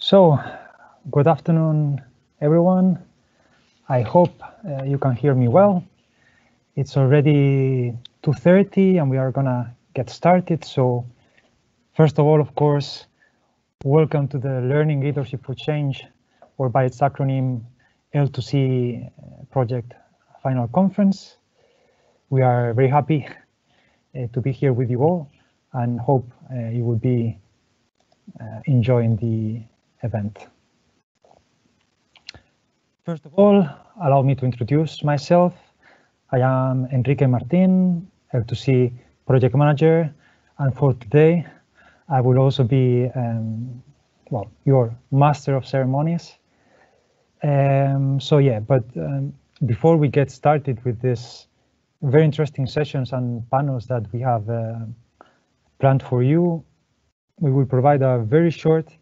So, good afternoon, everyone. I hope you can hear me well. It's already 2:30 and we are gonna get started. So, first of all, of course, welcome to the Learning Leadership for Change, or by its acronym L2C Project Final Conference. We are very happy to be here with you all and hope you will be enjoying the event. First of all, allow me to introduce myself. I am Enrique Martin, L2C Project Manager, and for today, I will also be, your Master of Ceremonies. Before we get started with this very interesting sessions and panels that we have planned for you, we will provide a very short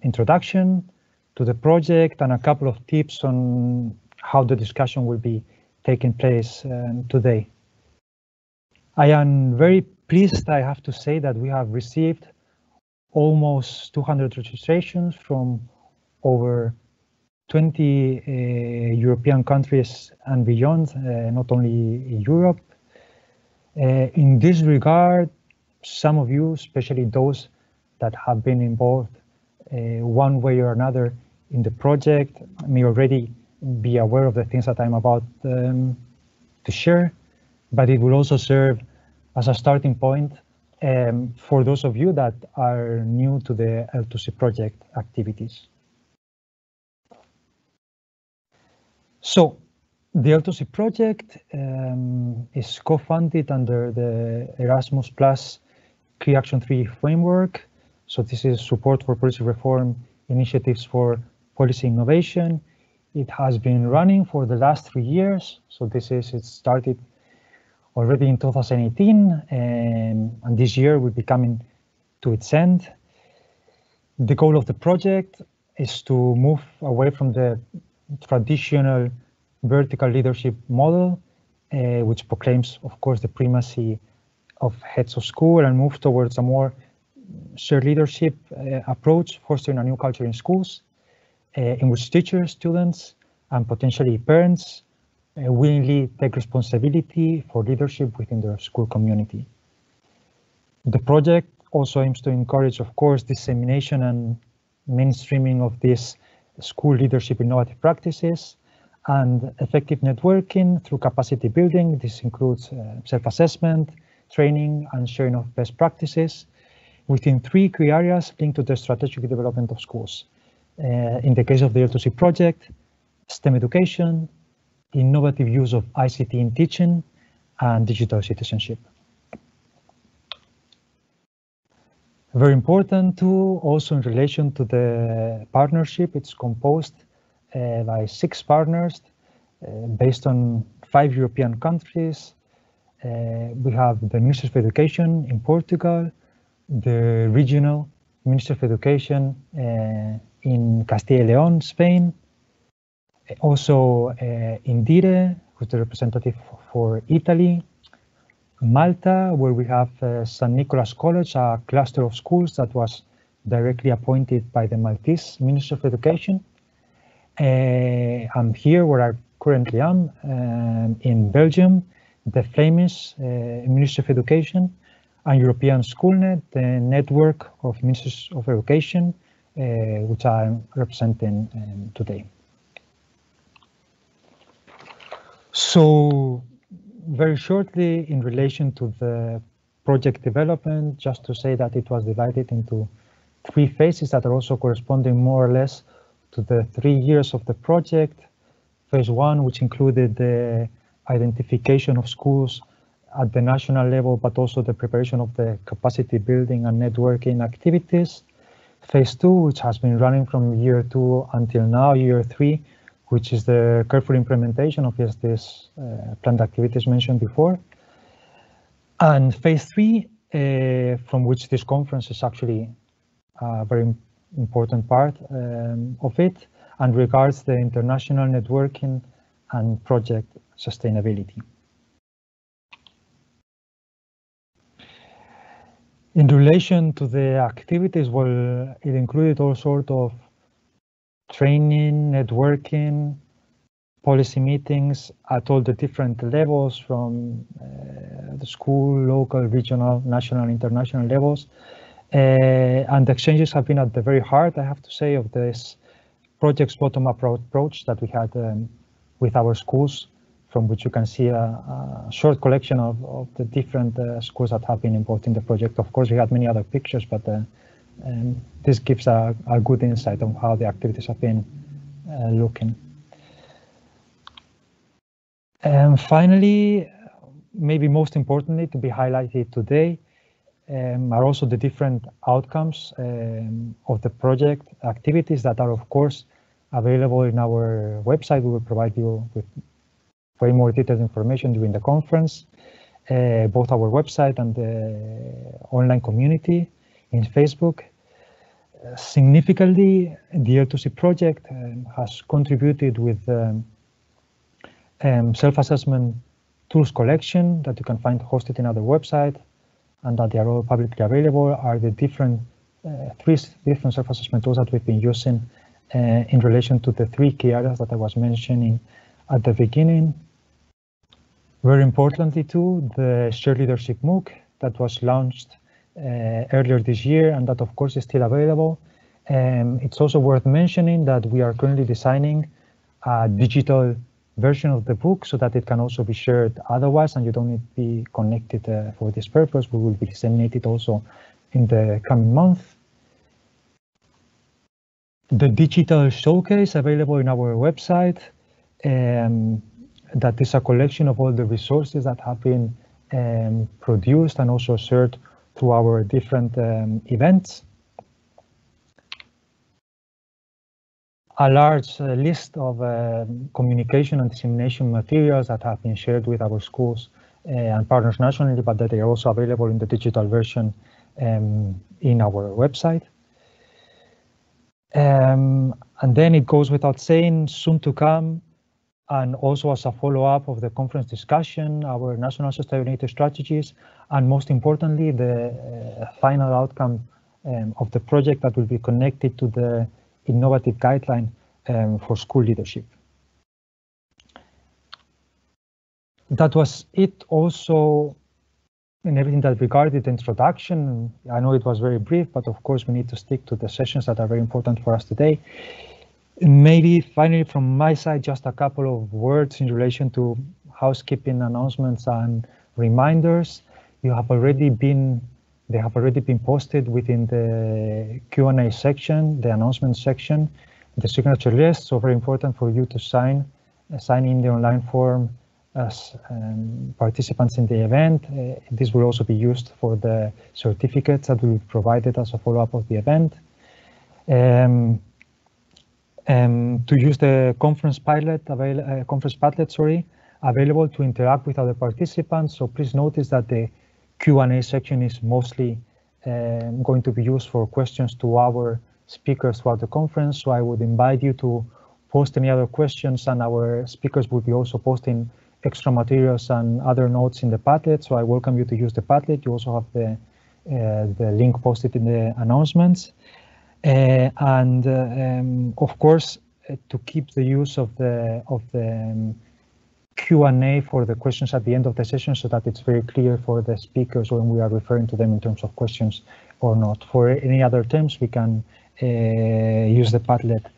introduction to the project and a couple of tips on how the discussion will be taking place today. I am very pleased, I have to say, that we have received almost 200 registrations from over 20 European countries and beyond, not only Europe. In this regard, some of you, especially those that have been involved one way or another in the project, may already be aware of the things that I'm about to share, but it will also serve as a starting point for those of you that are new to the L2C project activities. So, the L2C project is co-funded under the Erasmus Plus Key Action 3 framework. So this is support for policy reform initiatives for policy innovation. It has been running for the last 3 years. So it started already in 2018, and this year will be coming to its end. The goal of the project is to move away from the traditional vertical leadership model, which proclaims, of course, the primacy of heads of school, and move towards a more shared leadership approach, fostering a new culture in schools, in which teachers, students, and potentially parents willingly take responsibility for leadership within their school community. The project also aims to encourage, of course, dissemination and mainstreaming of these school leadership innovative practices and effective networking through capacity building. This includes self-assessment, training, and sharing of best practices within 3 key areas linked to the strategic development of schools. In the case of the L2C project, STEM education, innovative use of ICT in teaching, and digital citizenship. Very important too, also in relation to the partnership, it's composed by 6 partners based on 5 European countries. We have the Ministry of Education in Portugal, the Regional Ministry of Education in Castilla y León, Spain, also Indire, who's the representative for Italy, Malta, where we have St. Nicholas College, a cluster of schools that was directly appointed by the Maltese Ministry of Education. I'm here where I currently am, in Belgium, the Flemish Ministry of Education, and European SchoolNet, the network of Ministries of Education, which I'm representing today. So, very shortly, in relation to the project development, just to say that it was divided into 3 phases that are also corresponding more or less to the 3 years of the project. Phase 1, which included the identification of schools at the national level, but also the preparation of the capacity building and networking activities. Phase 2, which has been running from year 2 until now, year 3, which is the careful implementation of these planned activities mentioned before. And phase 3, from which this conference is actually a very important part of it, and regards the international networking and project sustainability. In relation to the activities, well, it included all sorts of training, networking, policy meetings at all the different levels from the school, local, regional, national, international levels. And the exchanges have been at the very heart, I have to say, of this project's bottom-up approach that we had with our schools, from which you can see a short collection of the different schools that have been involved in the project. Of course, we had many other pictures, but this gives a good insight on how the activities have been looking. And finally, maybe most importantly to be highlighted today, are also the different outcomes of the project activities that are, of course, available in our website. We will provide you with way more detailed information during the conference, both our website and the online community in Facebook. Significantly, the L2C project has contributed with self-assessment tools collection that you can find hosted in our website, and that they are all publicly available, are the different three different self-assessment tools that we've been using in relation to the three key areas that I was mentioning at the beginning. Very importantly too, the Shared Leadership MOOC that was launched earlier this year, and that of course is still available. It's also worth mentioning that we are currently designing a digital version of the book so that it can also be shared otherwise, and you don't need to be connected for this purpose. We will be disseminating it also in the coming month. The digital showcase available in our website, that is a collection of all the resources that have been produced and also shared through our different events. A large list of communication and dissemination materials that have been shared with our schools and partners nationally, but that they are also available in the digital version in our website. And then it goes without saying, soon to come, and also as a follow-up of the conference discussion, our national sustainability strategies, and most importantly, the final outcome of the project that will be connected to the innovative guideline for school leadership. That was it also in everything that regarded the introduction. I know it was very brief, but of course we need to stick to the sessions that are very important for us today. Maybe finally from my side, just a couple of words in relation to housekeeping announcements and reminders. They have already been posted within the Q&A section, the announcement section, the signature list. So very important for you to sign in the online form as participants in the event. This will also be used for the certificates that will be provided as a follow-up of the event. To use the conference Padlet available to interact with other participants. So please notice that the Q&A section is mostly going to be used for questions to our speakers throughout the conference. So I would invite you to post any other questions, and our speakers will be also posting extra materials and other notes in the Padlet. So I welcome you to use the Padlet. You also have the link posted in the announcements. Of course, to keep the use of the Q&A for the questions at the end of the session, so that it's very clear for the speakers when we are referring to them in terms of questions or not. For any other terms, we can use the Padlet.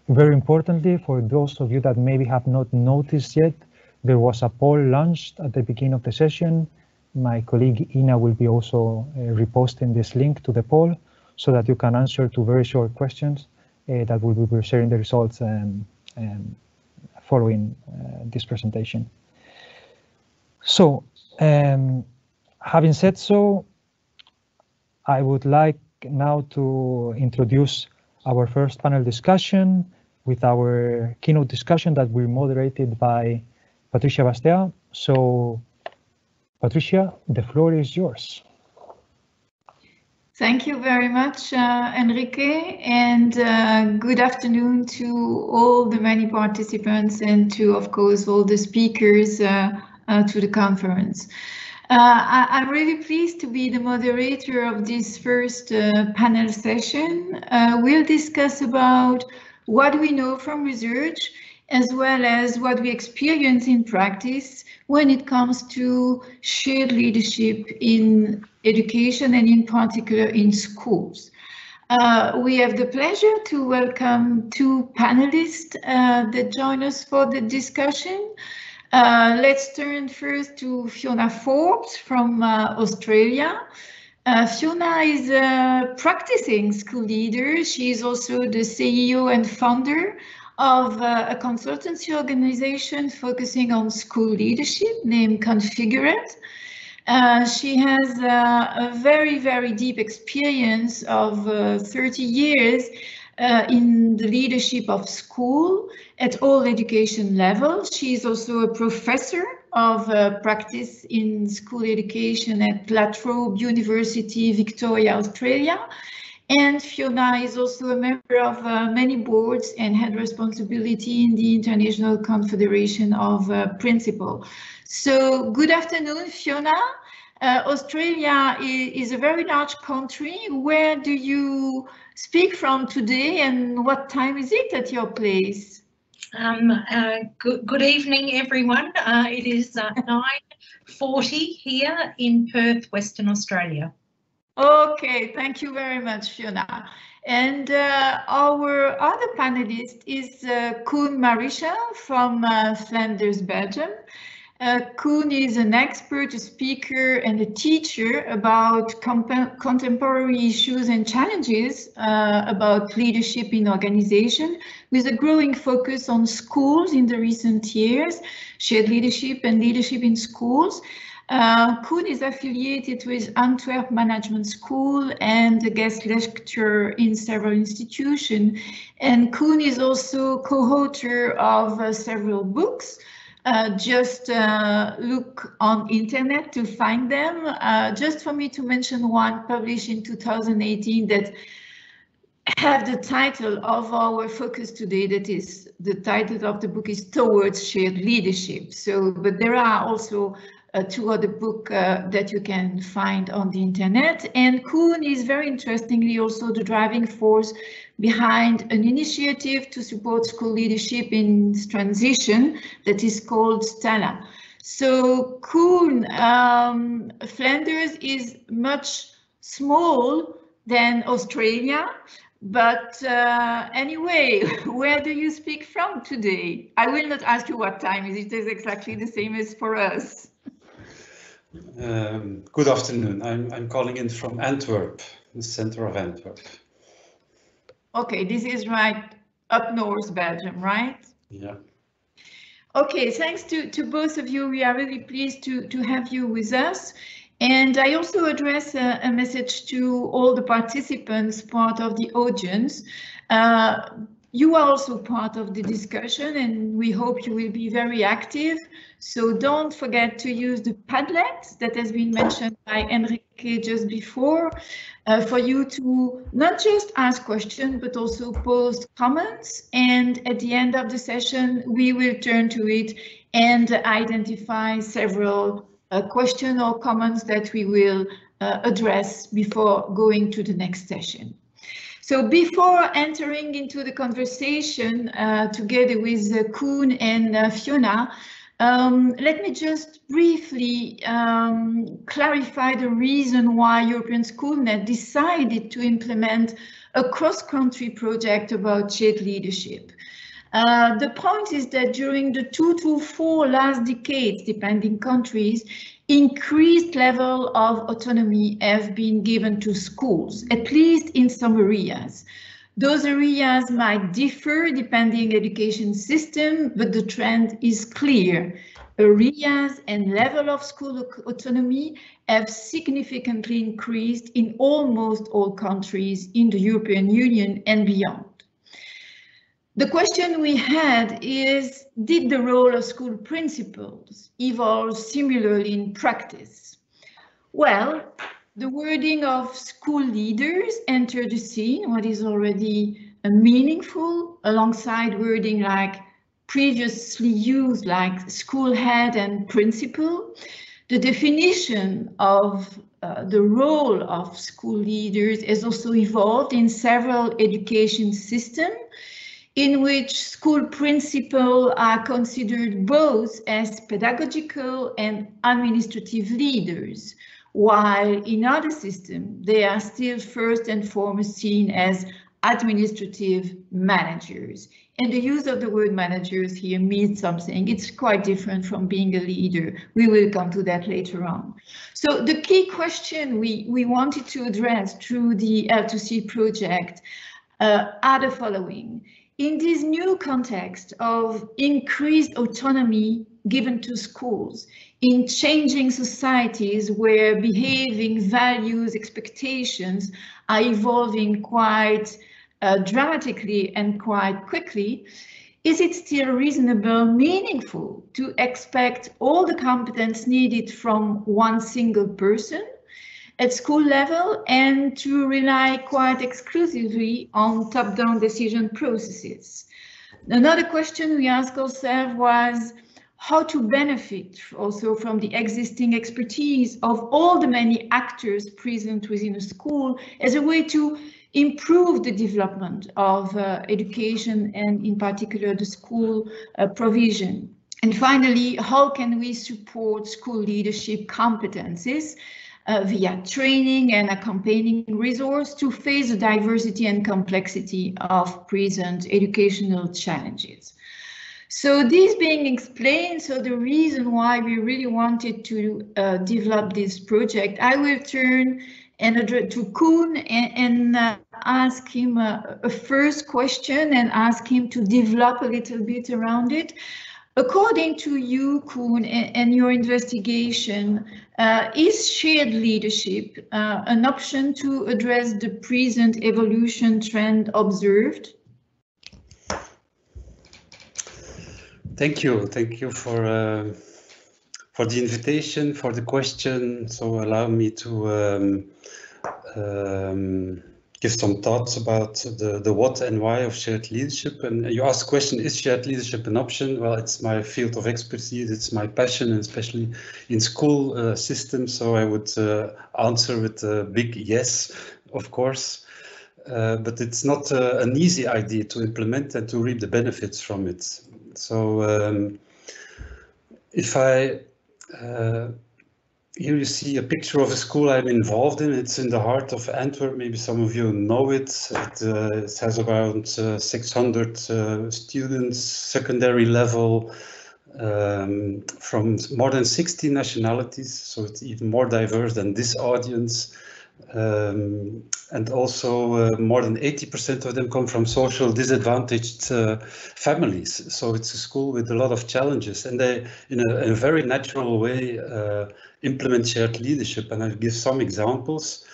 Very importantly, for those of you that maybe have not noticed yet, there was a poll launched at the beginning of the session. My colleague Ina will be also reposting this link to the poll, so that you can answer two very short questions that we will be sharing the results following this presentation. So, having said so, I would like now to introduce our first panel discussion with our keynote discussion that will be moderated by Patricia Bastea. So, Patricia, the floor is yours. Thank you very much, Enrique, and good afternoon to all the many participants and to, of course, all the speakers to the conference. I'm really pleased to be the moderator of this first panel session. We'll discuss about what we know from research, as well as what we experience in practice when it comes to shared leadership in education and in particular in schools. We have the pleasure to welcome two panelists that join us for the discussion. Let's turn first to Fiona Forbes from Australia. Fiona is a practicing school leader. She is also the CEO and founder of a consultancy organization focusing on school leadership named Configurate. She has a very, very deep experience of 30 years in the leadership of school at all education levels. She is also a professor of practice in school education at La Trobe University, Victoria, Australia. And Fiona is also a member of many boards and had responsibility in the International Confederation of Principals. So good afternoon, Fiona. Australia is a very large country. Where do you speak from today and what time is it at your place? Good evening, everyone. It is 9:40 here in Perth, Western Australia. Okay, thank you very much, Fiona. And our other panelist is Koen Marisha from Flanders, Belgium. Koen is an expert, a speaker, and a teacher about contemporary issues and challenges about leadership in organization, with a growing focus on schools in the recent years, shared leadership and leadership in schools. Koen is affiliated with Antwerp Management School and a guest lecturer in several institutions. And Koen is also co-author of several books. Just look on internet to find them. Just for me to mention one published in 2018 that have the title of our focus today. That is, the title of the book is Towards Shared Leadership. So, but there are also two other books that you can find on the internet. And Koen is very interestingly also the driving force behind an initiative to support school leadership in transition that is called Stella. So Koen, Flanders is much small than Australia, but anyway, where do you speak from today? I will not ask you what time is it. It is exactly the same as for us. Good afternoon. I'm calling in from Antwerp, the center of Antwerp. Okay, this is right up north Belgium, right? Yeah. Okay, thanks to both of you. We are really pleased to have you with us. And I also address a message to all the participants, part of the audience. You are also part of the discussion and we hope you will be very active. So don't forget to use the Padlet that has been mentioned by Enrique just before for you to not just ask questions, but also post comments. And at the end of the session, we will turn to it and identify several questions or comments that we will address before going to the next session. So before entering into the conversation together with Koen and Fiona, let me just briefly clarify the reason why European SchoolNet decided to implement a cross-country project about shared leadership. The point is that during the 2 to 4 last decades, depending countries, increased level of autonomy have been given to schools, at least in some areas. Those areas might differ depending education system, but the trend is clear. Areas and level of school autonomy have significantly increased in almost all countries in the European Union and beyond. The question we had is, did the role of school principals evolve similarly in practice? Well, the wording of school leaders entered the scene, what is already meaningful, alongside wording like previously used like school head and principal. The definition of the role of school leaders has also evolved in several education systems, in which school principals are considered both as pedagogical and administrative leaders, while in other systems they are still first and foremost seen as administrative managers. And the use of the word managers here means something. It's quite different from being a leader. We will come to that later on. So the key question we wanted to address through the L2C project are the following. In this new context of increased autonomy given to schools, in changing societies where behaving values, expectations are evolving quite dramatically and quite quickly, is it still reasonable, meaningful to expect all the competence needed from one single person at school level and to rely quite exclusively on top-down decision processes? Another question we asked ourselves was how to benefit also from the existing expertise of all the many actors present within a school as a way to improve the development of education and in particular the school provision. And finally, how can we support school leadership competencies via training and accompanying resource to face the diversity and complexity of present educational challenges? So this being explained, so the reason why we really wanted to develop this project, I will turn to Koen and ask him a first question and ask him to develop a little bit around it. According to you, Koen, and your investigation, is shared leadership an option to address the present evolution trend observed? Thank you for the invitation, for the question. So allow me to give some thoughts about the what and why of shared leadership. And you asked the question, is shared leadership an option? Well, it's my field of expertise, it's my passion, and especially in school systems. So I would answer with a big yes, of course. But it's not an easy idea to implement and to reap the benefits from it. So if I here you see a picture of a school I'm involved in. It's in the heart of Antwerp. Maybe some of you know it. It has around 600 students, secondary level, from more than 60 nationalities. So it's even more diverse than this audience. And also more than 80% of them come from social disadvantaged families. So it's a school with a lot of challenges, and they, in a very natural way, implement shared leadership. And I'll give some examples.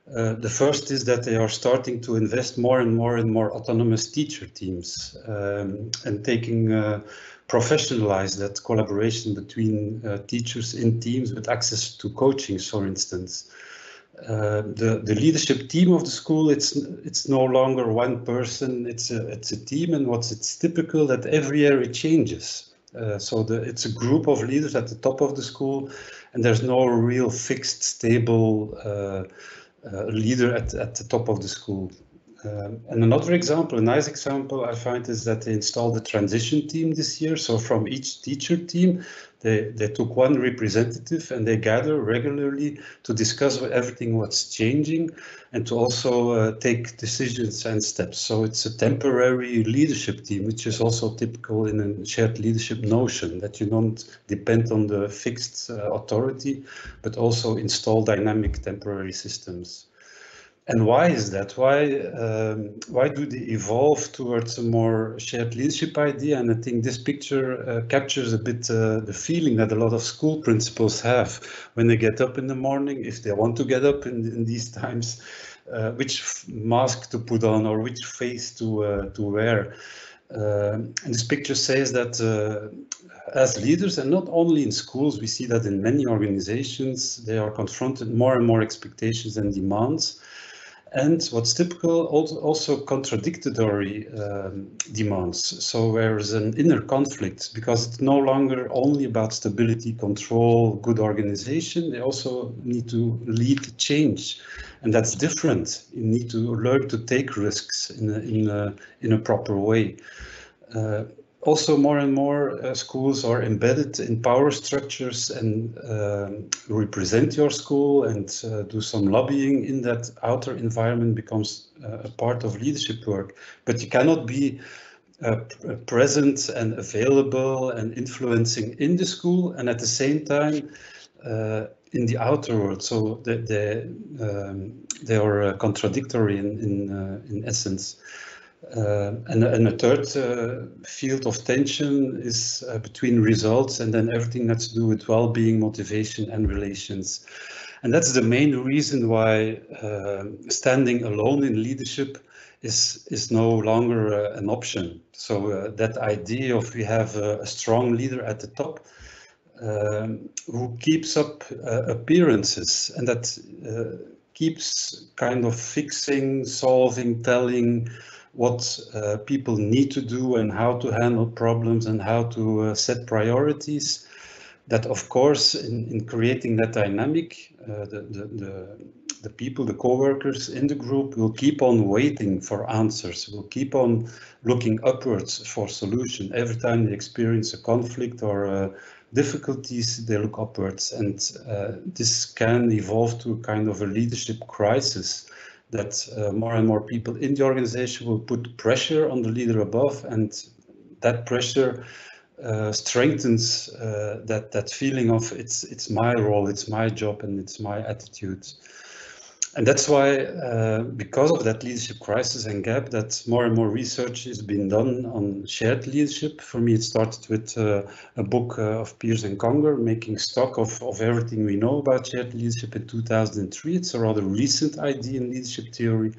The first is that they are starting to invest more and more autonomous teacher teams and taking professionalize that collaboration between teachers in teams with access to coaching, for instance. The leadership team of the school, it's no longer one person, it's a team, and it's typical that every year it changes. So it's a group of leaders at the top of the school, and there's no real fixed, stable leader at the top of the school. And another example, a nice example I find, is that they installed the transition team this year. So from each teacher team, they took one representative and they gather regularly to discuss everything what's changing and to also take decisions and steps. So it's a temporary leadership team, which is also typical in a shared leadership notion, that you don't depend on the fixed authority, but also install dynamic temporary systems. And why is that? Why do they evolve towards a more shared leadership idea? And I think this picture captures a bit the feeling that a lot of school principals have when they get up in the morning, if they want to get up in these times, which mask to put on or which face to wear. And this picture says that as leaders, and not only in schools, we see that in many organizations, they are confronted more and more expectations and demands. And what's typical, also contradictory demands. So there's an inner conflict because it's no longer only about stability, control, good organization. They also need to lead change, and that's different. You need to learn to take risks in a proper way. Also, more and more schools are embedded in power structures and represent your school and do some lobbying in that outer environment becomes a part of leadership work. But you cannot be present and available and influencing in the school and at the same time in the outer world. So they are contradictory in essence. And a third field of tension is between results and then everything that's to do with well-being, motivation, and relations. And that's the main reason why standing alone in leadership is no longer an option. So that idea of we have a strong leader at the top who keeps up appearances, and that keeps kind of fixing, solving, telling what people need to do and how to handle problems and how to set priorities. That, of course, in creating that dynamic, the people, the co-workers in the group will keep on waiting for answers, will keep on looking upwards for solution. Every time they experience a conflict or difficulties, they look upwards. And this can evolve to kind of a leadership crisis, that more and more people in the organization will put pressure on the leader above, and that pressure strengthens that feeling of it's my role, it's my job, and it's my attitude. And that's why, because of that leadership crisis and gap, that more and more research is being done on shared leadership. For me, it started with a book of Pearce and Conger, Making Stock of Everything We Know About Shared Leadership in 2003. It's a rather recent idea in leadership theory.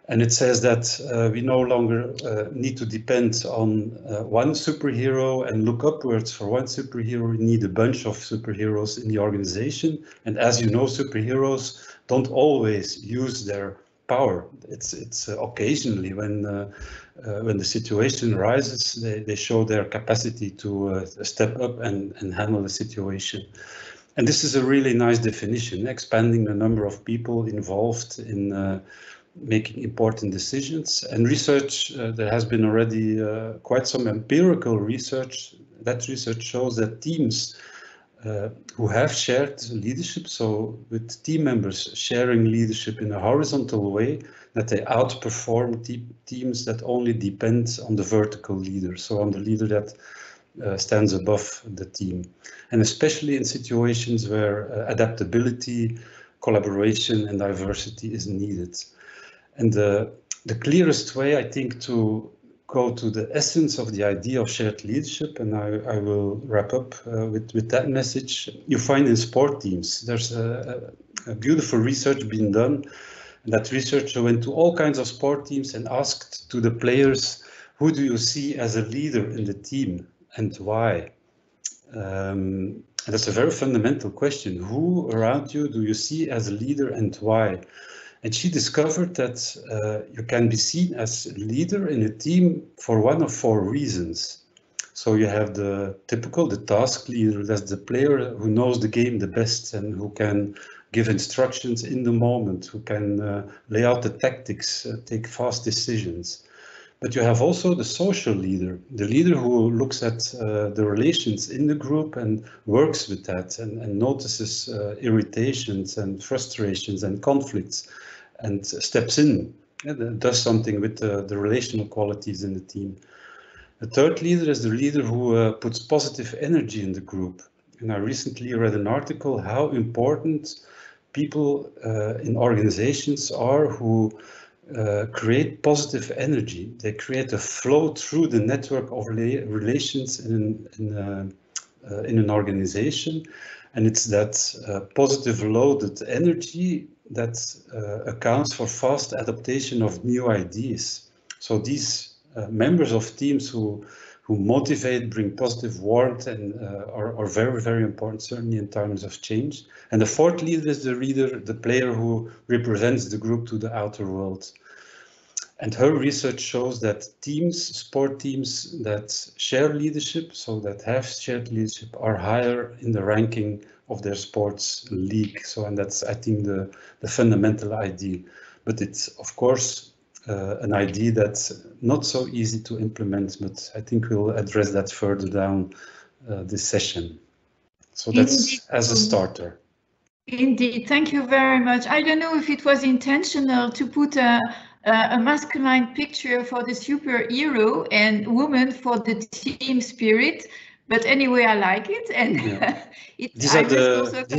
And it says that we no longer need to depend on one superhero and look upwards for one superhero. We need a bunch of superheroes in the organization. And as you know, superheroes don't always use their power. It's occasionally when the situation arises, they show their capacity to step up and handle the situation. And this is a really nice definition, expanding the number of people involved in making important decisions. And research, there has been already quite some empirical research. That research shows that teams who have shared leadership, so with team members sharing leadership in a horizontal way, that they outperform teams that only depend on the vertical leader, so on the leader that stands above the team. And especially in situations where adaptability, collaboration, and diversity is needed. And the clearest way, I think, to go to the essence of the idea of shared leadership, and I will wrap up with that message, you find in sport teams. There's a beautiful research being done. And that researcher went to all kinds of sport teams and asked to the players, who do you see as a leader in the team and why? And that's a very fundamental question. Who around you do you see as a leader and why? And she discovered that you can be seen as a leader in a team for one of four reasons. So you have the typical, the task leader, that's the player who knows the game the best and who can give instructions in the moment, who can lay out the tactics, take fast decisions. But you have also the social leader, the leader who looks at the relations in the group and works with that and notices irritations and frustrations and conflicts and steps in and does something with the relational qualities in the team. The third leader is the leader who puts positive energy in the group. And I recently read an article how important people in organizations are who create positive energy. They create a flow through the network of relations in an organization, and it's that positive loaded energy that accounts for fast adaptation of new ideas. So these members of teams who who motivate, bring positive warmth, and are very, very important, certainly in times of change. And the fourth leader is the reader, the player who represents the group to the outer world. And her research shows that teams, sport teams that share leadership, so that have shared leadership, are higher in the ranking of their sports league. So, and that's, I think, the fundamental idea. But it's, of course, an idea that's not so easy to implement, but I think we'll address that further down this session. So that's Indeed. As a starter. Indeed, thank you very much. I don't know if it was intentional to put a masculine picture for the superhero and woman for the team spirit, but anyway, I like it. And yeah. These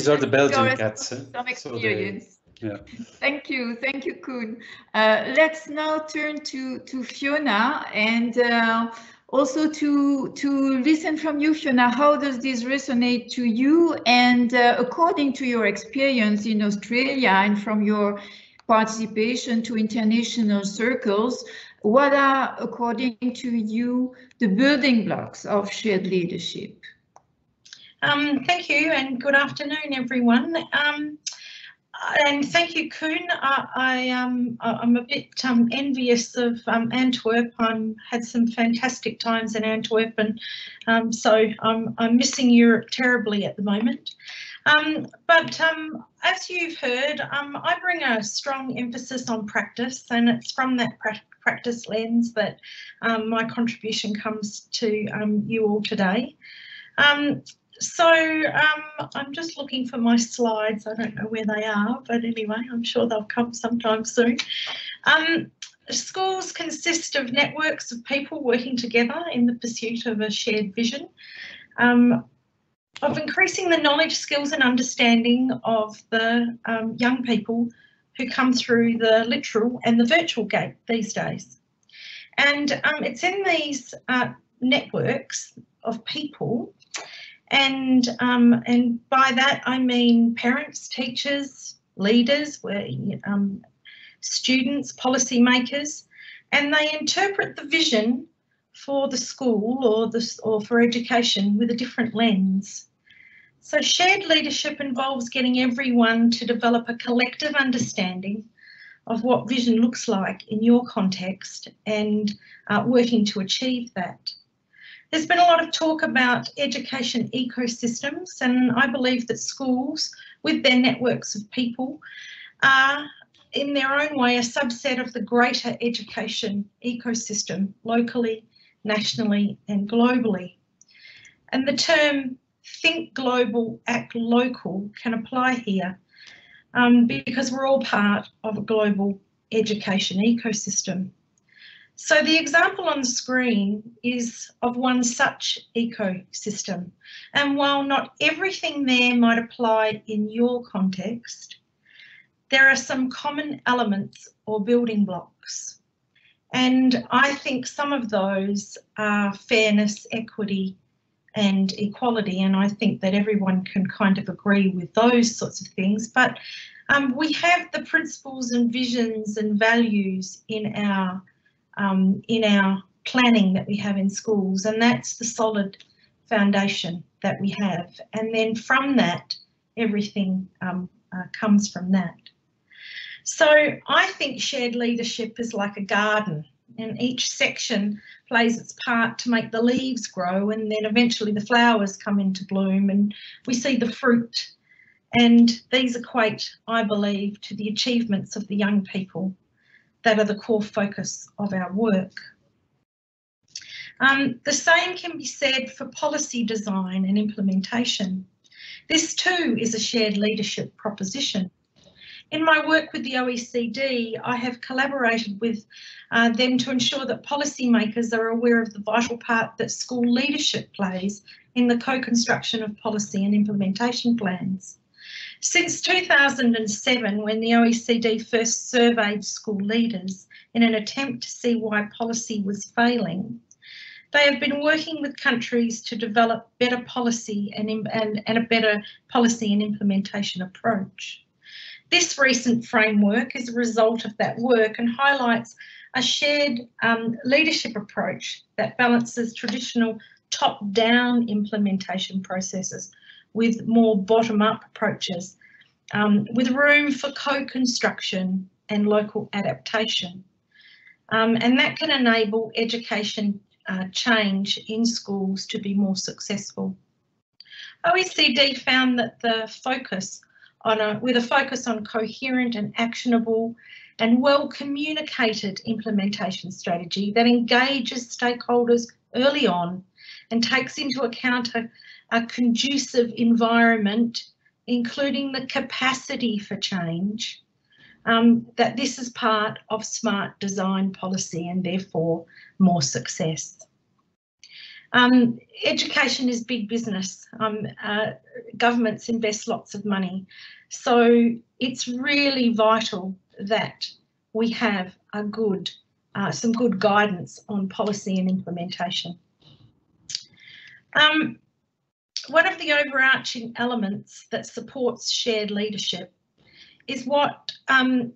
are the Belgian cats. Some experience. Yeah. Thank you, Koen. Let's now turn to Fiona and also to listen from you, Fiona. How does this resonate to you? And according to your experience in Australia and from your participation to international circles, what are, according to you, the building blocks of shared leadership? Thank you, and good afternoon, everyone. And thank you, Koen. I'm a bit envious of Antwerp. I've had some fantastic times in Antwerp, and so I'm missing Europe terribly at the moment. But as you've heard, I bring a strong emphasis on practice, and it's from that practice lens that my contribution comes to you all today. So I'm just looking for my slides. I don't know where they are, but anyway, I'm sure they'll come sometime soon. Schools consist of networks of people working together in the pursuit of a shared vision, of increasing the knowledge, skills and understanding of the young people who come through the literal and the virtual gate these days. And it's in these networks of people, and by that I mean parents, teachers, leaders, students, policymakers, and they interpret the vision for the school or for education with a different lens. So shared leadership involves getting everyone to develop a collective understanding of what vision looks like in your context and working to achieve that. There's been a lot of talk about education ecosystems, and I believe that schools, with their networks of people, are in their own way a subset of the greater education ecosystem, locally, nationally and globally. And the term think global, act local can apply here because we're all part of a global education ecosystem. So the example on the screen is of one such ecosystem. And while not everything there might apply in your context, there are some common elements or building blocks. And I think some of those are fairness, equity, and equality. And I think that everyone can kind of agree with those sorts of things. But we have the principles and visions and values in our planning that we have in schools, and that's the solid foundation that we have. And then from that, everything comes from that. So I think shared leadership is like a garden, and each section plays its part to make the leaves grow, and then eventually the flowers come into bloom and we see the fruit. And these equate, I believe, to the achievements of the young people that are the core focus of our work. The same can be said for policy design and implementation. This too is a shared leadership proposition. In my work with the OECD, I have collaborated with them to ensure that policymakers are aware of the vital part that school leadership plays in the co-construction of policy and implementation plans. Since 2007, when the OECD first surveyed school leaders in an attempt to see why policy was failing, they have been working with countries to develop better policy and a better policy and implementation approach. This recent framework is a result of that work and highlights a shared leadership approach that balances traditional top-down implementation processes with more bottom-up approaches, with room for co-construction and local adaptation. And that can enable education change in schools to be more successful. OECD found that with a focus on coherent and actionable and well communicated implementation strategy that engages stakeholders early on and takes into account a conducive environment, including the capacity for change, that this is part of smart design policy and therefore more success. Education is big business. Governments invest lots of money. So it's really vital that we have some good guidance on policy and implementation. One of the overarching elements that supports shared leadership is in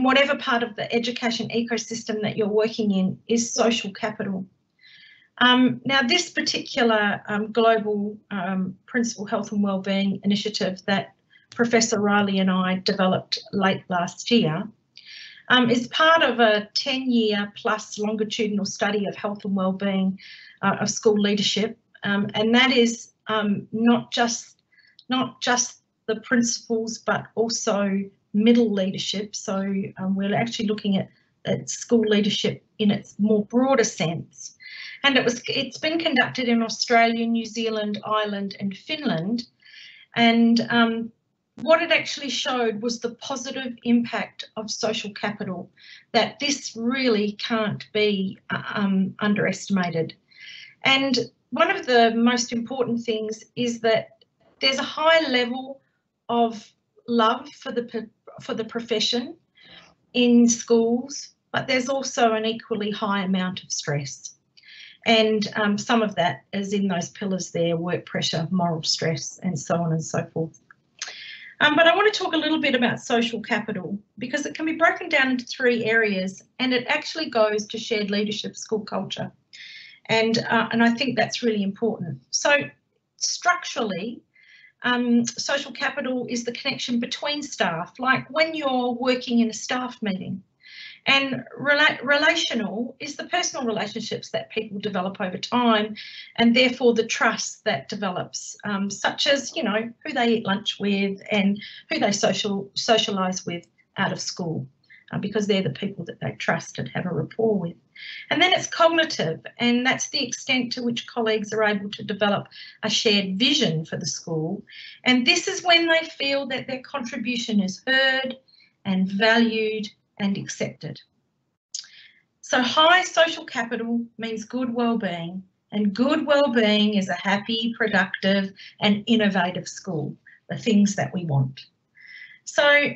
whatever part of the education ecosystem that you're working in is social capital. Now, this particular global Principal Health and Wellbeing initiative that Professor Riley and I developed late last year is part of a 10-year plus longitudinal study of health and wellbeing of school leadership, and that is not just the principals but also middle leadership. So we're actually looking at school leadership in its more broader sense. And it's been conducted in Australia, New Zealand, Ireland and Finland. And what it actually showed was the positive impact of social capital, that this really can't be underestimated. And one of the most important things is that there's a high level of love for the profession in schools, but there's also an equally high amount of stress. And some of that is in those pillars there: work pressure, moral stress, and so on and so forth. But I want to talk a little bit about social capital because it can be broken down into 3 areas, and it actually goes to shared leadership, school culture. And I think that's really important. So structurally, social capital is the connection between staff, like when you're working in a staff meeting. And relational is the personal relationships that people develop over time, and therefore the trust that develops, such as, you know, who they eat lunch with and who they socialise with out of school, because they're the people that they trust and have a rapport with. And then it's cognitive, and that's the extent to which colleagues are able to develop a shared vision for the school. And this is when they feel that their contribution is heard and valued and accepted. So high social capital means good wellbeing, and good wellbeing is a happy, productive and innovative school, the things that we want. So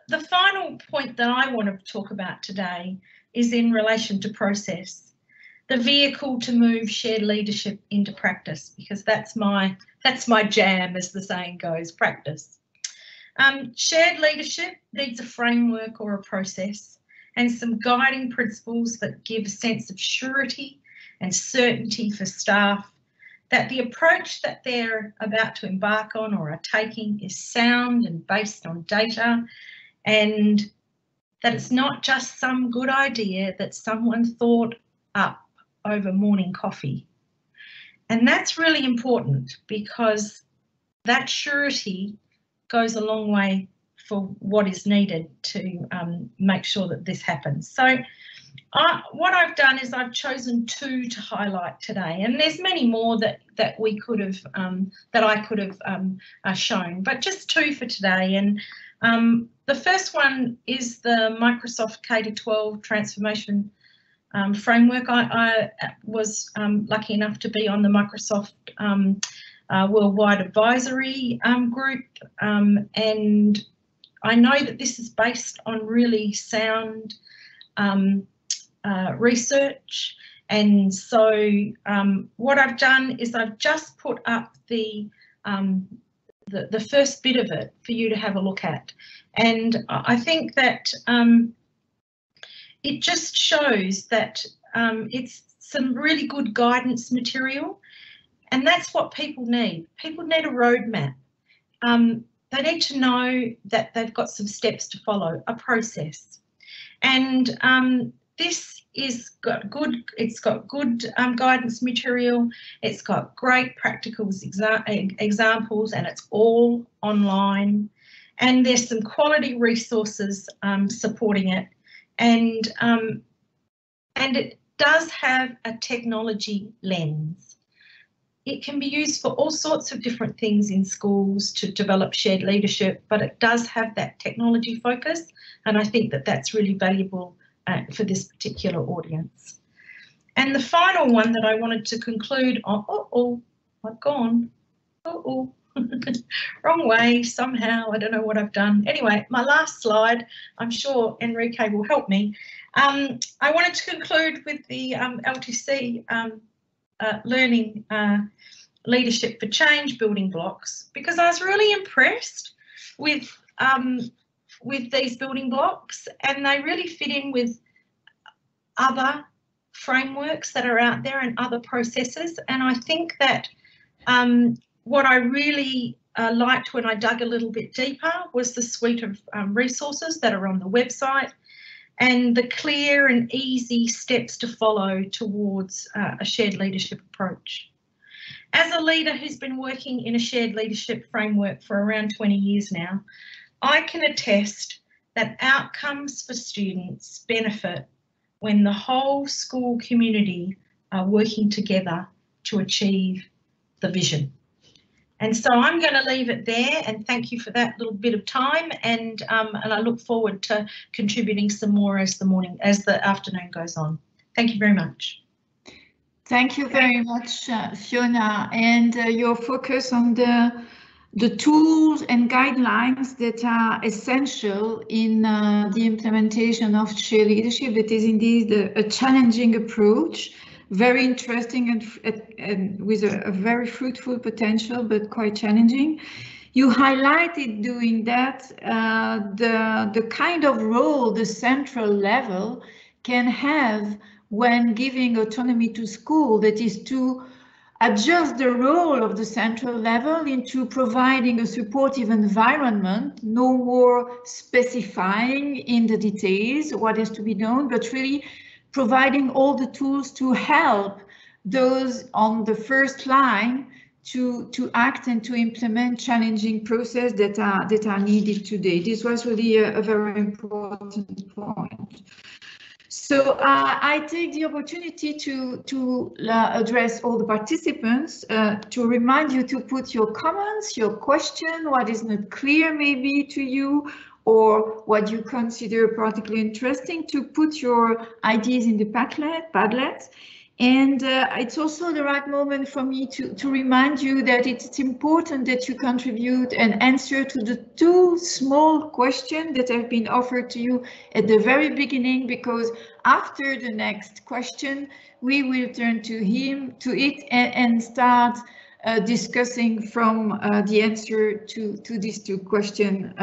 the final point that I want to talk about today is in relation to process, the vehicle to move shared leadership into practice, because that's my jam, as the saying goes, practice. Shared leadership needs a framework or a process and some guiding principles that give a sense of surety and certainty for staff, that the approach that they're about to embark on or are taking is sound and based on data, and that it's not just some good idea that someone thought up over morning coffee. And that's really important because that surety goes a long way for what is needed to make sure that this happens. So what I've done is I've chosen 2 to highlight today, and there's many more that we could have that I could have shown, but just 2 for today. And the first one is the Microsoft K-12 transformation framework. I was lucky enough to be on the Microsoft Worldwide Advisory Group, and I know that this is based on really sound research. And so what I've done is I've just put up the first bit of it for you to have a look at. And I think that it just shows that it's some really good guidance material, and that's what people need. People need a roadmap. They need to know that they've got some steps to follow, a process. And this is got good. It's got good guidance material. It's got great practical examples, and it's all online. And there's some quality resources supporting it, and it does have a technology lens. It can be used for all sorts of different things in schools to develop shared leadership, but it does have that technology focus, and I think that that's really valuable for this particular audience. And the final one that I wanted to conclude on, I've gone, wrong way somehow, I don't know what I've done. Anyway, my last slide, I'm sure Enrique will help me. I wanted to conclude with the L2C learning leadership for change building blocks, because I was really impressed with these building blocks, and they really fit in with other frameworks that are out there and other processes. And I think that what I really liked when I dug a little bit deeper was the suite of resources that are on the website, and the clear and easy steps to follow towards a shared leadership approach. As a leader who's been working in a shared leadership framework for around 20 years now, I can attest that outcomes for students benefit when the whole school community are working together to achieve the vision. And so I'm going to leave it there, and thank you for that little bit of time, and I look forward to contributing some more as the afternoon goes on. Thank you very much. Thank you very much, Fiona, and your focus on the tools and guidelines that are essential in the implementation of shared leadership. It is indeed a challenging approach, very interesting and with a very fruitful potential, but quite challenging. You highlighted doing that the kind of role the central level can have when giving autonomy to school, that is to adjust the role of the central level into providing a supportive environment, no more specifying in the details what has to be done, but really providing all the tools to help those on the first line to act and to implement challenging processes that are needed today. This was really a very important point. So I take the opportunity to address all the participants, to remind you to put your comments, your question, what is not clear maybe to you, or what you consider particularly interesting, to put your ideas in the Padlet. And it's also the right moment for me to remind you that it's important that you contribute an answer to the two small questions that have been offered to you at the very beginning, because after the next question, we will turn to it and start discussing from the answer to these two questions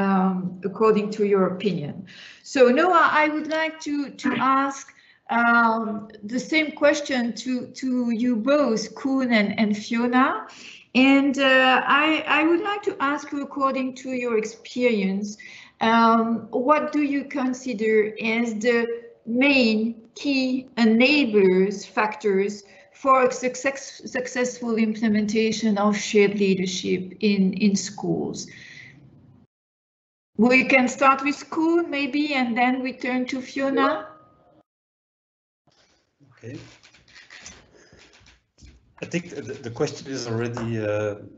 according to your opinion. So Noah, I would like to ask the same question to you both, Koen and Fiona, and I would like to ask you, according to your experience, what do you consider as the main key enablers, factors for a successful implementation of shared leadership in schools? We can start with Koen maybe, and then we turn to Fiona. Okay. I think the question is already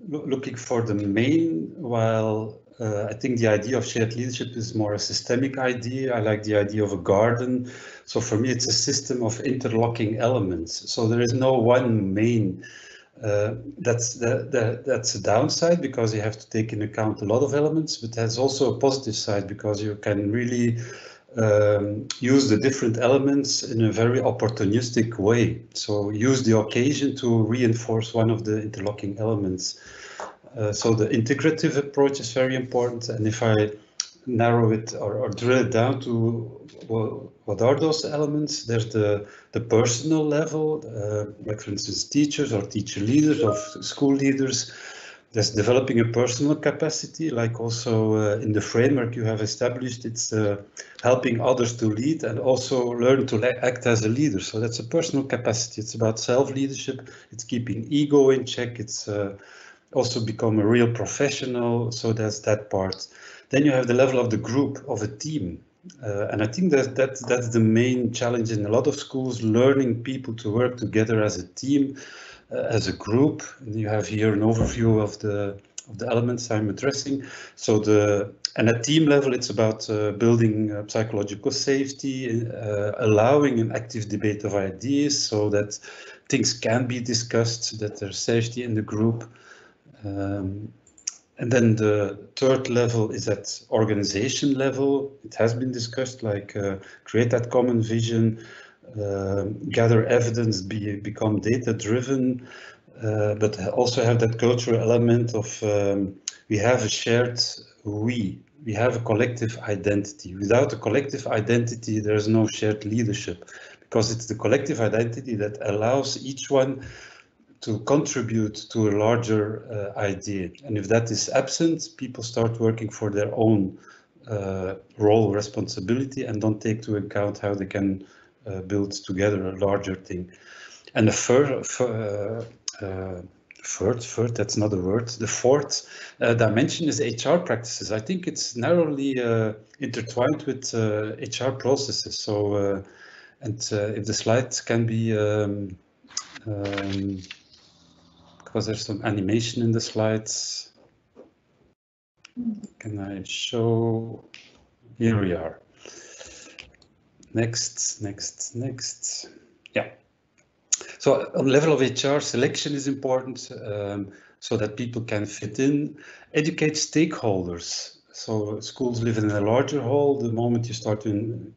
looking for the main, while I think the idea of shared leadership is more a systemic idea. I like the idea of a garden. So for me, it's a system of interlocking elements. So there is no one main. That's a downside, because you have to take into account a lot of elements, but there's also a positive side, because you can really use the different elements in a very opportunistic way. So use the occasion to reinforce one of the interlocking elements. So the integrative approach is very important. And if I narrow it or drill it down to what are those elements. There's the personal level, like for instance teachers or teacher leaders or school leaders. There's developing a personal capacity, like also in the framework you have established, it's helping others to lead and also learn to act as a leader. So that's a personal capacity. It's about self-leadership. It's keeping ego in check. It's also become a real professional. So that's that part. Then you have the level of the group, of a team. And I think that's the main challenge in a lot of schools, learning people to work together as a team, as a group. And you have here an overview of the elements I'm addressing. So and at team level, it's about building psychological safety, allowing an active debate of ideas so that things can be discussed, that there's safety in the group. And then the third level is at organization level. It has been discussed, like create that common vision, gather evidence, become data-driven, but also have that cultural element of we have a shared we have a collective identity. Without a collective identity, there is no shared leadership, because it's the collective identity that allows each one to contribute to a larger idea. And if that is absent, people start working for their own role, responsibility, and don't take into account how they can build together a larger thing. And the that's not a word. The fourth dimension is HR practices. I think it's narrowly intertwined with HR processes. So, if the slides can be, because there's some animation in the slides. Can I show? Here we are. Next. Yeah. So on the level of HR, selection is important so that people can fit in. Educate stakeholders. So schools live in a larger whole. The moment you start to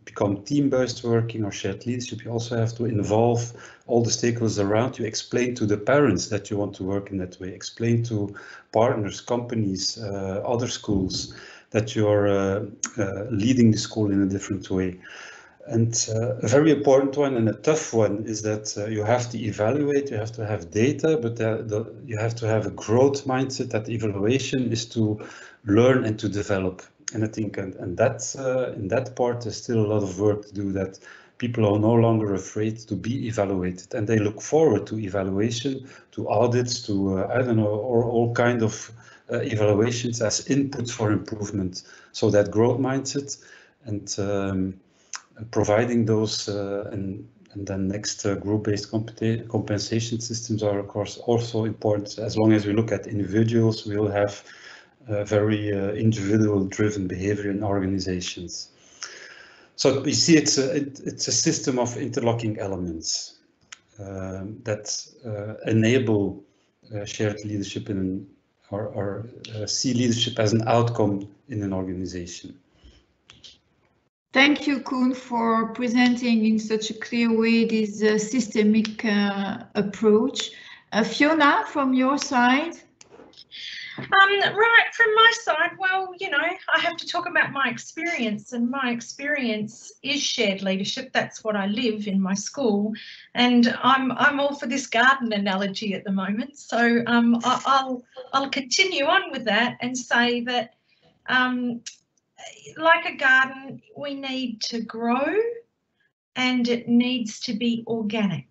become team-based working or shared leadership, you also have to involve all the stakeholders around you. Explain to the parents that you want to work in that way. Explain to partners, companies, other schools that you're leading the school in a different way. And a very important one and a tough one is that you have to evaluate, you have to have data, but you have to have a growth mindset. That evaluation is to learn and to develop. And I think and that's, in that part, there's still a lot of work to do, that people are no longer afraid to be evaluated, and they look forward to evaluation, to audits, to, I don't know, or all kind of evaluations as input for improvement. So that growth mindset and providing those and then next group-based compensation systems are of course also important. As long as we look at individuals, we will have very individual-driven behavior in organizations. So we see it's a system of interlocking elements that enable shared leadership or see leadership as an outcome in an organization. Thank you, Koen, for presenting in such a clear way this systemic approach. Fiona, from your side? Right, from my side, well, you know, I have to talk about my experience, and my experience is shared leadership. That's what I live in my school, and I'm all for this garden analogy at the moment. So I'll continue on with that and say that like a garden, we need to grow and it needs to be organic.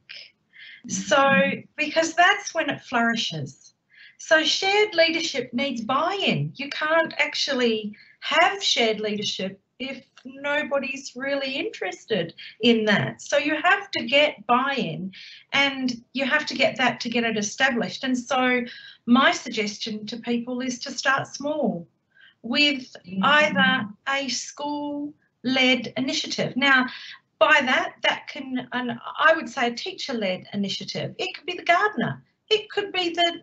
So, because that's when it flourishes. So shared leadership needs buy-in. You can't actually have shared leadership if nobody's really interested in that. So you have to get buy-in, and you have to get that to get it established. And so my suggestion to people is to start small with either a school-led initiative. Now, by that can, and I would say a teacher-led initiative. It could be the gardener. It could be the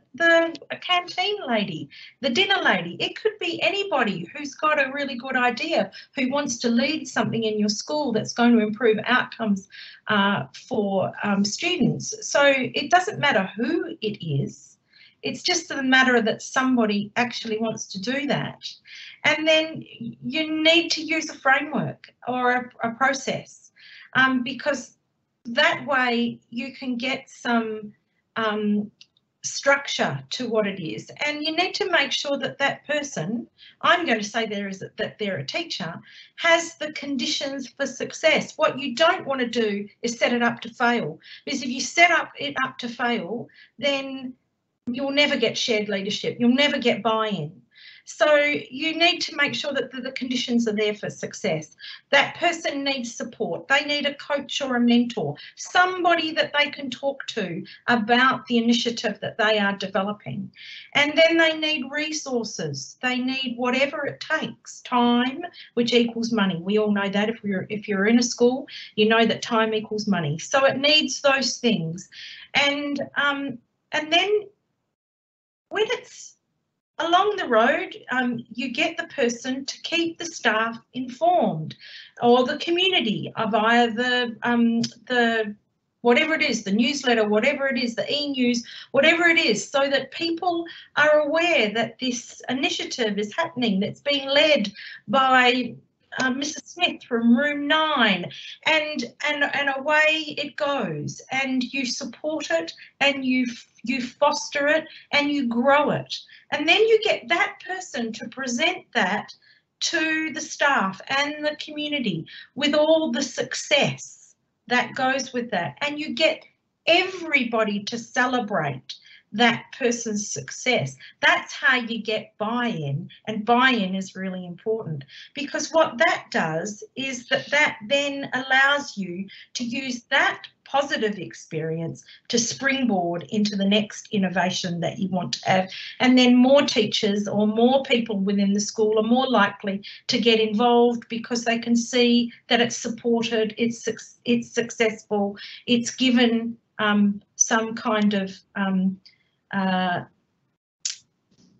canteen lady, the dinner lady. It could be anybody who's got a really good idea, who wants to lead something in your school that's going to improve outcomes for students. So it doesn't matter who it is. It's just a matter that somebody actually wants to do that. And then you need to use a framework or a process, because that way you can get some structure to what it is. And you need to make sure that that person, I'm going to say that they're a teacher, has the conditions for success. What you don't want to do is set it up to fail, because if you set it up to fail, then you'll never get shared leadership, you'll never get buy-in. So you need to make sure that the conditions are there for success. That person needs support. They need a coach or a mentor, somebody that they can talk to about the initiative that they are developing. And then they need resources. They need whatever it takes, time, which equals money. We all know that if you're in a school, you know that time equals money. So it needs those things. And then when it's along the road, you get the person to keep the staff informed, or the community via the whatever it is, the newsletter, whatever it is, the e-news, whatever it is, so that people are aware that this initiative is happening, that's being led by Mrs. Smith from room 9, and away it goes, and you support it, and you foster it, and you grow it. And then you get that person to present that to the staff and the community with all the success that goes with that. And you get everybody to celebrate that person's success. That's how you get buy-in, and buy-in is really important, because what that does is that then allows you to use that positive experience to springboard into the next innovation that you want to have, and then more teachers or more people within the school are more likely to get involved because they can see that it's supported, it's successful, it's given some kind of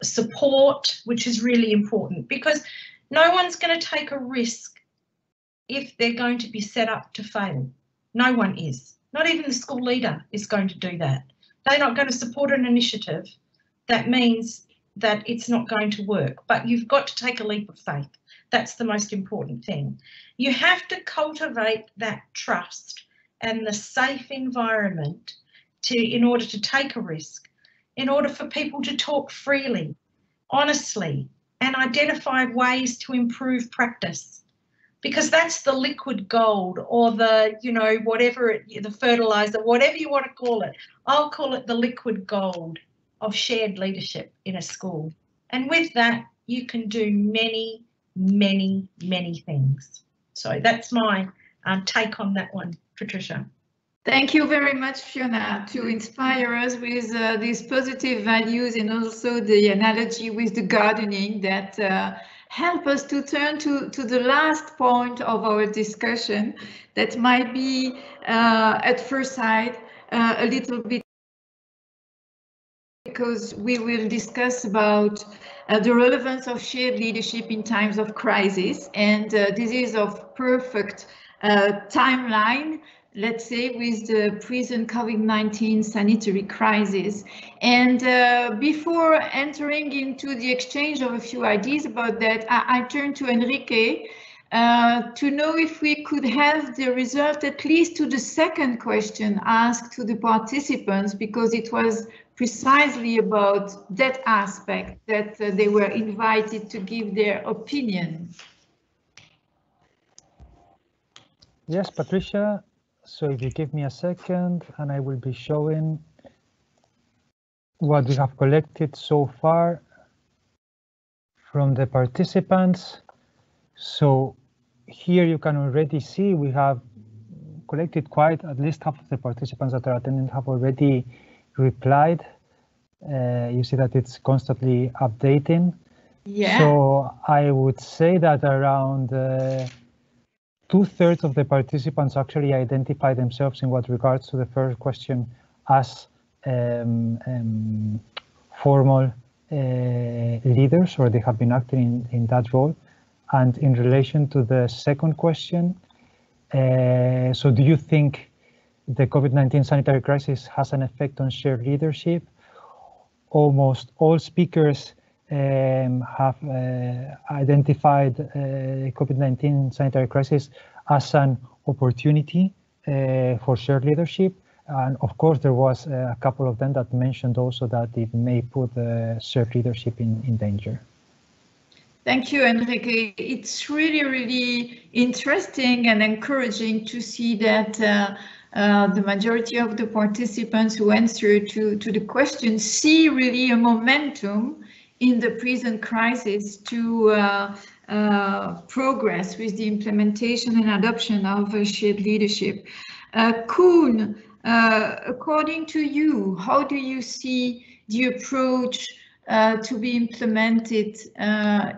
support, which is really important, because no one's going to take a risk if they're going to be set up to fail. No one is. Not even the school leader is going to do that. They're not going to support an initiative that means that it's not going to work, but you've got to take a leap of faith. That's the most important thing. You have to cultivate that trust and the safe environment in order to take a risk, in order for people to talk freely, honestly, and identify ways to improve practice. Because that's the liquid gold, or the, whatever, the fertilizer, whatever you want to call it. I'll call it the liquid gold of shared leadership in a school. And with that, you can do many, many, many things. So that's my take on that one, Patricia. Thank you very much, Fiona, to inspire us with these positive values, and also the analogy with the gardening that help us to turn to the last point of our discussion that might be at first sight a little bit, because we will discuss about the relevance of shared leadership in times of crisis, and this is of perfect timeline, let's say, with the present COVID-19 sanitary crisis. And before entering into the exchange of a few ideas about that, I turn to Enrique to know if we could have the result at least to the second question asked to the participants, because it was precisely about that aspect that they were invited to give their opinion. Yes, Patricia. So if you give me a second, and I will be showing what we have collected so far from the participants. So here you can already see we have collected at least half of the participants that are attending have already replied. You see that it's constantly updating. Yeah. So I would say that around 2/3 of the participants actually identify themselves in what regards to the first question as formal leaders, or they have been acting in that role. And in relation to the second question, so do you think the COVID-19 sanitary crisis has an effect on shared leadership? almost all speakers have identified COVID-19 sanitary crisis as an opportunity for shared leadership. And of course, there was a couple of them that mentioned also that it may put shared leadership in danger. Thank you, Enrique. It's really, really interesting and encouraging to see that the majority of the participants who answer to the question see really a momentum in the present crisis to progress with the implementation and adoption of shared leadership. Koen, according to you, how do you see the approach to be implemented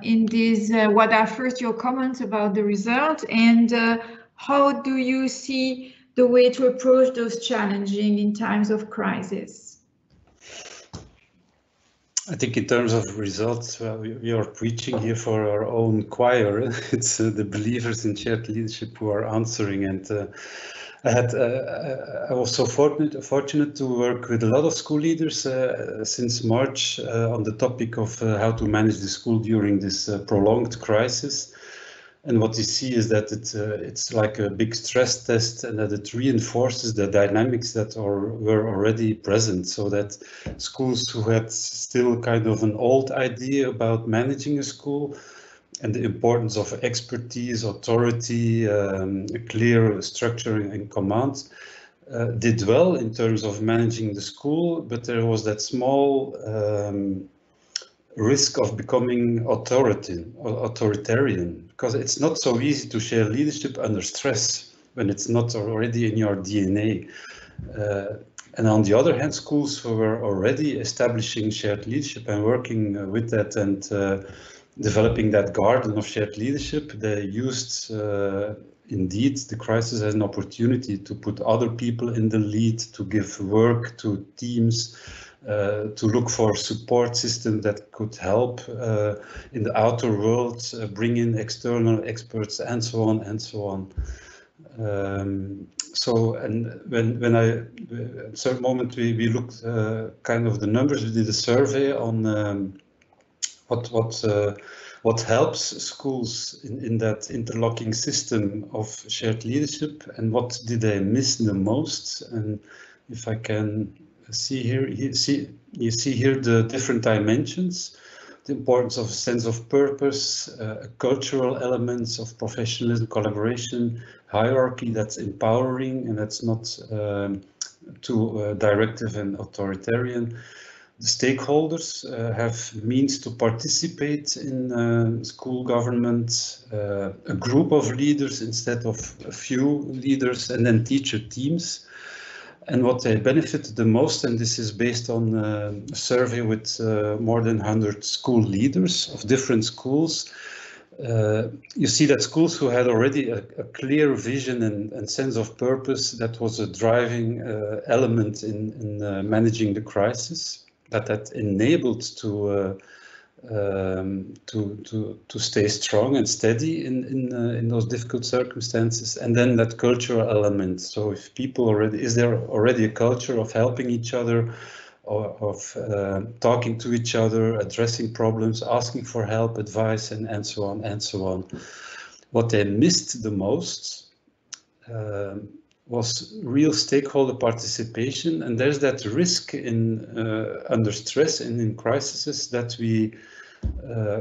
in this? What are first your comments about the result, and how do you see the way to approach those challenging in times of crisis? I think in terms of results, well, we are preaching here for our own choir. It's the believers in shared leadership who are answering, and I was so fortunate to work with a lot of school leaders since March on the topic of how to manage the school during this prolonged crisis. And what you see is that it's like a big stress test, and that it reinforces the dynamics that were already present, so that schools who had still kind of an old idea about managing a school and the importance of expertise, authority, clear structure and command, did well in terms of managing the school, but there was that small risk of becoming authoritarian, because it's not so easy to share leadership under stress when it's not already in your DNA. And on the other hand, schools who were already establishing shared leadership and working with that and developing that garden of shared leadership, they used indeed the crisis as an opportunity to put other people in the lead, to give work to teams, to look for support systems that could help in the outer world, bring in external experts, and so on and so on. So, and when I, at a certain moment, we looked kind of the numbers. We did a survey on what helps schools in that interlocking system of shared leadership, and what did they miss the most. And if I can see here, you see here the different dimensions, the importance of a sense of purpose, cultural elements of professionalism, collaboration, hierarchy that's empowering and that's not too directive and authoritarian. The stakeholders have means to participate in school government, a group of leaders instead of a few leaders, and then teacher teams. And what they benefited the most, and this is based on a survey with more than 100 school leaders of different schools, you see that schools who had already a clear vision and sense of purpose, that was a driving element in managing the crisis, that enabled to stay strong and steady in those difficult circumstances. And then that cultural element. So if people is there already a culture of helping each other, or of talking to each other, addressing problems, asking for help, advice, and so on and so on. What they missed the most was real stakeholder participation, and there's that risk in under stress and in crises that we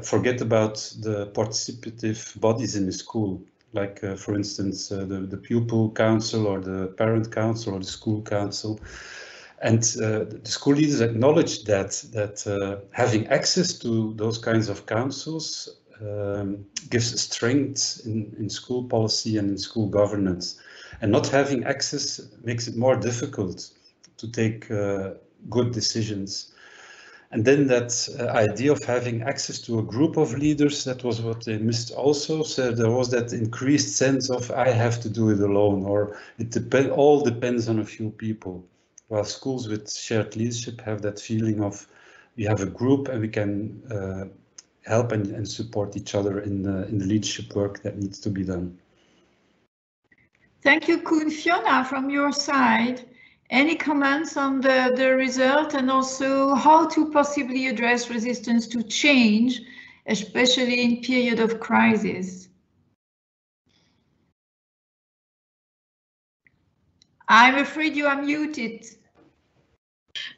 forget about the participative bodies in the school, like for instance the pupil council or the parent council or the school council. And the school leaders acknowledged that having access to those kinds of councils gives strength in school policy and in school governance. And not having access makes it more difficult to take good decisions. And then that idea of having access to a group of leaders, that was what they missed also. So there was that increased sense of I have to do it alone, or it all depends on a few people. While schools with shared leadership have that feeling of we have a group and we can help and support each other in the leadership work that needs to be done. Thank you, Koen. Fiona, from your side, Any comments on the result, and also how to possibly address resistance to change, especially in period of crisis? I'm afraid you are muted.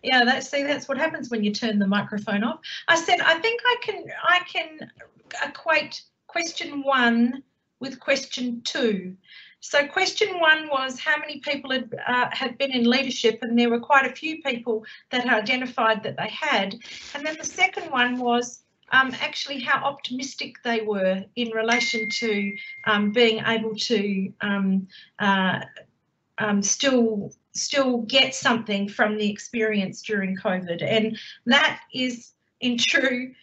Yeah, that's what happens when you turn the microphone off. I said I think I can equate question 1 with question 2. So question 1 was how many people had been in leadership, and there were quite a few people that identified that they had. And then the second one was actually how optimistic they were in relation to being able to still get something from the experience during COVID. And that is in true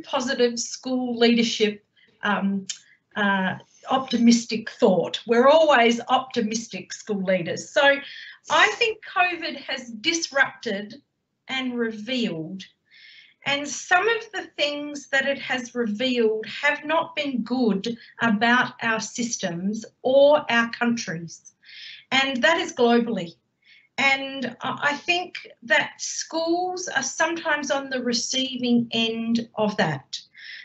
positive school leadership optimistic thought. We're always optimistic school leaders. So I think COVID has disrupted and revealed, and some of the things that it has revealed have not been good about our systems or our countries, and that is globally. And I think that schools are sometimes on the receiving end of that.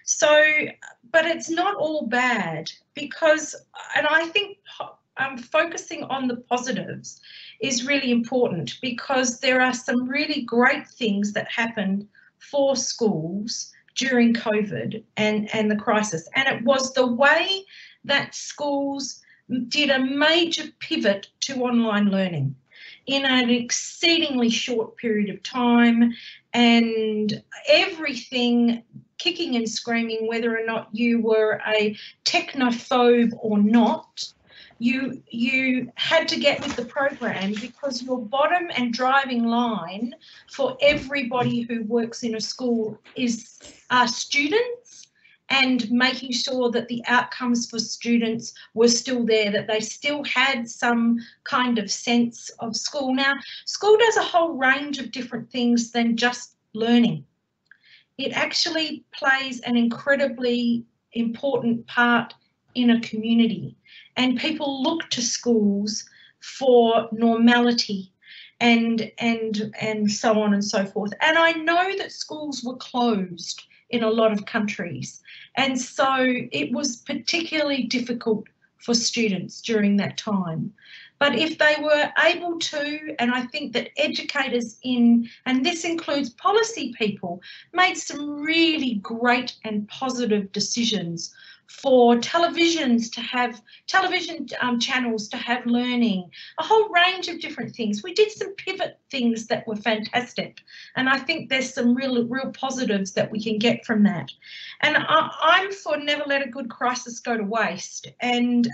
So, but it's not all bad, because, and I think focusing on the positives is really important, because there are some really great things that happened for schools during COVID and the crisis. And it was the way that schools did a major pivot to online learning in an exceedingly short period of time, and everything kicking and screaming, whether or not you were a technophobe or not, you had to get with the program, because your bottom and driving line for everybody who works in a school are students, and making sure that the outcomes for students were still there, that they still had some kind of sense of school. Now, school does a whole range of different things than just learning. It actually plays an incredibly important part in a community, and people look to schools for normality and so on and so forth. And I know that schools were closed in a lot of countries, and so it was particularly difficult for students during that time. But if they were able to, and I think that educators and this includes policy people, made some really great and positive decisions for television channels to have learning, a whole range of different things. We did some pivot things that were fantastic, and I think there's some real positives that we can get from that. And I'm for never let a good crisis go to waste, and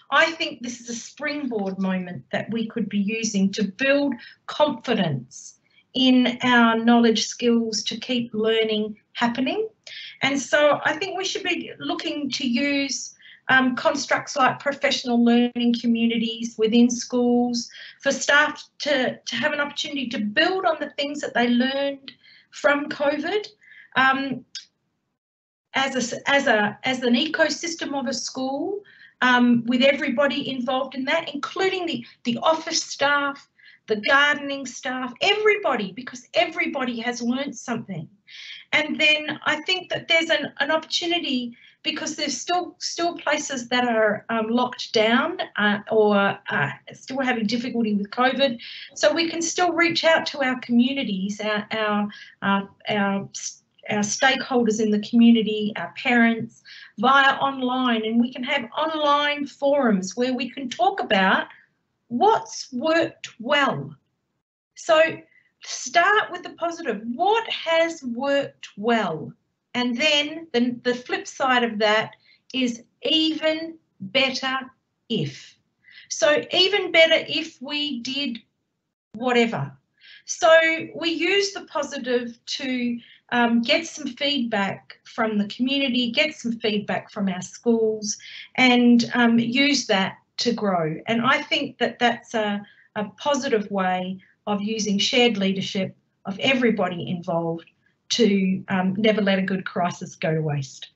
I think this is a springboard moment that we could be using to build confidence in our knowledge skills to keep learning happening. And so I think we should be looking to use constructs like professional learning communities within schools for staff to have an opportunity to build on the things that they learned from COVID as an ecosystem of a school, with everybody involved in that, including the office staff, the gardening staff, everybody, because everybody has learnt something. And then I think that there's an opportunity, because there's still places that are locked down or still having difficulty with COVID, so we can still reach out to our communities, our stakeholders in the community, our parents, via online, and we can have online forums where we can talk about what's worked well. So start with the positive. What has worked well? And then the flip side of that is even better if. So even better if we did whatever. So we use the positive to get some feedback from the community, get some feedback from our schools, and use that to grow. And I think that that's a positive way of using shared leadership of everybody involved to never let a good crisis go to waste.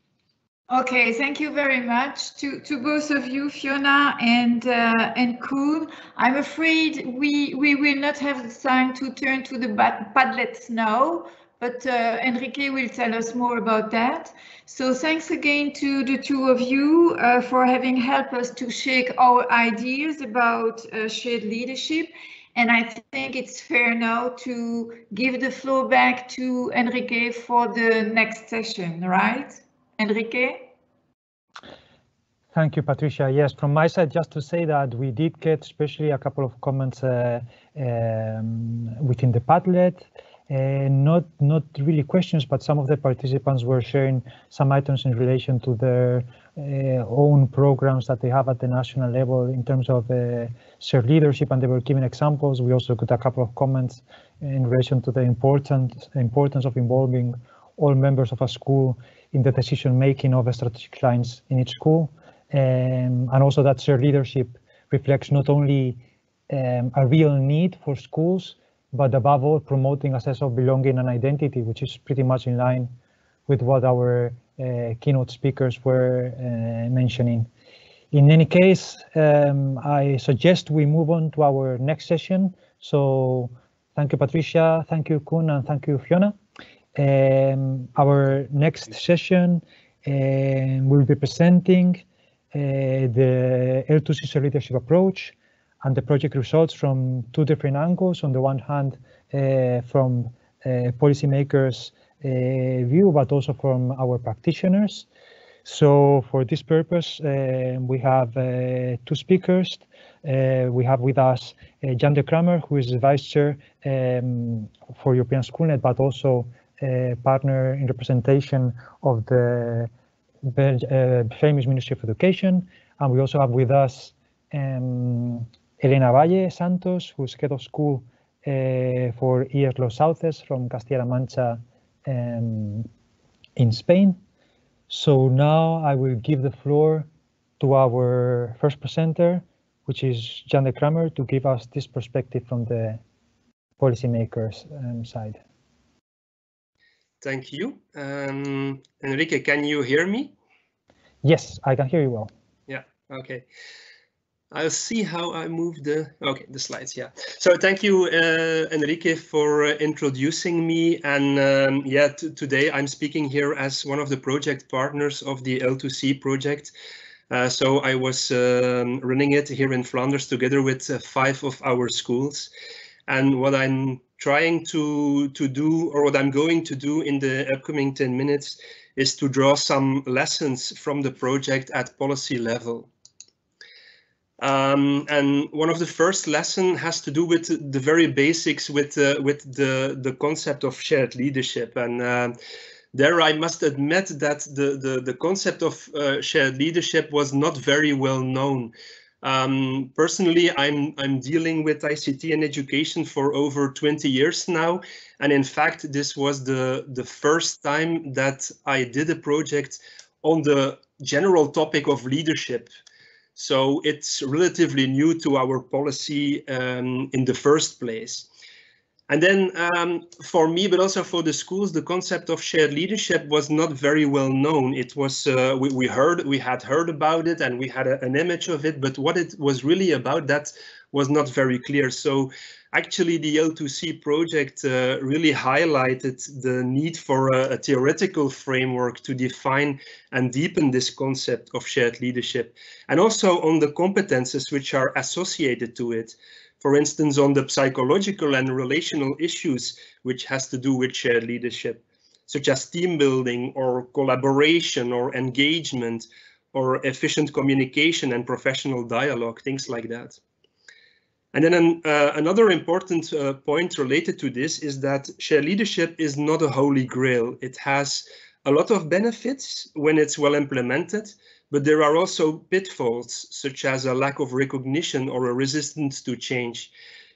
Okay, thank you very much to both of you, Fiona and Koen. I'm afraid we will not have the time to turn to the Padlets now, but Enrique will tell us more about that. So thanks again to the two of you for having helped us to shake our ideas about shared leadership. And I think it's fair now to give the floor back to Enrique for the next session, right? Enrique? Thank you, Patricia. Yes, from my side, just to say that we did get especially a couple of comments within the Padlet. Not really questions, but some of the participants were sharing some items in relation to their own programs that they have at the national level in terms of shared leadership, and they were giving examples. We also got a couple of comments in relation to the importance of involving all members of a school in the decision making of strategic lines in each school, and also that shared leadership reflects not only a real need for schools, but above all promoting a sense of belonging and identity, which is pretty much in line with what our keynote speakers were mentioning. In any case, I suggest we move on to our next session. So thank you, Patricia, thank you, Koen, and thank you, Fiona. Our next session will be presenting the L2C leadership approach and the project results from two different angles. On the one hand, from policymakers' view, but also from our practitioners. So for this purpose, we have two speakers. We have with us Jan de Kramer, who is the Vice Chair for European Schoolnet, but also partner in representation of the famous Ministry of Education. And we also have with us Elena Valle Santos, who's head of school for IES Los Sauces from Castilla-La Mancha in Spain. So now I will give the floor to our first presenter, which is Jan de Kramer, to give us this perspective from the policymakers' side. Thank you. Enrique, can you hear me? Yes, I can hear you well. Yeah, okay. I'll see how I move the slides. Yeah. So thank you, Enrique, for introducing me. And today I'm speaking here as one of the project partners of the L2C project. So I was running it here in Flanders together with 5 of our schools. And what I'm trying to do, or what I'm going to do in the upcoming 10 minutes, is to draw some lessons from the project at policy level. And one of the first lessons has to do with the very basics with the concept of shared leadership. And there I must admit that the concept of shared leadership was not very well known. Personally, I'm dealing with ICT and education for over 20 years now. And in fact, this was the first time that I did a project on the general topic of leadership. So it's relatively new to our policy in the first place. And then for me, but also for the schools, the concept of shared leadership was not very well known. It was we had heard about it and we had an image of it, but what it was really about, that was not very clear. So actually the L2C project really highlighted the need for a theoretical framework to define and deepen this concept of shared leadership, and also on the competences which are associated to it. For instance, on the psychological and relational issues which has to do with shared leadership, such as team building or collaboration or engagement or efficient communication and professional dialogue, things like that. And then another important point related to this is that shared leadership is not a holy grail. It has a lot of benefits when it's well implemented, but there are also pitfalls, such as a lack of recognition or a resistance to change.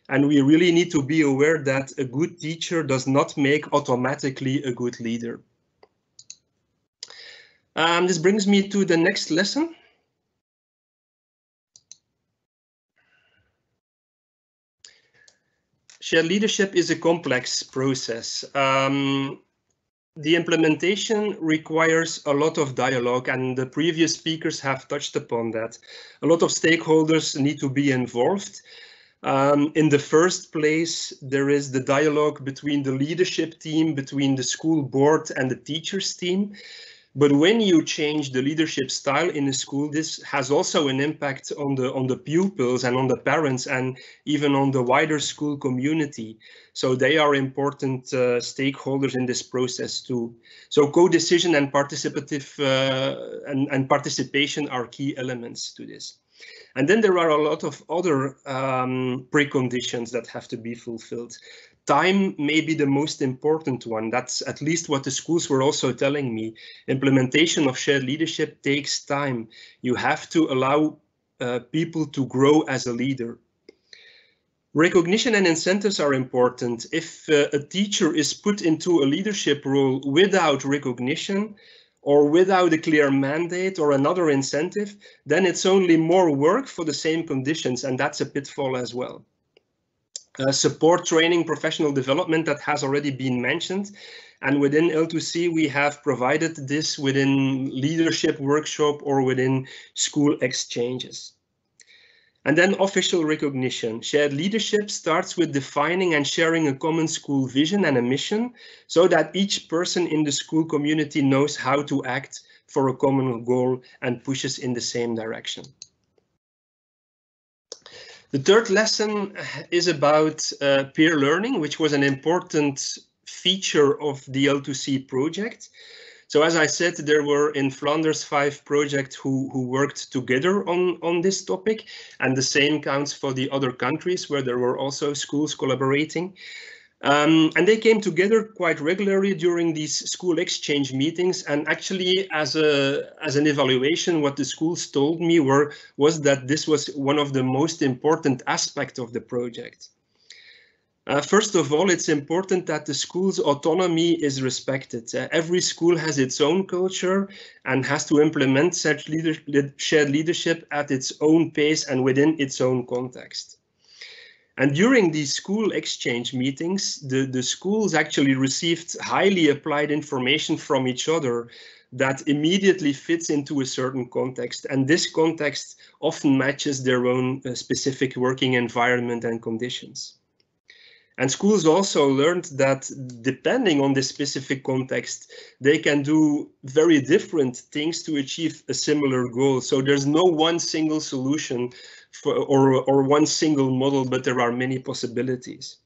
And we really need to be aware that a good teacher does not make automatically a good leader. This brings me to the next lesson. Shared leadership is a complex process. the implementation requires a lot of dialogue, and the previous speakers have touched upon that. A lot of stakeholders need to be involved. In the first place, there is the dialogue between the leadership team, between the school board and the teachers team. But when you change the leadership style in a school, this has also an impact on the pupils and on the parents and even on the wider school community. So they are important stakeholders in this process too. So co-decision and participative and participation are key elements to this. And then there are a lot of other preconditions that have to be fulfilled. Time may be the most important one. That's at least what the schools were also telling me. Implementation of shared leadership takes time. You have to allow people to grow as a leader. Recognition and incentives are important. If a teacher is put into a leadership role without recognition, or without a clear mandate or another incentive, then it's only more work for the same conditions, and that's a pitfall as well. Support training, professional development, that has already been mentioned. And within L2C, we have provided this within leadership workshop or within school exchanges. And then official recognition. Shared leadership starts with defining and sharing a common school vision and a mission so that each person in the school community knows how to act for a common goal and pushes in the same direction. The third lesson is about peer learning, which was an important feature of the L2C project. So as I said, there were in Flanders 5 projects who worked together on this topic, and the same counts for the other countries where there were also schools collaborating. And they came together quite regularly during these school exchange meetings. And actually, as an evaluation, what the schools told me was that this was one of the most important aspects of the project. First of all, it's important that the school's autonomy is respected. Every school has its own culture and has to implement such shared leadership at its own pace and within its own context. And during these school exchange meetings, the schools actually received highly applied information from each other that immediately fits into a certain context. And this context often matches their own specific working environment and conditions. And schools also learned that depending on the specific context, they can do very different things to achieve a similar goal. So there's no one single solution or one single model, but there are many possibilities.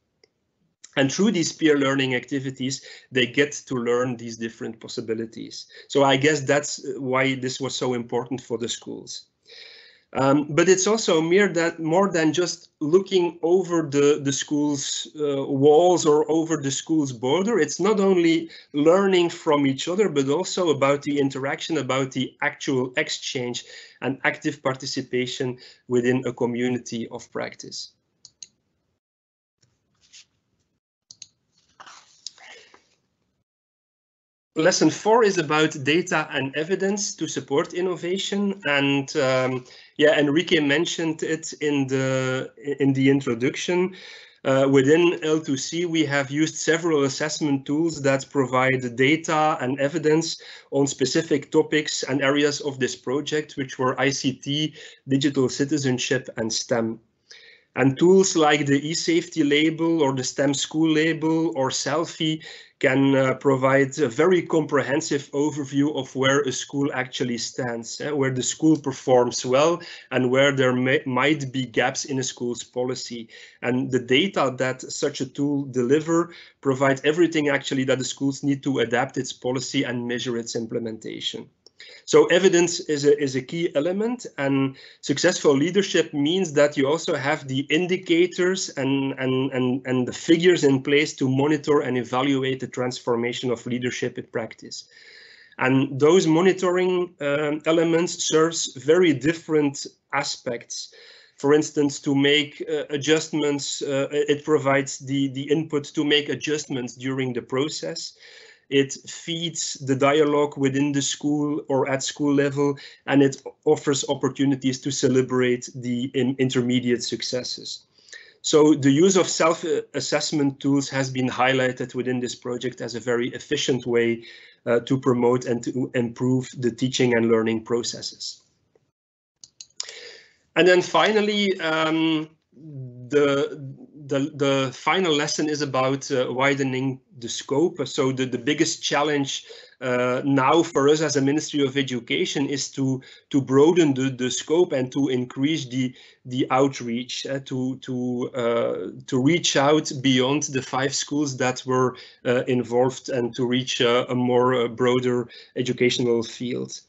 And through these peer learning activities, they get to learn these different possibilities. So I guess that's why this was so important for the schools. But it's also more than just looking over the school's walls or over the school's border. It's not only learning from each other, but also about the interaction, about the actual exchange and active participation within a community of practice. Lesson 4 is about data and evidence to support innovation, and yeah, Enrique mentioned it in the introduction. Within L2C, we have used several assessment tools that provide data and evidence on specific topics and areas of this project, which were ICT, digital citizenship, and STEM. And tools like the eSafety label or the STEM school label or Selfie can provide a very comprehensive overview of where a school actually stands, where the school performs well and where there might be gaps in a school's policy. And the data that such a tool delivers provides everything actually that the schools need to adapt its policy and measure its implementation. So evidence is a key element, and successful leadership means that you also have the indicators and the figures in place to monitor and evaluate the transformation of leadership in practice. And those monitoring elements serves very different aspects. For instance, to make adjustments, it provides the input to make adjustments during the process. It feeds the dialogue within the school or at school level, and it offers opportunities to celebrate the intermediate successes. So the use of self-assessment tools has been highlighted within this project as a very efficient way to promote and to improve the teaching and learning processes. And then finally, the final lesson is about widening the scope. So the biggest challenge now for us as a Ministry of Education is to broaden the scope and to increase the outreach, to reach out beyond the 5 schools that were involved and to reach a more broader educational field.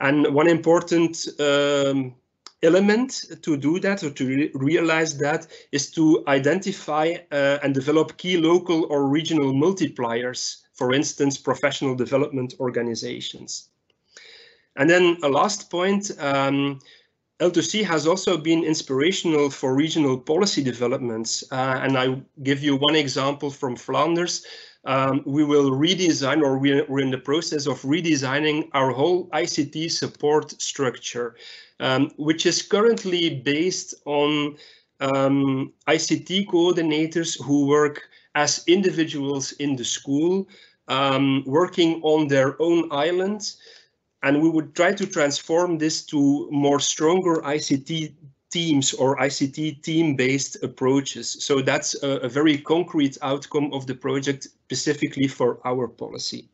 And one important element to do that, or to realize that, is to identify and develop key local or regional multipliers, for instance, professional development organizations. And then a last point, L2C has also been inspirational for regional policy developments. And I give you one example from Flanders. We will redesign, or we're in the process of redesigning our whole ICT support structure, which is currently based on ICT coordinators who work as individuals in the school, working on their own island. And we would try to transform this to more stronger ICT teams or ICT team-based approaches. So that's a very concrete outcome of the project specifically for our policy.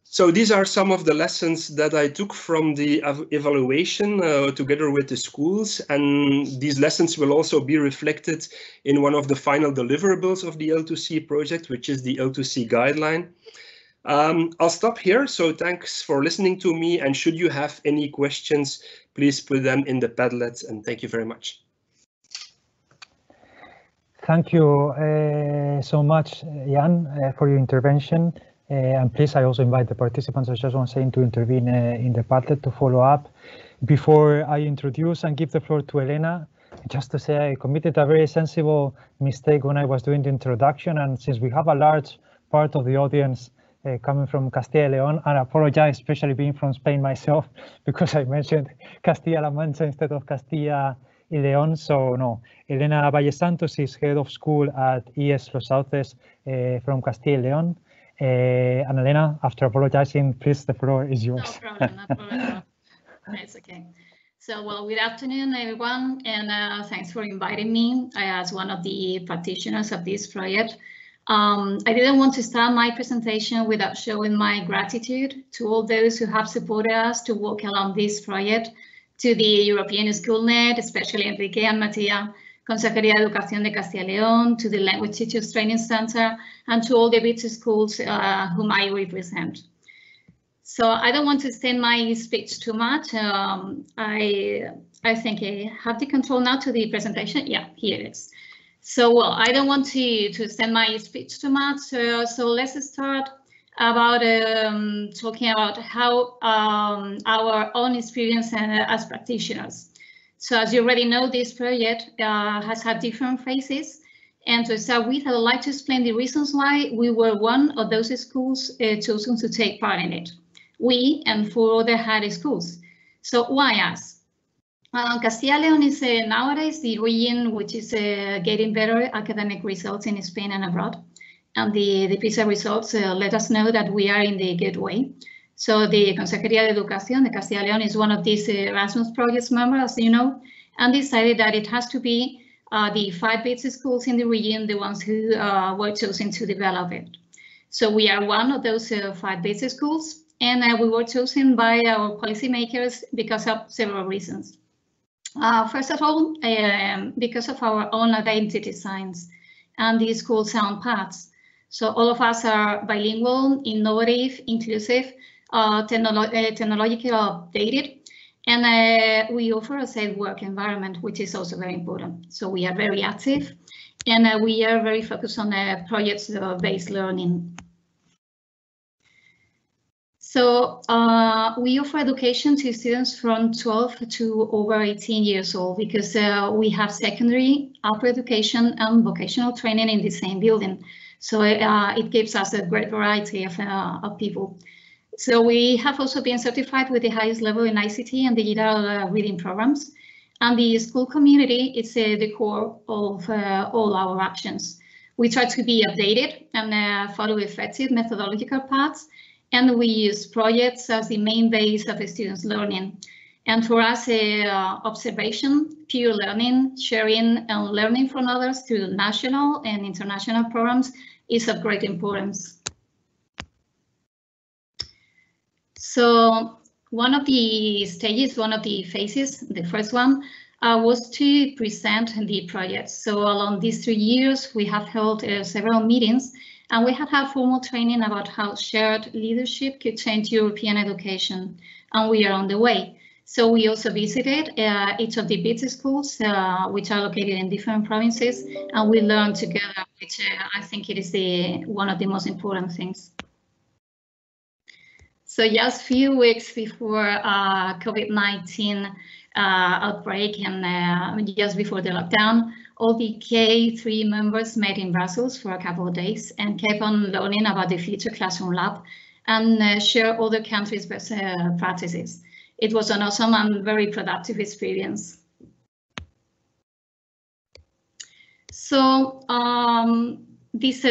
So these are some of the lessons that I took from the evaluation together with the schools, and these lessons will also be reflected in one of the final deliverables of the L2C project, which is the L2C guideline. I'll stop here, so thanks for listening to me, and should you have any questions, please put them in the Padlet, and thank you very much. Thank you so much, Jan, for your intervention. And please, I also invite the participants, I just want to say, to intervene in the Padlet to follow up. Before I introduce and give the floor to Elena, just to say I committed a very sensible mistake when I was doing the introduction, and since we have a large part of the audience coming from Castilla y León, and I apologize, especially being from Spain myself, because I mentioned Castilla-La Mancha instead of Castilla y León. So no, Elena Valle Santos is head of school at ES Los Sauces from Castilla y León. And Elena, after apologizing, please, the floor is yours. No problem, no problem. It's okay. So, well, good afternoon, everyone, and thanks for inviting me as one of the practitioners of this project. I didn't want to start my presentation without showing my gratitude to all those who have supported us to work along this project, to the European SchoolNet, especially Enrique and Matia, Consejería de Educación de Castilla y León, to the Language Teachers Training Center, and to all the BITS schools whom I represent. So I don't want to extend my speech too much. I think I have the control now to the presentation. Yeah, here it is. So, well, I don't want to extend my speech too much. So let's start about talking about how our own experience as practitioners. So as you already know, this project has had different phases. And to start with, I would like to explain the reasons why we were one of those schools chosen to take part in it. We and 4 other high schools. So why us? Castilla y León is nowadays the region which is getting better academic results in Spain and abroad. And the PISA results let us know that we are in the good way. So the Consejería de Educación de Castilla y León is one of these Erasmus projects members, as you know, and decided that it has to be the 5 BITS schools in the region, the ones who were chosen to develop it. So we are one of those 5 BITS schools, and we were chosen by our policymakers because of several reasons. First of all, because of our own identity signs and the school sound paths. So all of us are bilingual, innovative, inclusive, technologically updated, and we offer a safe work environment, which is also very important. So we are very active, and we are very focused on project-based learning. So we offer education to students from 12 to over 18 years old because we have secondary, upper education, and vocational training in the same building. So it gives us a great variety of people. So we have also been certified with the highest level in ICT and digital reading programs. And the school community is the core of all our actions. We try to be updated and follow effective methodological paths, and we use projects as the main base of the students' learning. And for us, observation, peer learning, sharing and learning from others through national and international programs is of great importance. So one of the stages, one of the phases, the first one, was to present the project. So along these 3 years, we have held several meetings, and we have had formal training about how shared leadership could change European education, and we are on the way. So we also visited each of the business schools, which are located in different provinces, and we learned together, which I think it is one of the most important things. So just a few weeks before COVID-19 outbreak and just before the lockdown, all the K3 members met in Brussels for a couple of days and kept on learning about the Future Classroom Lab and share other countries' best practices. It was an awesome and very productive experience. So this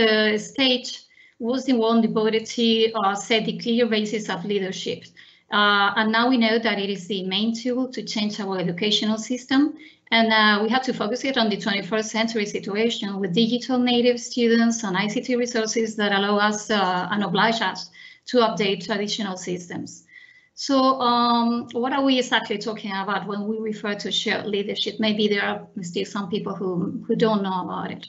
stage was the one devoted to set the clear basis of leadership. And now we know that it is the main tool to change our educational system. And we have to focus it on the 21st century situation with digital native students and ICT resources that allow us and oblige us to update traditional systems. So what are we exactly talking about when we refer to shared leadership? Maybe there are still some people who don't know about it.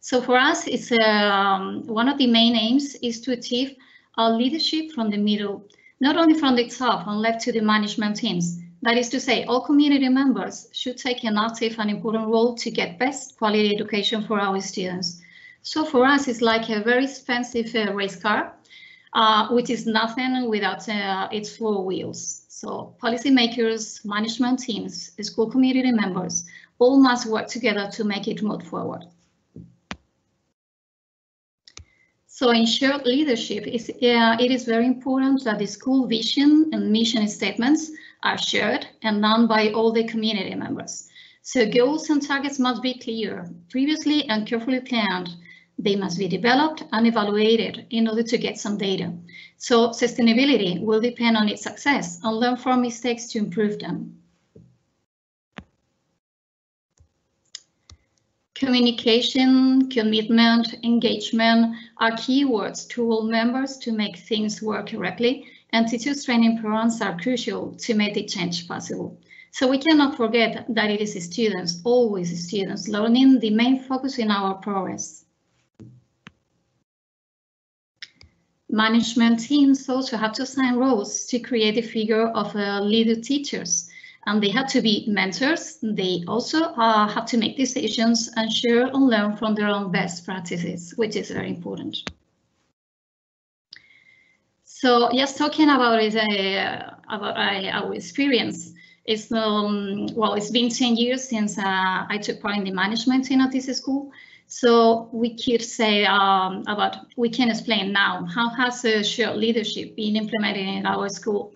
So for us, it's one of the main aims is to achieve leadership from the middle, not only from the top and left to the management teams. That is to say, all community members should take an active and important role to get best quality education for our students. So for us, it's like a very expensive race car, which is nothing without its 4 wheels. So policymakers, management teams, school community members, all must work together to make it move forward. So in shared leadership, it is very important that the school vision and mission statements are shared and known by all the community members. So goals and targets must be clear, previously and carefully planned. They must be developed and evaluated in order to get some data. So sustainability will depend on its success and learn from mistakes to improve them. Communication, commitment, engagement are keywords to all members to make things work correctly, and teachers training programs are crucial to make the change possible. So we cannot forget that it is students, always students, learning the main focus in our progress. Management teams also have to assign roles to create the figure of leader teachers. And they have to be mentors. They also have to make decisions and share and learn from their own best practices, which is very important. So just talking about it, our experience, it's well, it's been 10 years since I took part in the management team of this school. So we could say we can explain now how has shared leadership been implemented in our school.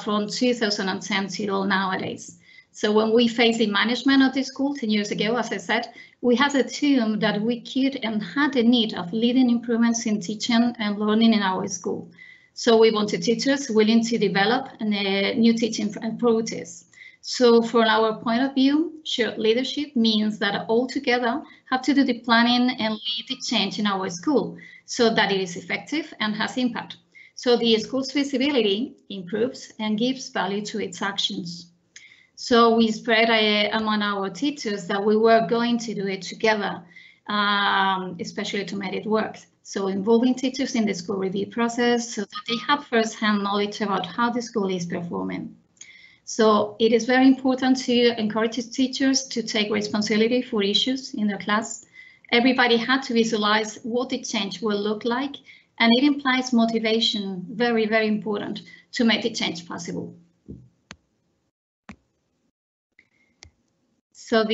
From 2010 till nowadays. So when we faced the management of the school 10 years ago, as I said, we had a team that we could and had a need of leading improvements in teaching and learning in our school. So we wanted teachers willing to develop new teaching approaches. So from our point of view, shared leadership means that all together have to do the planning and lead the change in our school so that it is effective and has impact. So the school's visibility improves and gives value to its actions. So we spread among our teachers that we were going to do it together, especially to make it work. So involving teachers in the school review process so that they have first-hand knowledge about how the school is performing. So it is very important to encourage teachers to take responsibility for issues in their class. Everybody had to visualize what the change will look like. And it implies motivation, very, very important, to make the change possible. So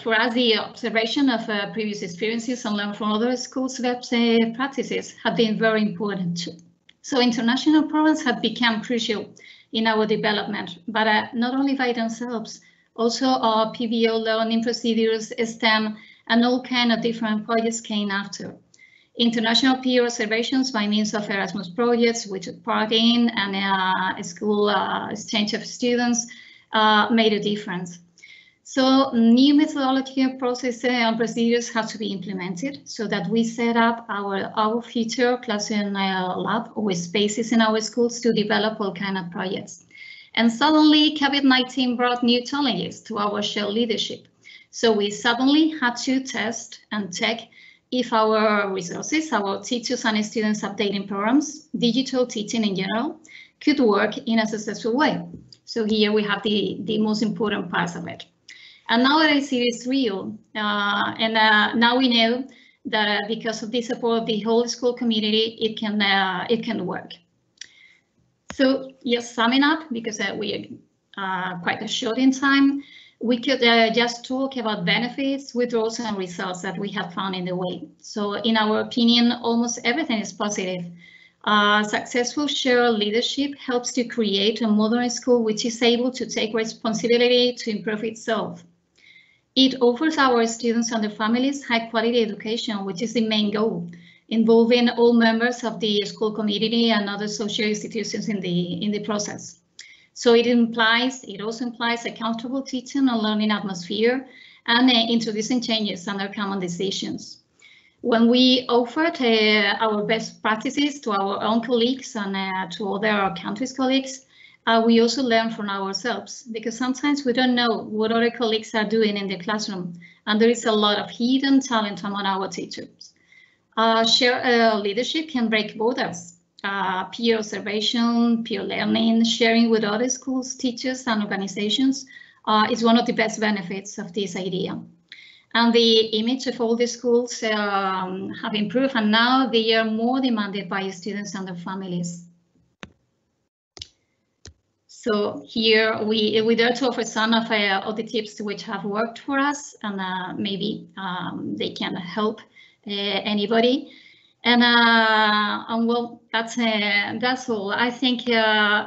for us, the observation of previous experiences and learn from other schools' best practices have been very important too. So international programs have become crucial in our development, but not only by themselves, Also, PBO learning procedures, STEM, and all kind of different projects came after. International peer observations by means of Erasmus projects, which are part in, and a school exchange of students made a difference. So new methodology, processes, and procedures have to be implemented so that we set up our future classroom lab with spaces in our schools to develop all kind of projects. And suddenly COVID-19 brought new challenges to our shared leadership. So we suddenly had to test and check if our resources, our teachers and students updating programs, digital teaching in general, could work in a successful way. So here we have the most important parts of it. And nowadays it is real. Now we know that because of the support of the whole school community, it can work. So yes, summing up, because we are quite short in time, we could just talk about benefits, withdrawals, and results that we have found in the way. So in our opinion, almost everything is positive. Successful shared leadership helps to create a modern school which is able to take responsibility to improve itself. It offers our students and their families high quality education, which is the main goal, involving all members of the school community and other social institutions in the process. So it also implies accountable teaching and learning atmosphere and introducing changes under common decisions. When we offered our best practices to our own colleagues and to other countries' colleagues, we also learn from ourselves, because sometimes we don't know what other colleagues are doing in the classroom, and there is a lot of hidden talent among our teachers. Shared leadership can break borders. Peer observation, peer learning, sharing with other schools, teachers, and organizations is one of the best benefits of this idea. And the image of all the schools have improved, and now they are more demanded by students and their families. So here we dare to offer some of the tips which have worked for us, and maybe they can help anybody. And well, that's all. I think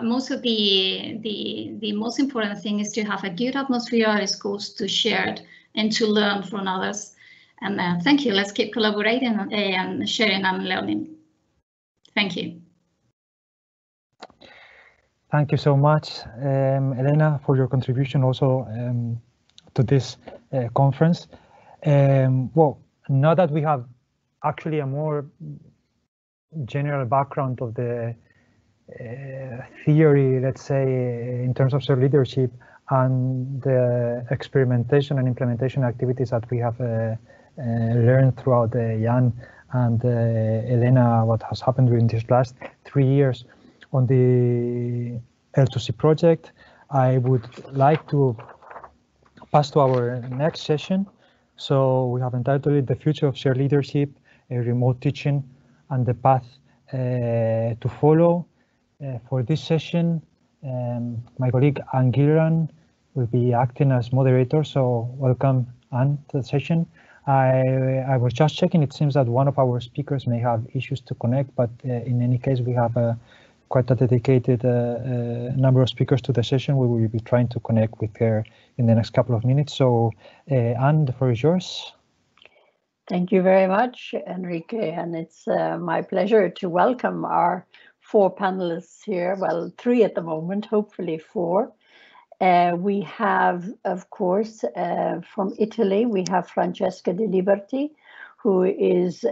most of the most important thing is to have a good atmosphere at schools to share and to learn from others. And thank you. Let's keep collaborating and sharing and learning. Thank you. Thank you so much, Elena, for your contribution also to this conference. Well, now that we have actually a more general background of the theory, let's say, in terms of shared leadership and the experimentation and implementation activities that we have learned throughout Jan and Elena, what has happened during these last 3 years on the L2C project, I would like to pass to our next session. So we have entitled it The Future of Shared Leadership, Remote Teaching and the Path to Follow. For this session, my colleague Anne Gilran will be acting as moderator. So welcome, Anne, to the session. I was just checking. It seems that one of our speakers may have issues to connect, but in any case, we have quite a dedicated number of speakers to the session. We will be trying to connect with her in the next couple of minutes. So Anne, the floor is yours. Thank you very much, Enrique, and it's my pleasure to welcome our 4 panelists here. Well, 3 at the moment, hopefully 4. We have, of course, from Italy, we have Francesca De Liberti, who is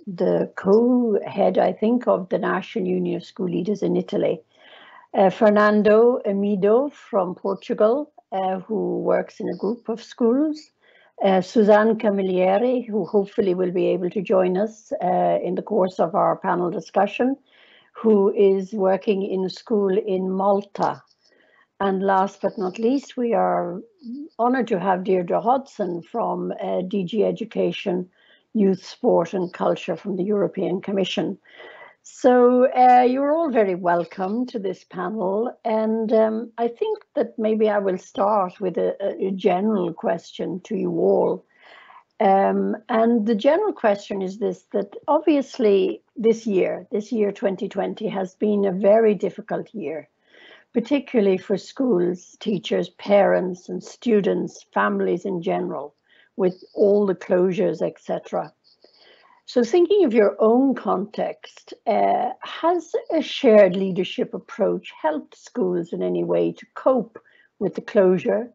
the co-head, I think, of the National Union of School Leaders in Italy. Fernando Amido from Portugal, who works in a group of schools. Suzanne Camilleri, who hopefully will be able to join us in the course of our panel discussion, who is working in a school in Malta. And last but not least, we are honored to have Deirdre Hodson from DG Education, Youth, Sport and Culture from the European Commission. So you're all very welcome to this panel. And I think that maybe I will start with a general question to you all. And the general question is this, that obviously this year 2020 has been a very difficult year particularly for schools, teachers, parents and students, families in general, with all the closures, etc. So thinking of your own context, has a shared leadership approach helped schools in any way to cope with the closure?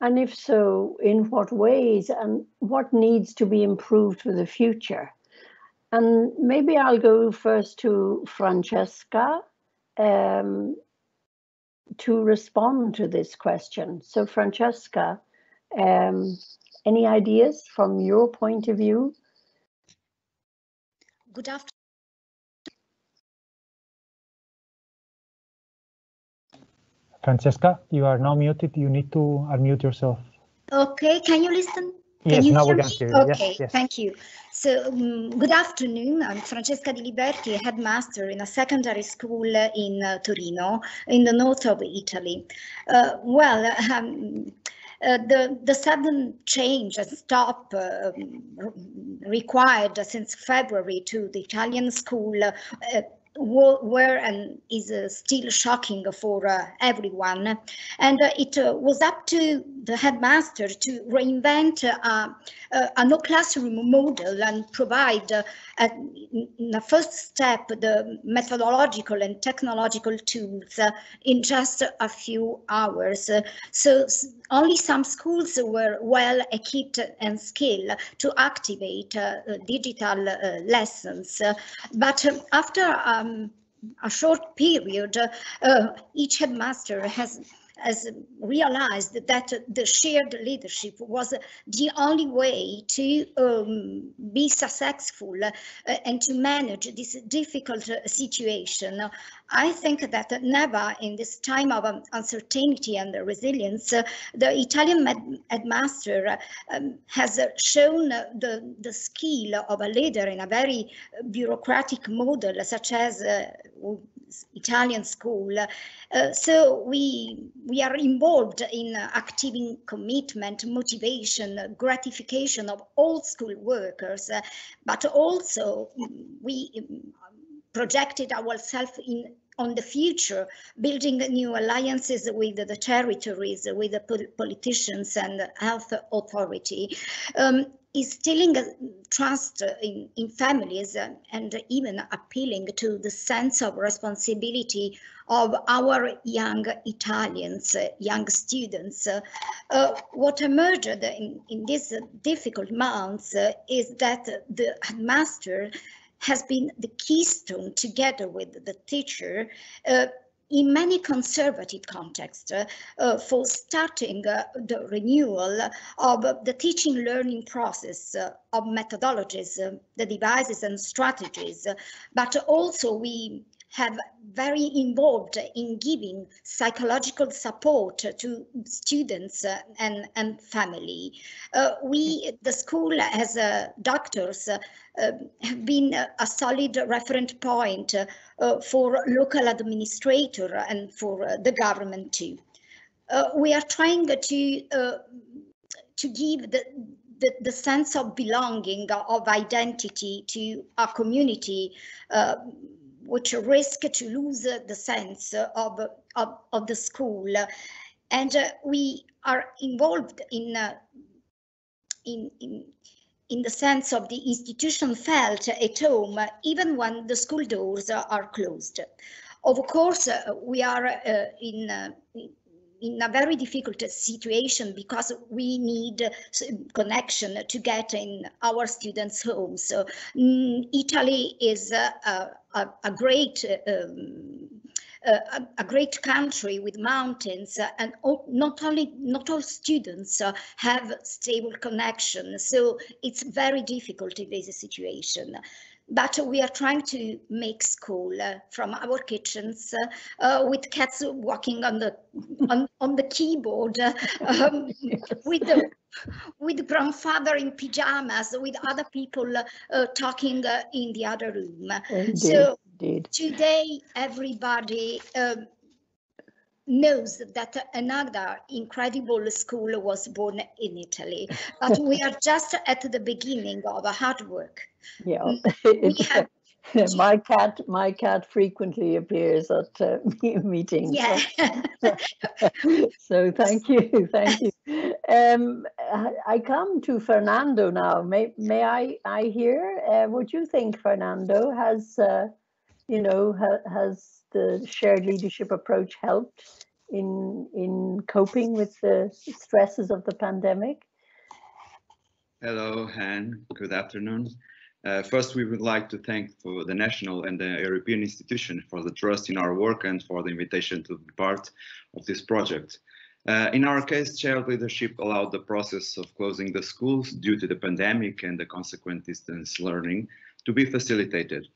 And if so, in what ways and what needs to be improved for the future? And maybe I'll go first to Francesca to respond to this question. So Francesca, any ideas from your point of view? Good afternoon. Francesca, you are now muted. You need to unmute yourself. Okay, can you listen? Yes, can you now hear we can me? hear you. Okay, Yes, yes. Thank you. So, good afternoon. I'm Francesca Di Liberti, headmaster in a secondary school in Torino, in the north of Italy. The sudden change and stop required since February to the Italian school were and is still shocking for everyone, and it was up to the headmaster to reinvent a no classroom model and provide in the first step the methodological and technological tools in just a few hours. So only some schools were well equipped and skilled to activate digital lessons, but after a short period, each headmaster has realized that the shared leadership was the only way to be successful and to manage this difficult situation. I think that never in this time of uncertainty and resilience, the Italian headmaster has shown the skill of a leader in a very bureaucratic model such as Italian school. So we are involved in active commitment, motivation, gratification of all school workers, but also we projected ourselves on the future, building new alliances with the territories, with the politicians and health authority, instilling trust in families and even appealing to the sense of responsibility of our young Italians, young students. What emerged in these difficult months is that the headmaster has been the keystone, together with the teacher, in many conservative contexts, for starting the renewal of the teaching learning process, of methodologies, the devices and strategies, but also we have very involved in giving psychological support to students and family. The school as doctors have been a solid reference point for local administrator and for the government too. We are trying to give the sense of belonging, of identity to a community which risk to lose the sense of the school, and we are involved in the sense of the institution felt at home, even when the school doors are closed. Of course, we are in a very difficult situation because we need connection to get in our students' homes. So, Italy is a great country with mountains, and not all students have stable connection. So it's very difficult in this situation. But we are trying to make school from our kitchens, with cats walking on the keyboard, with grandfather in pajamas, with other people talking in the other room. Indeed, so indeed. Today everybody knows that another incredible school was born in Italy, but we are just at the beginning of a hard work. Yeah, My cat frequently appears at meetings. Yeah. So thank you. I come to Fernando now. May I hear what you think, Fernando? Has has the shared leadership approach helped in coping with the stresses of the pandemic? Hello, Han. Good afternoon. First, we would like to thank for the national and the European institution for the trust in our work and for the invitation to be part of this project. In our case, shared leadership allowed the process of closing the schools due to the pandemic and the consequent distance learning to be facilitated.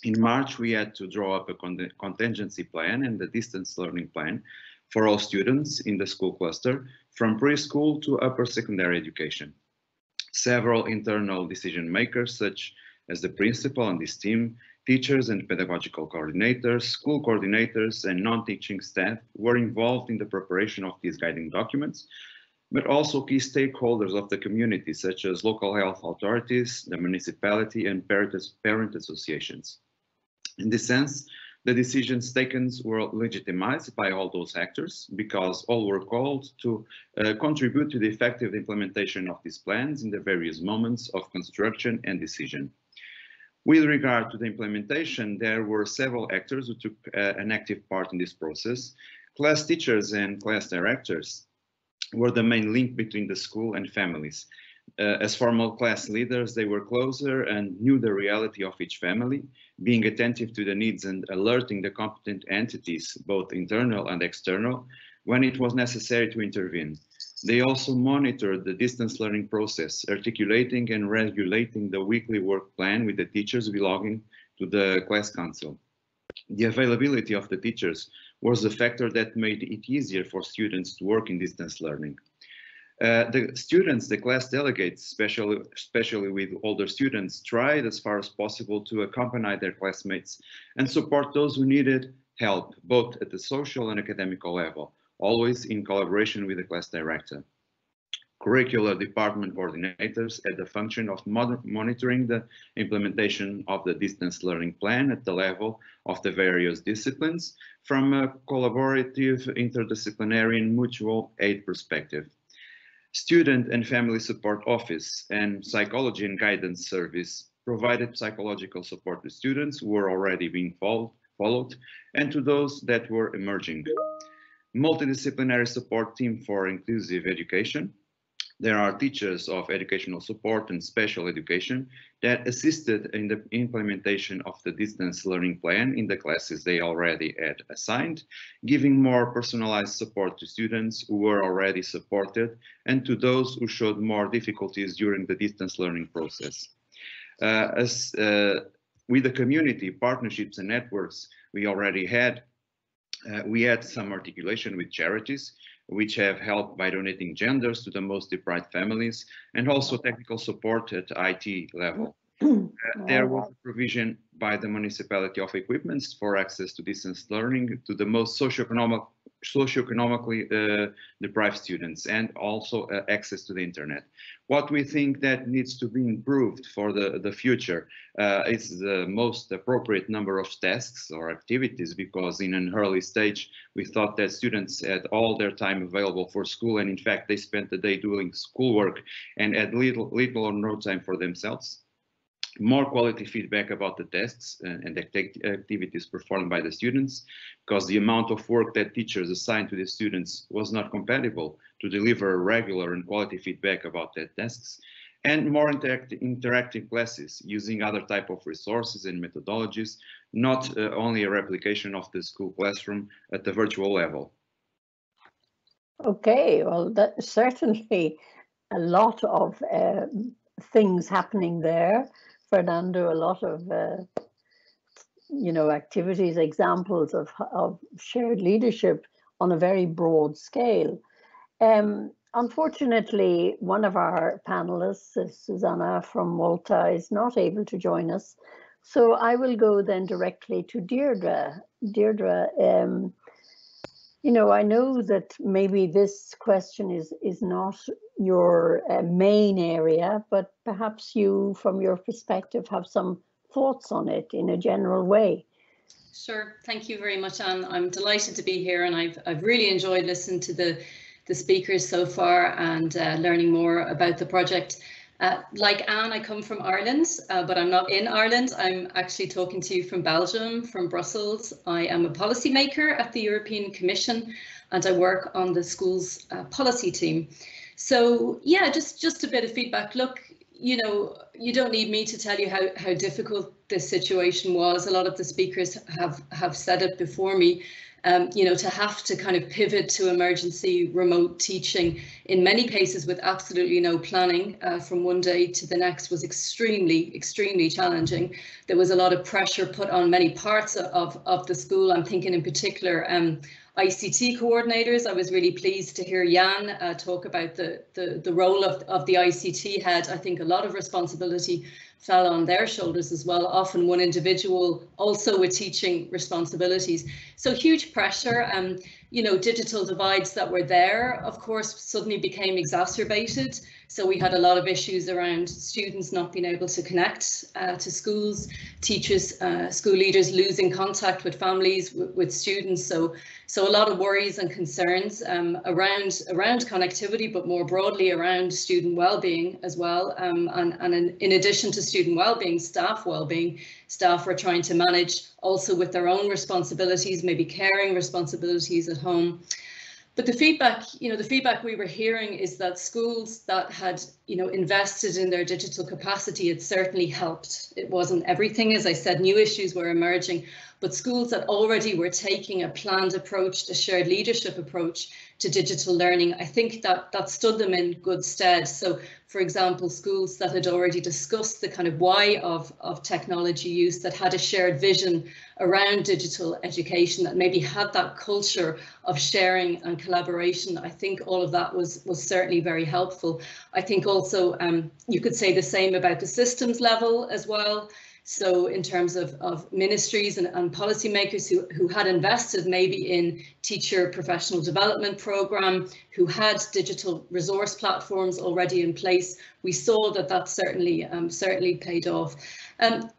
In March, we had to draw up a contingency plan and the distance learning plan for all students in the school cluster, from preschool to upper secondary education. Several internal decision makers, such as the principal and his team, teachers and pedagogical coordinators, school coordinators, and non-teaching staff were involved in the preparation of these guiding documents, but also key stakeholders of the community, such as local health authorities, the municipality, and parent associations. In this sense, the decisions taken were legitimized by all those actors because all were called to contribute to the effective implementation of these plans in the various moments of construction and decision. With regard to the implementation, there were several actors who took an active part in this process. Class teachers and class directors were the main link between the school and families. As formal class leaders, they were closer and knew the reality of each family, being attentive to the needs and alerting the competent entities, both internal and external, when it was necessary to intervene. They also monitored the distance learning process, articulating and regulating the weekly work plan with the teachers belonging to the class council. The availability of the teachers was a factor that made it easier for students to work in distance learning. The students, the class delegates, especially with older students, tried as far as possible to accompany their classmates and support those who needed help, both at the social and academic level, always in collaboration with the class director. Curricular department coordinators had the function of monitoring the implementation of the distance learning plan at the level of the various disciplines from a collaborative, interdisciplinary, and mutual aid perspective. Student and Family Support Office and Psychology and Guidance Service provided psychological support to students who were already being followed and to those that were emerging. Multidisciplinary support team for inclusive education. There are teachers of educational support and special education that assisted in the implementation of the distance learning plan in the classes they already had assigned, giving more personalized support to students who were already supported and to those who showed more difficulties during the distance learning process. With the community partnerships and networks we already had, we had some articulation with charities, which have helped by donating genders to the most deprived families, and also technical support at IT level. There was a provision by the municipality of equipments for access to distance learning to the most socioeconomically deprived students, and also access to the internet. What we think that needs to be improved for the future is the most appropriate number of tasks or activities, because in an early stage we thought that students had all their time available for school, and in fact they spent the day doing schoolwork and had little or no time for themselves. More quality feedback about the tests and the activities performed by the students, because the amount of work that teachers assigned to the students was not compatible to deliver regular and quality feedback about their tests, and more interactive classes using other type of resources and methodologies, not only a replication of the school classroom at the virtual level. Okay, well, that's certainly a lot of things happening there. Fernando, a lot of activities, examples of shared leadership on a very broad scale. Unfortunately, one of our panelists, Susanna from Malta, is not able to join us. So I will go then directly to Deirdre. Deirdre, I know that maybe this question is not your main area, but perhaps you, from your perspective, have some thoughts on it in a general way. Sure. Thank you very much, Anne. I'm delighted to be here, and I've really enjoyed listening to the speakers so far and learning more about the project. Like Anne, I come from Ireland, but I'm not in Ireland. I'm actually talking to you from Belgium, from Brussels. I am a policymaker at the European Commission, and I work on the school's policy team. So yeah, just a bit of feedback. Look, you know, you don't need me to tell you how difficult this situation was. A lot of the speakers have said it before me. You know, to have to kind of pivot to emergency remote teaching in many cases with absolutely no planning from one day to the next was extremely challenging. There was a lot of pressure put on many parts of the school. I'm thinking in particular ICT coordinators. I was really pleased to hear Jan talk about the role of the ICT head. I think a lot of responsibility fell on their shoulders as well, often one individual also with teaching responsibilities. So huge pressure, you know, digital divides that were there, of course, suddenly became exacerbated. So we had a lot of issues around students not being able to connect to schools, teachers, school leaders losing contact with families, with students. So a lot of worries and concerns around connectivity, but more broadly around student well-being as well. And in addition to student well-being, staff well-being, staff were trying to manage also with their own responsibilities, maybe caring responsibilities at home. But the feedback, you know, the feedback we were hearing is that schools that had, you know, invested in their digital capacity, it certainly helped. It wasn't everything, as I said, new issues were emerging, but schools that already were taking a planned approach, a shared leadership approach to digital learning, I think that stood them in good stead. So, for example, schools that had already discussed the kind of why of technology use, that had a shared vision around digital education, that maybe had that culture of sharing and collaboration, I think all of that was certainly very helpful. I think also you could say the same about the systems level as well. So in terms of ministries and policymakers who had invested maybe in teacher professional development program, who had digital resource platforms already in place, we saw that certainly paid off.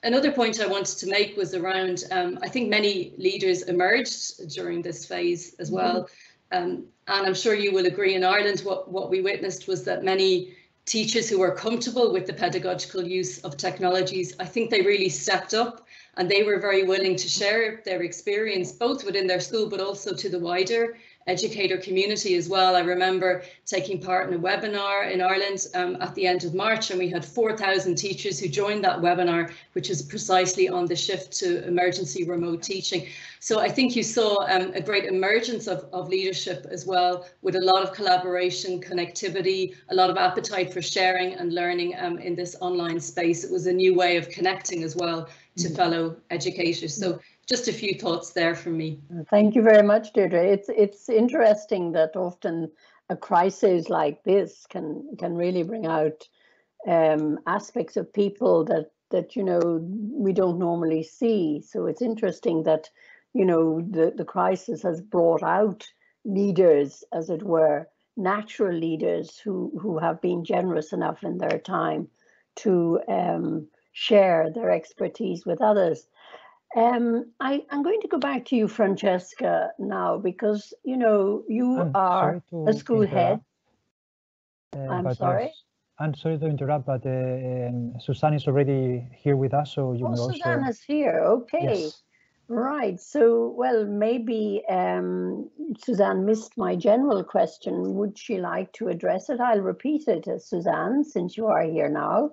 Another point I wanted to make was around, I think many leaders emerged during this phase as well. And I'm sure you will agree, in Ireland, what we witnessed was that many teachers who were comfortable with the pedagogical use of technologies, I think they really stepped up and they were very willing to share their experience, both within their school, but also to the wider educator community as well. I remember taking part in a webinar in Ireland at the end of March, and we had 4,000 teachers who joined that webinar, which is precisely on the shift to emergency remote teaching. So I think you saw a great emergence of leadership as well, with a lot of collaboration, connectivity, a lot of appetite for sharing and learning in this online space. It was a new way of connecting as well to fellow educators. So just a few thoughts there from me. Thank you very much, Deirdre. It's interesting that often a crisis like this can really bring out aspects of people that you know we don't normally see. So it's interesting that, you know, the crisis has brought out leaders, as it were, natural leaders who have been generous enough in their time to share their expertise with others. I'm going to go back to you, Francesca, now, because, you know, you are a school head. I'm sorry. I'm sorry to interrupt, but Suzanne is already here with us, so you may also... Suzanne is here. Okay. Yes. Right. So, well, maybe Suzanne missed my general question. Would she like to address it? I'll repeat it, Suzanne, since you are here now.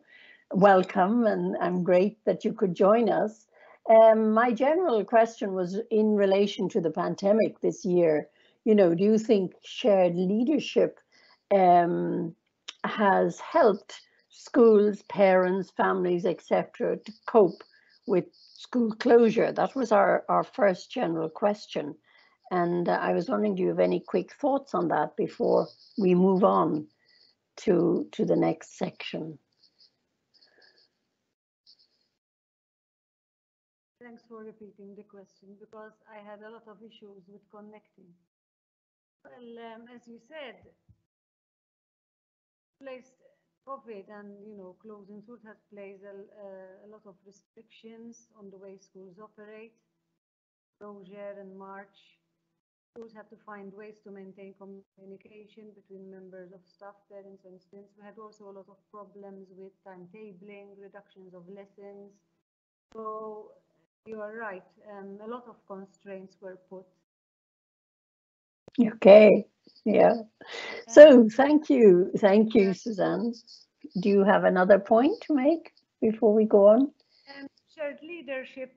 Welcome, and I'm great that you could join us. My general question was in relation to the pandemic this year. You know, do you think shared leadership has helped schools, parents, families, etc., to cope with school closure? That was our first general question. And I was wondering, do you have any quick thoughts on that before we move on to the next section? Thanks for repeating the question, because I had a lot of issues with connecting. Well, as you said, placed COVID and, closing schools has placed a lot of restrictions on the way schools operate. Closure in March, schools have to find ways to maintain communication between members of staff, parents, and students. We had also a lot of problems with timetabling, reductions of lessons. So you are right, a lot of constraints were put. Okay, yeah. So thank you, Suzanne. Do you have another point to make before we go on? Shared leadership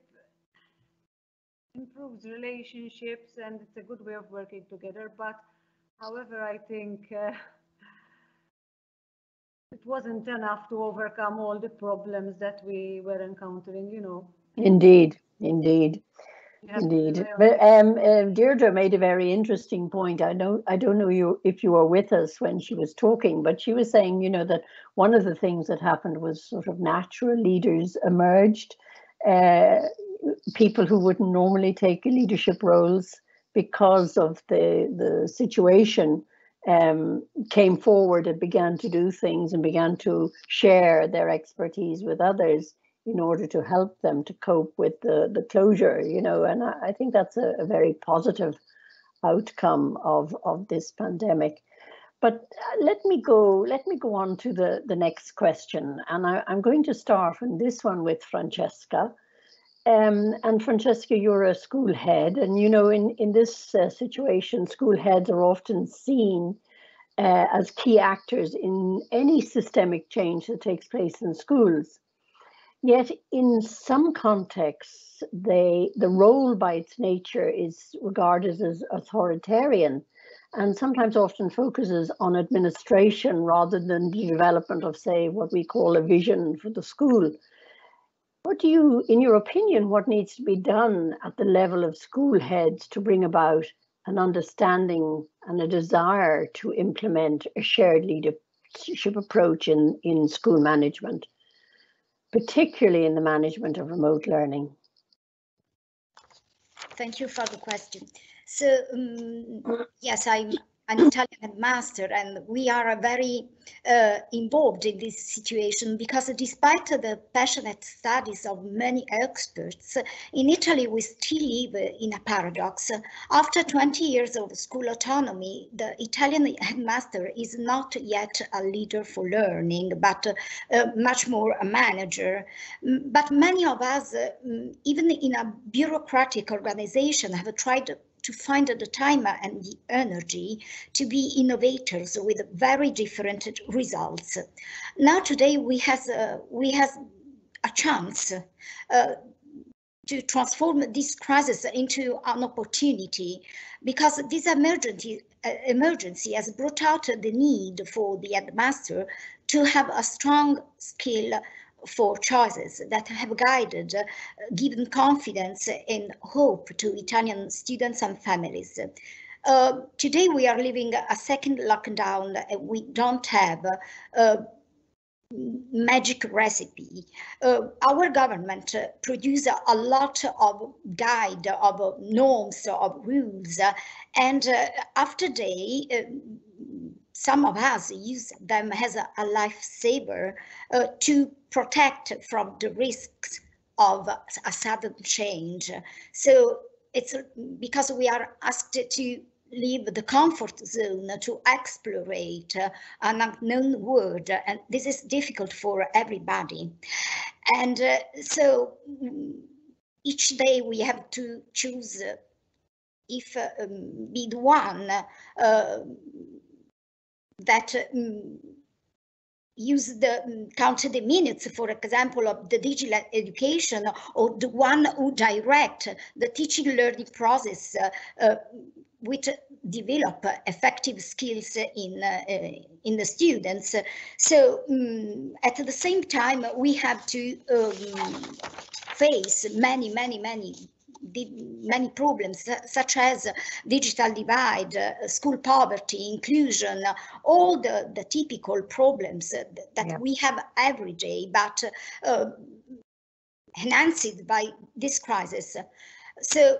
improves relationships and it's a good way of working together. But however, I think it wasn't enough to overcome all the problems that we were encountering, Indeed. But Deirdre made a very interesting point. I don't know if you were with us when she was talking, but she was saying, that one of the things that happened was sort of natural leaders emerged, people who wouldn't normally take leadership roles because of the situation came forward and began to do things and began to share their expertise with others in order to help them to cope with the closure, and I think that's a very positive outcome of this pandemic. But let me go on to the next question, and I'm going to start on this one with Francesca. And Francesca, you're a school head, and in this situation, school heads are often seen as key actors in any systemic change that takes place in schools. Yet in some contexts, the role by its nature is regarded as authoritarian and sometimes often focuses on administration rather than the development of, say, what we call a vision for the school. In your opinion, what needs to be done at the level of school heads to bring about an understanding and a desire to implement a shared leadership approach in school management, particularly in the management of remote learning? Thank you for the question. So, yes, I'm an Italian headmaster, and we are very involved in this situation because despite the passionate studies of many experts, in Italy we still live in a paradox. After 20 years of school autonomy, the Italian headmaster is not yet a leader for learning, but much more a manager. But many of us, even in a bureaucratic organization, have tried to find the time and the energy to be innovators with very different results. Now today we have a chance to transform this crisis into an opportunity, because this emergency has brought out the need for the headmaster to have a strong skill for choices that have guided, given confidence and hope to Italian students and families. Today we are living a second lockdown. We don't have a magic recipe. Our government produced a lot of guide, of norms, of rules, and after some of us use them as a lifesaver to protect from the risks of a sudden change. So it's because we are asked to leave the comfort zone to explore an unknown world, and this is difficult for everybody. And so each day we have to choose if be the one that count the minutes, for example, of the digital education, or the one who direct the teaching learning process, which develop effective skills in the students. So at the same time, we have to face many problems, such as digital divide, school poverty, inclusion, all the typical problems that we have every day, but enhanced by this crisis. So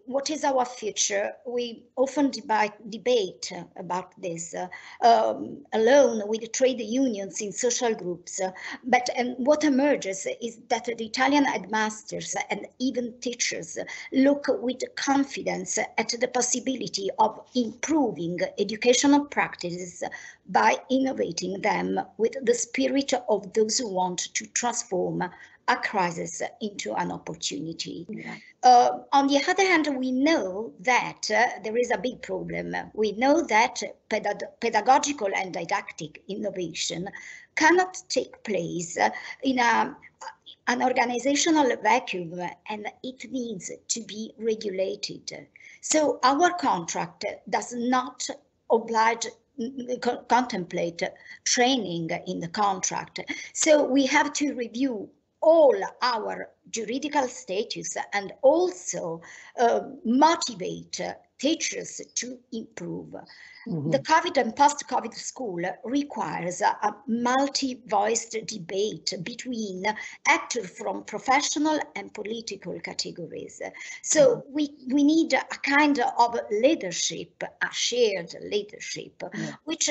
what is our future? We often debate about this alone with trade unions in social groups. But what emerges is that the Italian headmasters and even teachers look with confidence at the possibility of improving educational practices by innovating them with the spirit of those who want to transform a crisis into an opportunity. Yeah. On the other hand, we know that there is a big problem. We know that pedagogical and didactic innovation cannot take place in an organizational vacuum, and it needs to be regulated. So our contract does not oblige contemplate training in the contract. So we have to review all our juridical status and also motivate teachers to improve. Mm-hmm. The COVID and post-COVID school requires a multi-voiced debate between actors from professional and political categories. So we need a kind of leadership, a shared leadership, which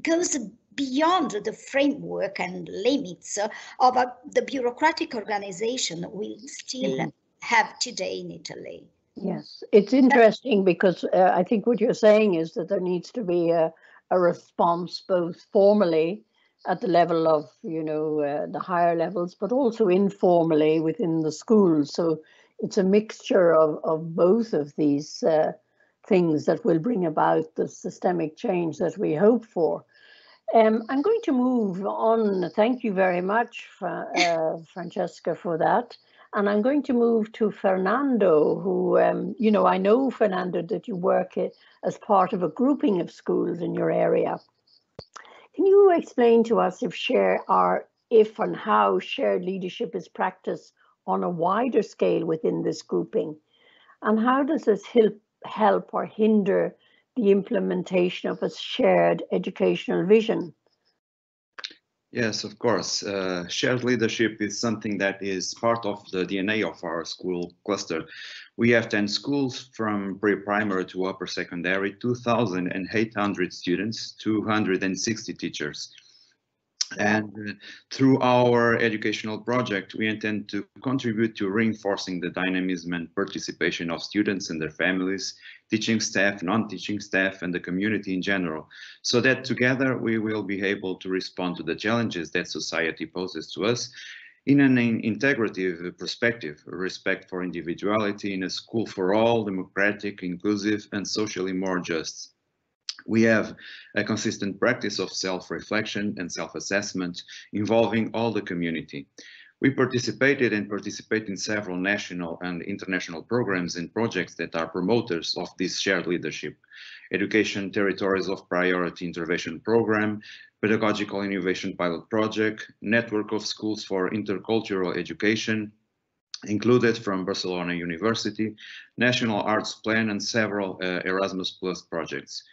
goes beyond the framework and limits of the bureaucratic organization we still have today in Italy. Yes, it's interesting because I think what you're saying is that there needs to be a response both formally at the level of, the higher levels, but also informally within the schools. So it's a mixture of both of these things that will bring about the systemic change that we hope for. I'm going to move on. Thank you very much, Francesca, for that. And I'm going to move to Fernando, who, I know, Fernando, that you work as part of a grouping of schools in your area. Can you explain to us if and how shared leadership is practiced on a wider scale within this grouping? And how does this help or hinder the implementation of a shared educational vision? Yes, of course. Shared leadership is something that is part of the DNA of our school cluster. We have 10 schools from pre-primary to upper secondary, 2,800 students, 260 teachers. And through our educational project, we intend to contribute to reinforcing the dynamism and participation of students and their families, teaching staff, non-teaching staff, and the community in general, so that together we will be able to respond to the challenges that society poses to us in an integrative perspective, respect for individuality in a school for all, democratic, inclusive, and socially more just. We have a consistent practice of self-reflection and self-assessment involving all the community. We participated and participate in several national and international programs and projects that are promoters of this shared leadership. Education Territories of Priority Intervention Program, Pedagogical Innovation Pilot Project, Network of Schools for Intercultural Education, included from Barcelona University, National Arts Plan, and several Erasmus Plus projects.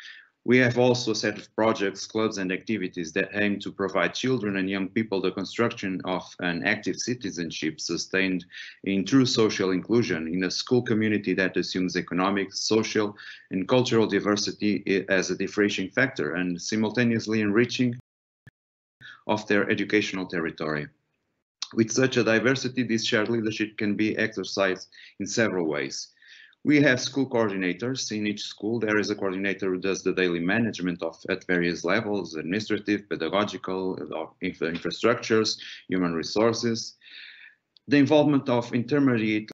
We have also a set of projects, clubs, and activities that aim to provide children and young people the construction of an active citizenship sustained in true social inclusion in a school community that assumes economic, social, and cultural diversity as a differentiating factor and simultaneously enriching of their educational territory. With such a diversity, this shared leadership can be exercised in several ways. We have school coordinators. In each school, there is a coordinator who does the daily management at various levels, administrative, pedagogical, infrastructures, human resources. The involvement of intermediate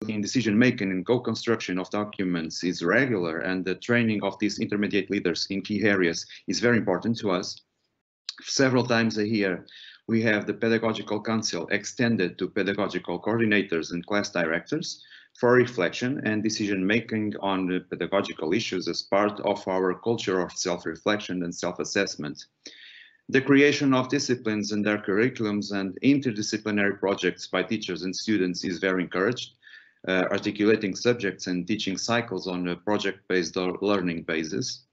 in decision-making and co-construction of documents is regular, and the training of these intermediate leaders in key areas is very important to us. Several times a year, we have the Pedagogical Council extended to pedagogical coordinators and class directors for reflection and decision-making on the pedagogical issues as part of our culture of self-reflection and self-assessment. The creation of disciplines and their curriculums and interdisciplinary projects by teachers and students is very encouraged, articulating subjects and teaching cycles on a project-based or learning basis.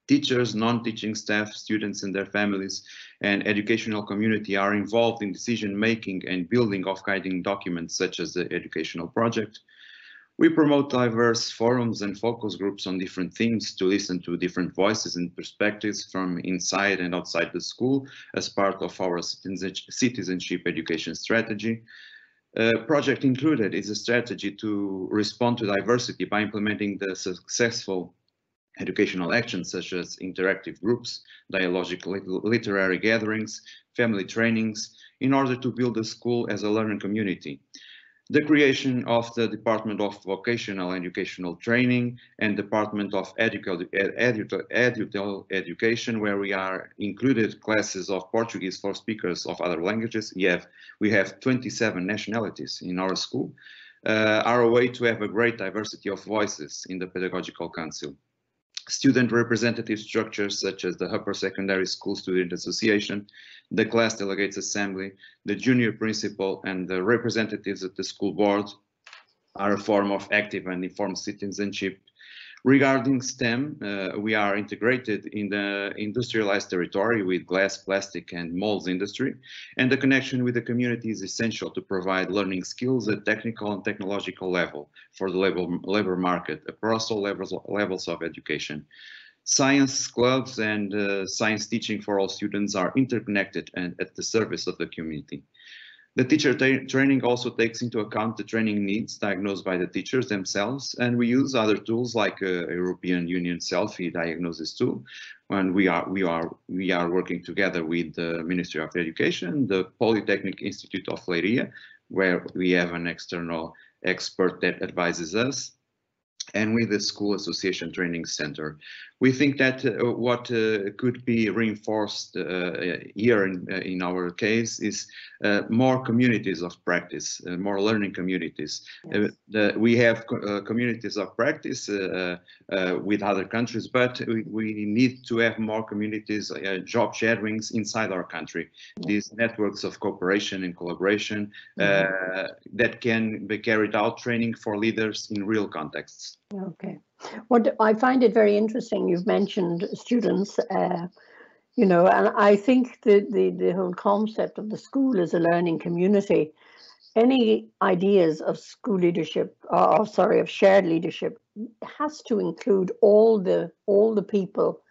Teachers, non-teaching staff, students and their families, and educational community are involved in decision-making and building of guiding documents such as the educational project. We promote diverse forums and focus groups on different themes to listen to different voices and perspectives from inside and outside the school as part of our citizenship education strategy. Project Included is a strategy to respond to diversity by implementing the successful educational actions such as interactive groups, dialogical literary gatherings, family trainings, in order to build the school as a learning community. The creation of the Department of Vocational Educational Training and Department of Education, where we are included classes of Portuguese for speakers of other languages. We have 27 nationalities in our school, are a way to have a great diversity of voices in the Pedagogical Council. Student representative structures such as the Upper Secondary School Student Association, the Class Delegates Assembly, the Junior Principal, and the representatives at the school board are a form of active and informed citizenship. Regarding STEM, we are integrated in the industrialized territory with glass, plastic, and molds industry, and the connection with the community is essential to provide learning skills at technical and technological level for the labor market across all levels of education. Science clubs and science teaching for all students are interconnected and at the service of the community. The teacher training also takes into account the training needs diagnosed by the teachers themselves, and we use other tools like European Union Selfie diagnosis tool. When we are working together with the Ministry of Education, the Polytechnic Institute of Leiria, where we have an external expert that advises us, and with the School Association Training Center. We think that what could be reinforced here in our case is more communities of practice, more learning communities. Yes. We have communities of practice with other countries, but we need to have more communities, job sharings inside our country. Yes. These networks of cooperation and collaboration that can be carried out, training for leaders in real contexts. Okay. What I find it very interesting, you've mentioned students, you know, and I think the whole concept of the school as a learning community, any ideas of school leadership, of shared leadership, has to include all the people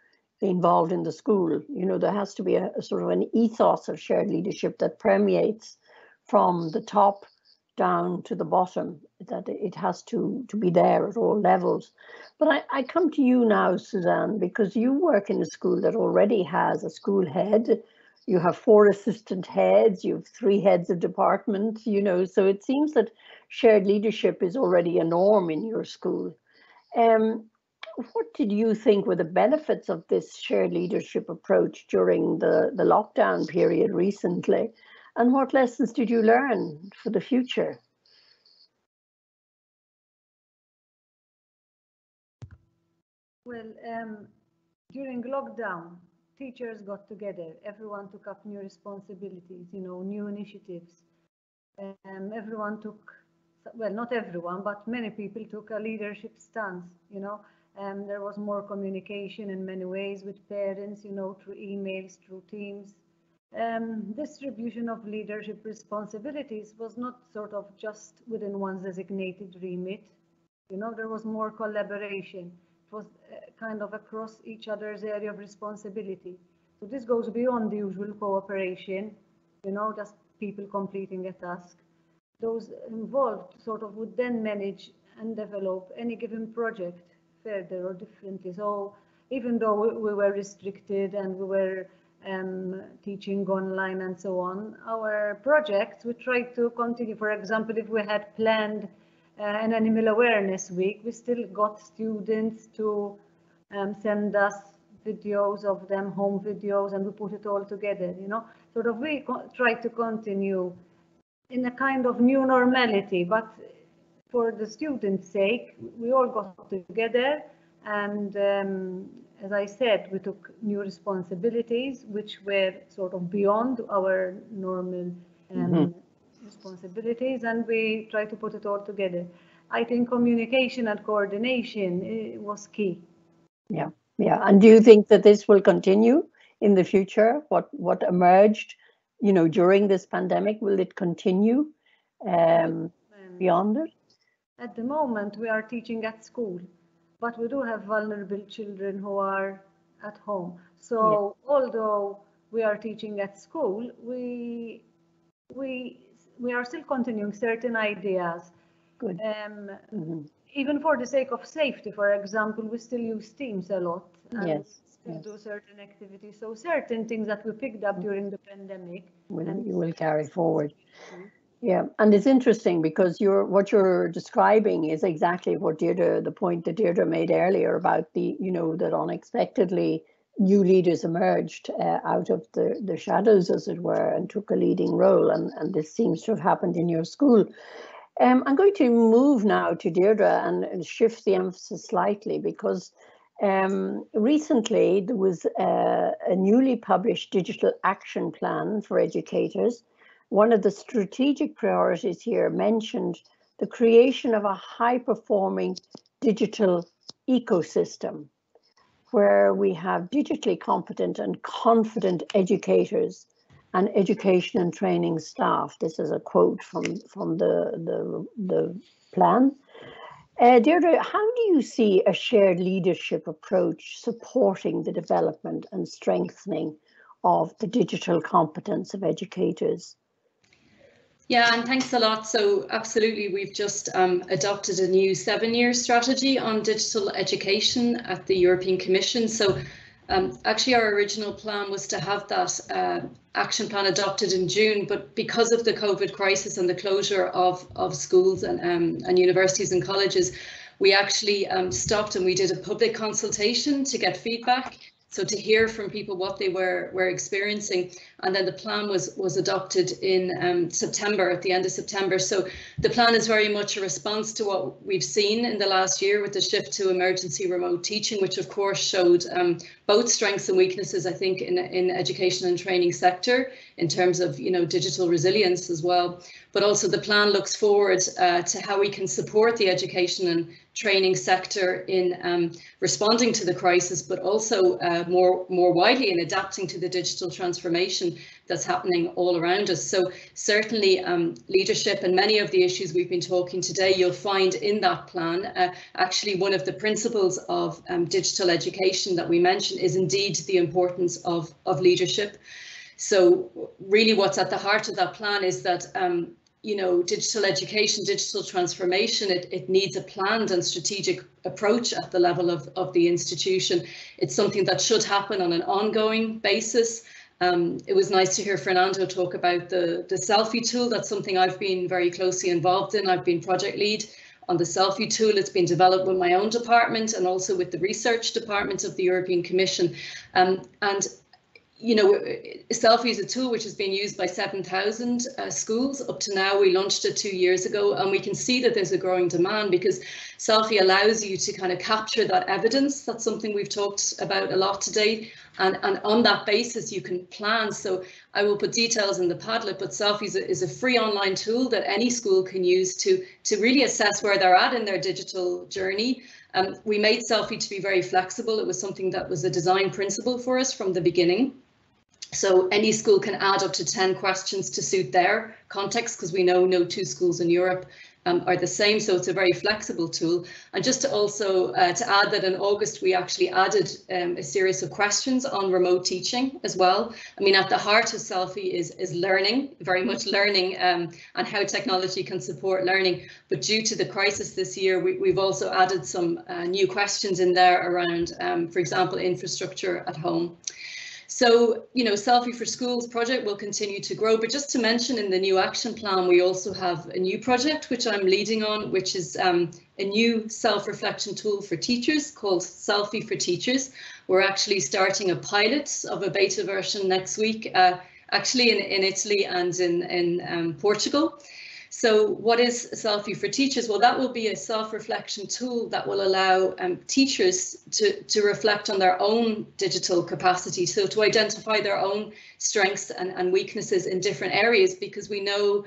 involved in the school. You know, there has to be a sort of an ethos of shared leadership that permeates from the top down to the bottom, that it has to be there at all levels. But I come to you now, Suzanne, because you work in a school that already has a school head. You have 4 assistant heads, you have 3 heads of department, you know, so it seems that shared leadership is already a norm in your school. What did you think were the benefits of this shared leadership approach during the lockdown period recently? And what lessons did you learn for the future? Well, during lockdown, teachers got together. Everyone took up new responsibilities, you know, new initiatives. Everyone took, well, not everyone, but many people took a leadership stance, you know. There was more communication in many ways with parents, you know, through emails, through Teams. Distribution of leadership responsibilities was not sort of just within one's designated remit. You know, there was more collaboration. It was kind of across each other's area of responsibility. So this goes beyond the usual cooperation, you know, just people completing a task. Those involved sort of would then manage and develop any given project further or differently. So even though we were restricted and we were teaching online and so on, our projects, we tried to continue. For example, if we had planned an animal awareness week, we still got students to send us videos of them, home videos, and we put it all together, you know. Sort of we tried to continue in a kind of new normality, but for the students' sake, we all got together and as I said, we took new responsibilities which were sort of beyond our normal responsibilities, and we tried to put it all together. I think communication and coordination was key. Yeah, Yeah, and do you think that this will continue in the future? What emerged, during this pandemic, will it continue beyond it? At the moment, we are teaching at school, but we do have vulnerable children who are at home. So although we are teaching at school, we are still continuing certain ideas. Good. Even for the sake of safety, for example, we still use Teams a lot and still do certain activities. So certain things that we picked up during the pandemic, you will carry forward. Yeah, and it's interesting because what you're describing is exactly what the point that Deirdre made earlier about that unexpectedly new leaders emerged out of the shadows, as it were, and took a leading role, and this seems to have happened in your school. I'm going to move now to Deirdre and shift the emphasis slightly, because recently there was a newly published digital action plan for educators. One of the strategic priorities here mentioned the creation of a high-performing digital ecosystem where we have digitally competent and confident educators and education and training staff. This is a quote from the plan. Deirdre, how do you see a shared leadership approach supporting the development and strengthening of the digital competence of educators? Yeah, and thanks a lot. So absolutely, we've just adopted a new 7-year strategy on digital education at the European Commission. So actually, our original plan was to have that action plan adopted in June, but because of the COVID crisis and the closure of schools and universities and colleges, we actually stopped and we did a public consultation to get feedback. So to hear from people what they were experiencing, and then the plan was adopted in September, at the end of September. So the plan is very much a response to what we've seen in the last year with the shift to emergency remote teaching, which of course showed both strengths and weaknesses, I think, in education and training sector in terms of digital resilience as well. But also the plan looks forward to how we can support the education and training sector in responding to the crisis, but also more widely in adapting to the digital transformation that's happening all around us. So certainly leadership and many of the issues we've been talking today, you'll find in that plan. Actually, one of the principles of digital education that we mentioned is indeed the importance of leadership. So really what's at the heart of that plan is that digital education, digital transformation, it needs a planned and strategic approach at the level of the institution. It's something that should happen on an ongoing basis. It was nice to hear Fernando talk about the selfie tool. That's something I've been very closely involved in. I've been project lead on the selfie tool. It's been developed with my own department and also with the research department of the European Commission. Selfie is a tool which has been used by 7,000 schools up to now. We launched it 2 years ago, and we can see that there's a growing demand because selfie allows you to kind of capture that evidence. That's something we've talked about a lot today. And on that basis, you can plan. So I will put details in the Padlet, but selfie is a free online tool that any school can use to really assess where they're at in their digital journey. We made selfie to be very flexible. It was something that was a design principle for us from the beginning. So any school can add up to 10 questions to suit their context, because we know no two schools in Europe are the same. So it's a very flexible tool. And just to also to add that in August, we actually added a series of questions on remote teaching as well. I mean, at the heart of selfie is learning, very much learning and how technology can support learning. But due to the crisis this year, we've also added some new questions in there around, for example, infrastructure at home. So, Selfie for Schools project will continue to grow, but just to mention in the new action plan, we also have a new project which I'm leading on, which is a new self-reflection tool for teachers called Selfie for Teachers. We're actually starting a pilot of a beta version next week, actually in Italy and in Portugal. So what is Selfie for Teachers? Well, that will be a self-reflection tool that will allow teachers to reflect on their own digital capacity, so to identify their own strengths and weaknesses in different areas, because we know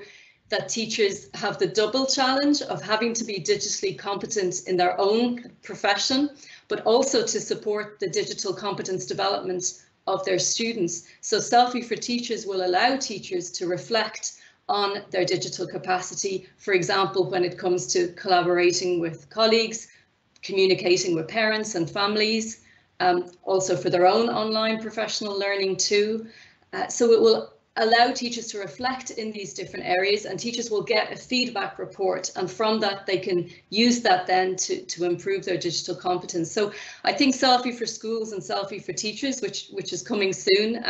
that teachers have the double challenge of having to be digitally competent in their own profession, but also to support the digital competence development of their students. So Selfie for Teachers will allow teachers to reflect on their digital capacity, for example, when it comes to collaborating with colleagues, communicating with parents and families, also for their own online professional learning too. So it will allow teachers to reflect in these different areas, and teachers will get a feedback report, and from that they can use that then to improve their digital competence. So I think Selfie for Schools and Selfie for Teachers, which is coming soon,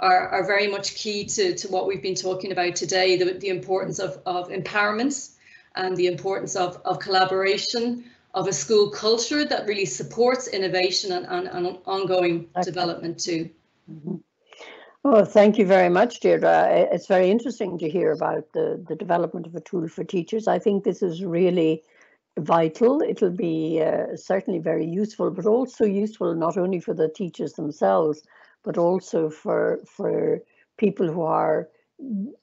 are very much key to what we've been talking about today, the importance of empowerment and the importance of collaboration, of a school culture that really supports innovation and ongoing development too. Mm-hmm. Well, thank you very much, Deirdre. It's very interesting to hear about the development of a tool for teachers. I think this is really vital. It'll be certainly very useful, but also useful not only for the teachers themselves, but also for people who are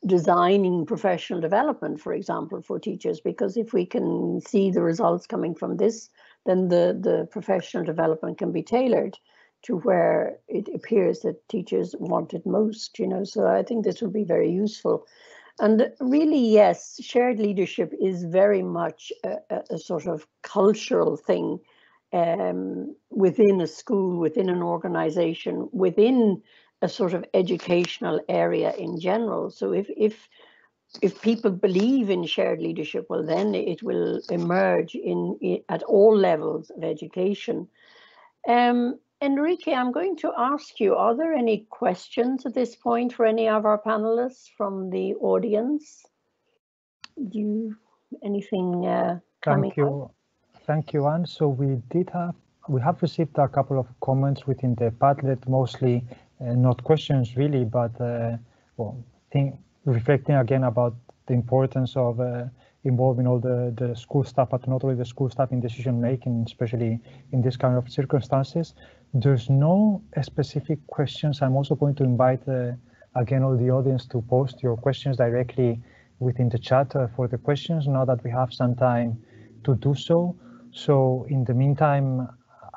designing professional development, for example, for teachers, because if we can see the results coming from this, then the professional development can be tailored to where it appears that teachers want it most, you know. So I think this will be very useful. And really, yes, shared leadership is very much a sort of cultural thing within a school, within an organization, within a sort of educational area in general. So if people believe in shared leadership, well, then it will emerge at all levels of education. Enrique, I'm going to ask you, are there any questions at this point for any of our panelists from the audience? Do you, anything coming up? Thank you, Anne. So we have received a couple of comments within the Padlet, mostly not questions really, but reflecting again about the importance of involving all the school staff, but not only the school staff in decision making, especially in this kind of circumstances. There's no specific questions. I'm also going to invite again all the audience to post your questions directly within the chat for the questions, now that we have some time to do so. So in the meantime,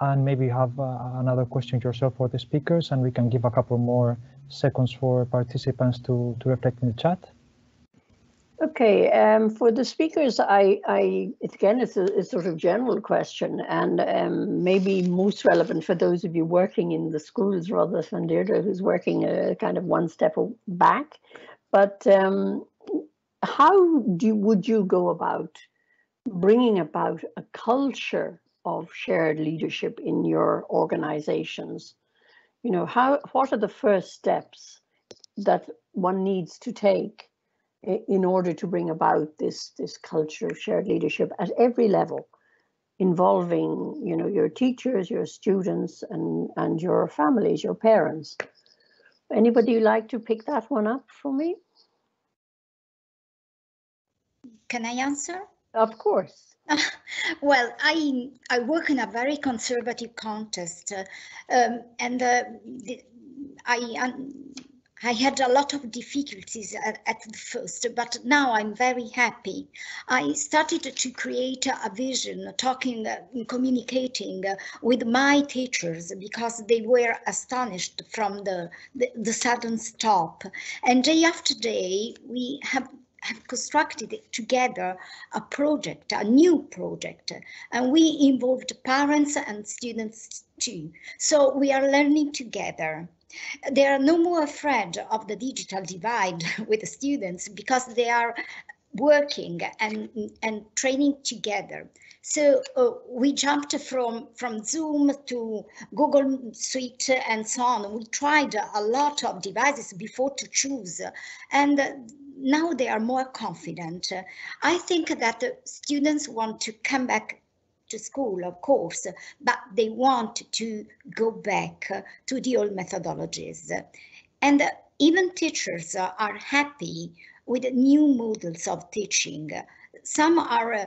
Anne, maybe have another question yourself for the speakers, and we can give a couple more seconds for participants to reflect in the chat. Okay, for the speakers, again, it's a sort of general question, and maybe most relevant for those of you working in the schools rather than Deirdre, who's working kind of one step back. But how would you go about bringing about a culture of shared leadership in your organizations? You know, what are the first steps that one needs to take in order to bring about this culture of shared leadership at every level, involving, you know, your teachers, your students, and your families, your parents? Anybody like to pick that one up for me? Can I answer? Of course. Well, I work in a very conservative context, and I had a lot of difficulties at the first, but now I'm very happy. I started to create a vision, communicating with my teachers, because they were astonished from the sudden stop. And day after day, we have constructed together a project, a new project, and we involved parents and students too. So we are learning together. They are no more afraid of the digital divide with the students, because they are working and training together. So we jumped from Zoom to Google Suite and so on. We tried a lot of devices before to choose, and now they are more confident. I think that the students want to come back to school, of course, but they want to go back to the old methodologies. And even teachers are happy with new models of teaching. Some are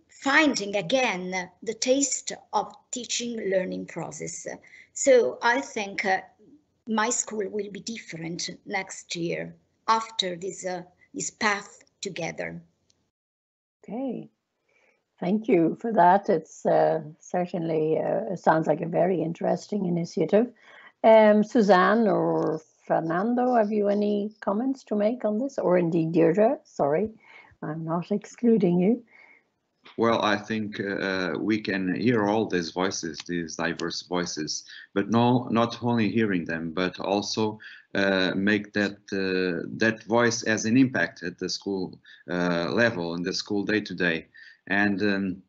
finding again the taste of teaching learning process. So I think my school will be different next year. after this path together. Okay, thank you for that. It's certainly sounds like a very interesting initiative. Suzanne or Fernando, have you any comments to make on this? Or indeed Deirdre, sorry, I'm not excluding you. Well, I think we can hear all these voices, these diverse voices, but not only hearing them, but also make that voice as an impact at the school level, in the school day to day. And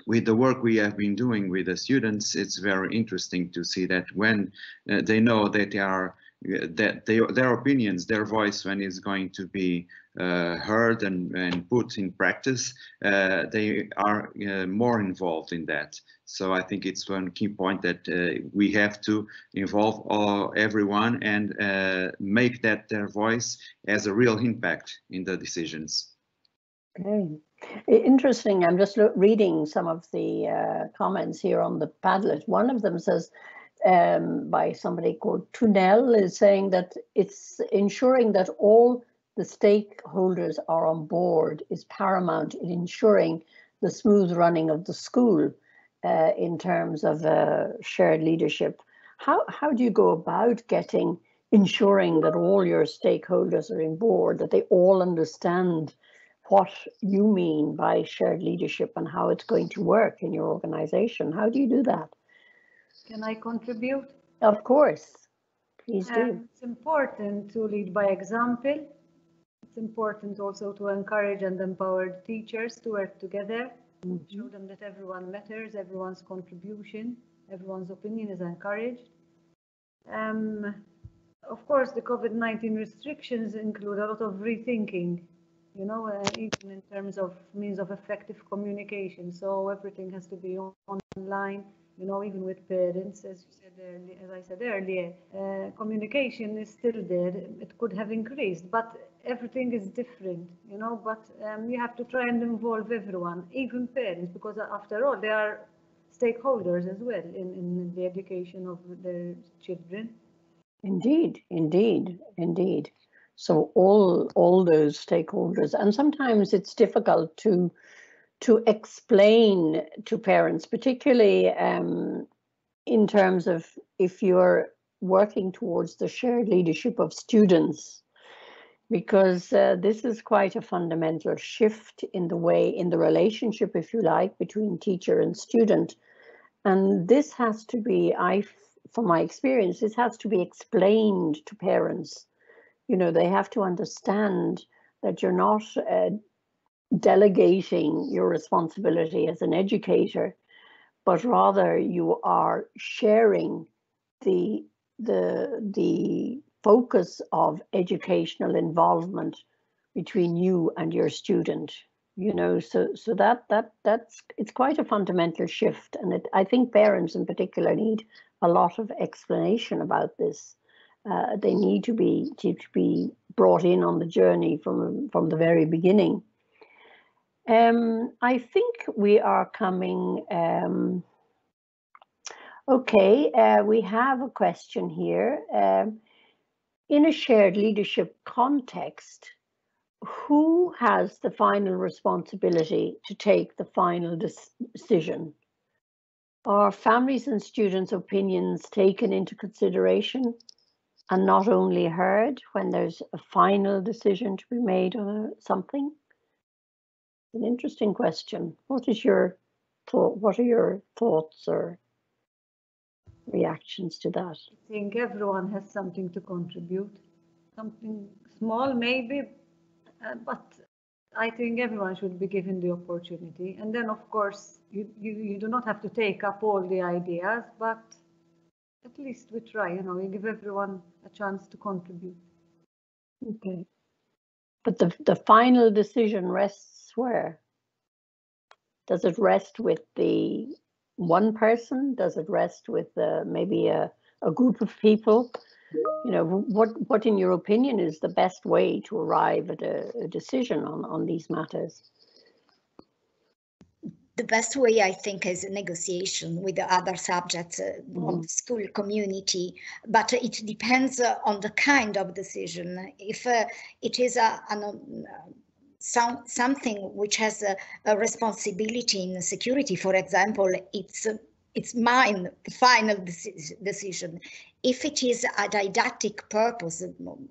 with the work we have been doing with the students, it's very interesting to see that when they know that they are their opinions, their voice, when it's going to be heard and put in practice, they are more involved in that. So I think it's one key point that we have to involve everyone and make that their voice has a real impact in the decisions. Okay, interesting. I'm just reading some of the comments here on the Padlet. One of them says, by somebody called Tunel, is saying that it's ensuring that all the stakeholders are on board is paramount in ensuring the smooth running of the school in terms of shared leadership. How do you go about ensuring that all your stakeholders are on board, that they all understand what you mean by shared leadership and how it's going to work in your organization? How do you do that? Can I contribute? Of course, please do. It's important to lead by example. It's important also to encourage and empower teachers to work together, show them that everyone matters, everyone's contribution, everyone's opinion is encouraged. Of course, the COVID-19 restrictions include a lot of rethinking, you know, even in terms of means of effective communication. So everything has to be online. You know, even with parents, as I said earlier, communication is still there. It could have increased, but everything is different, you know. But you have to try and involve everyone, even parents, because after all, they are stakeholders as well in the education of their children. Indeed, indeed, indeed. So all those stakeholders, and sometimes it's difficult to explain to parents, particularly in terms of if you're working towards the shared leadership of students, because this is quite a fundamental shift in the relationship, if you like, between teacher and student. And this has to be, from my experience, this has to be explained to parents. You know, they have to understand that you're not delegating your responsibility as an educator, but rather you are sharing the focus of educational involvement between you and your student. You know, so that's it's quite a fundamental shift, and I think parents in particular need a lot of explanation about this. They need to be brought in on the journey from the very beginning. I think we are coming. Okay, we have a question here. In a shared leadership context, who has the final responsibility to take the final decision? Are families and students' opinions taken into consideration and not only heard when there's a final decision to be made on something? An interesting question. What is your thought? What are your thoughts or reactions to that? I think everyone has something to contribute, something small maybe, but I think everyone should be given the opportunity. And then, of course, you do not have to take up all the ideas, but at least we try, you know, we give everyone a chance to contribute. Okay. But the final decision rests where? Does it rest with the one person? Does it rest with maybe a group of people? You know, what in your opinion is the best way to arrive at a decision on these matters? the best way, I think, is a negotiation with the other subjects of the school community, but it depends on the kind of decision. If it is something which has a responsibility in security, for example, it's mine, the final decision. If it is a didactic purpose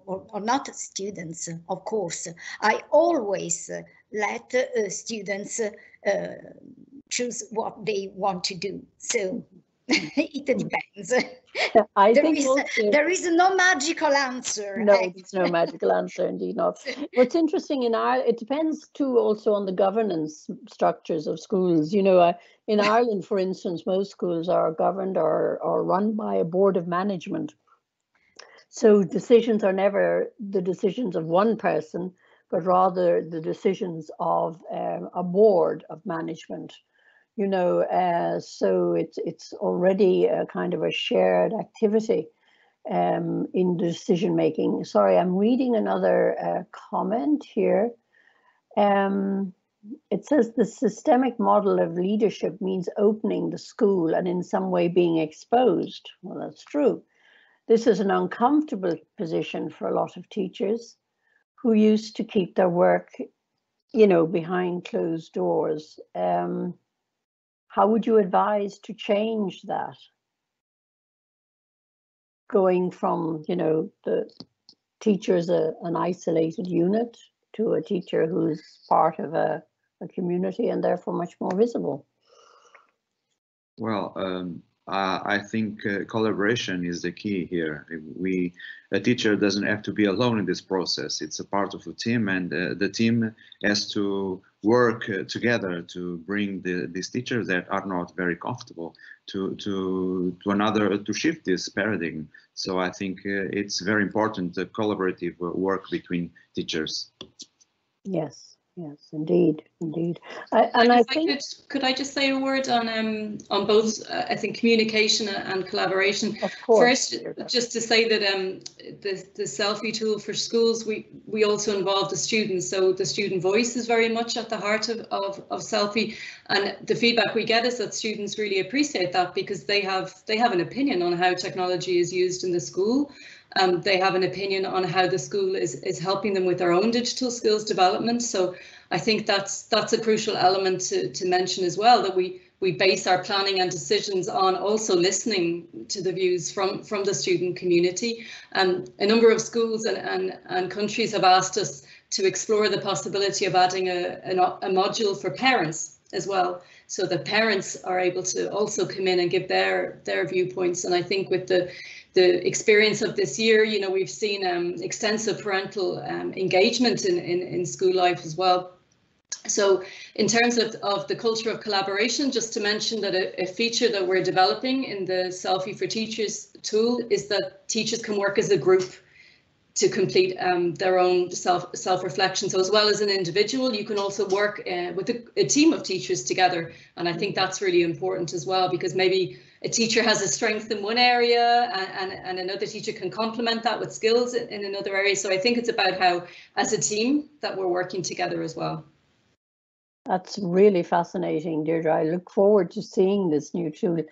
or not students, of course, I always let students choose what they want to do. So it depends. There is no magical answer. No, there's no magical answer, indeed not. What's interesting in Ireland, it depends too also on the governance structures of schools. You know, in Ireland, for instance, most schools are governed or run by a board of management. So decisions are never the decisions of one person, but rather the decisions of a board of management. You know, so it's already a kind of a shared activity in decision making. Sorry, I'm reading another comment here. It says the systemic model of leadership means opening the school and in some way being exposed. Well, that's true. This is an uncomfortable position for a lot of teachers who used to keep their work, you know, behind closed doors. How would you advise to change that? Going from, you know, the teacher as an isolated unit to a teacher who's part of a community and therefore much more visible? Well, I think collaboration is the key here. A teacher doesn't have to be alone in this process. It's a part of a team, and the team has to work together to bring these teachers that are not very comfortable to shift this paradigm. So I think it's very important, the collaborative work between teachers. Yes. Yes, indeed, indeed. Could I just say a word on both? I think communication and collaboration. Of course. First, just to say that the selfie tool for schools, we also involve the students. So the student voice is very much at the heart of selfie, and the feedback we get is that students really appreciate that because they have an opinion on how technology is used in the school. They have an opinion on how the school is helping them with their own digital skills development. So I think that's a crucial element to mention as well, that we base our planning and decisions on also listening to the views from the student community. A number of schools and countries have asked us to explore the possibility of adding a module for parents as well, so that parents are able to also come in and give their viewpoints. And I think with the experience of this year, you know, we've seen extensive parental engagement in school life as well. So in terms of the culture of collaboration, just to mention that a feature that we're developing in the Selfie for Teachers tool is that teachers can work as a group to complete their own self-reflection. So as well as an individual, you can also work with a team of teachers together. And I think that's really important as well, because maybe a teacher has a strength in one area and another teacher can complement that with skills in another area. So I think it's about how, as a team, that we're working together as well. That's really fascinating, Deirdre. I look forward to seeing this new tool.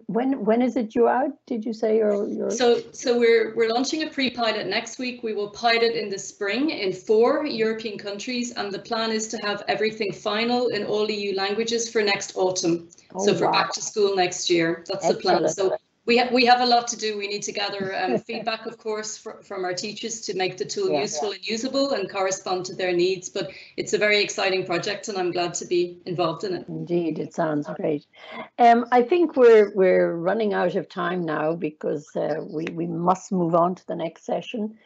When is it due out? Did you say So we're launching a pre-pilot next week. We will pilot in the spring in 4 European countries, and the plan is to have everything final in all EU languages for next autumn. So for back to school next year, that's the plan. So we have a lot to do. We need to gather feedback, of course, from our teachers to make the tool useful and usable and correspond to their needs. But it's a very exciting project, and I'm glad to be involved in it. Indeed, it sounds great. I think we're running out of time now because we must move on to the next session.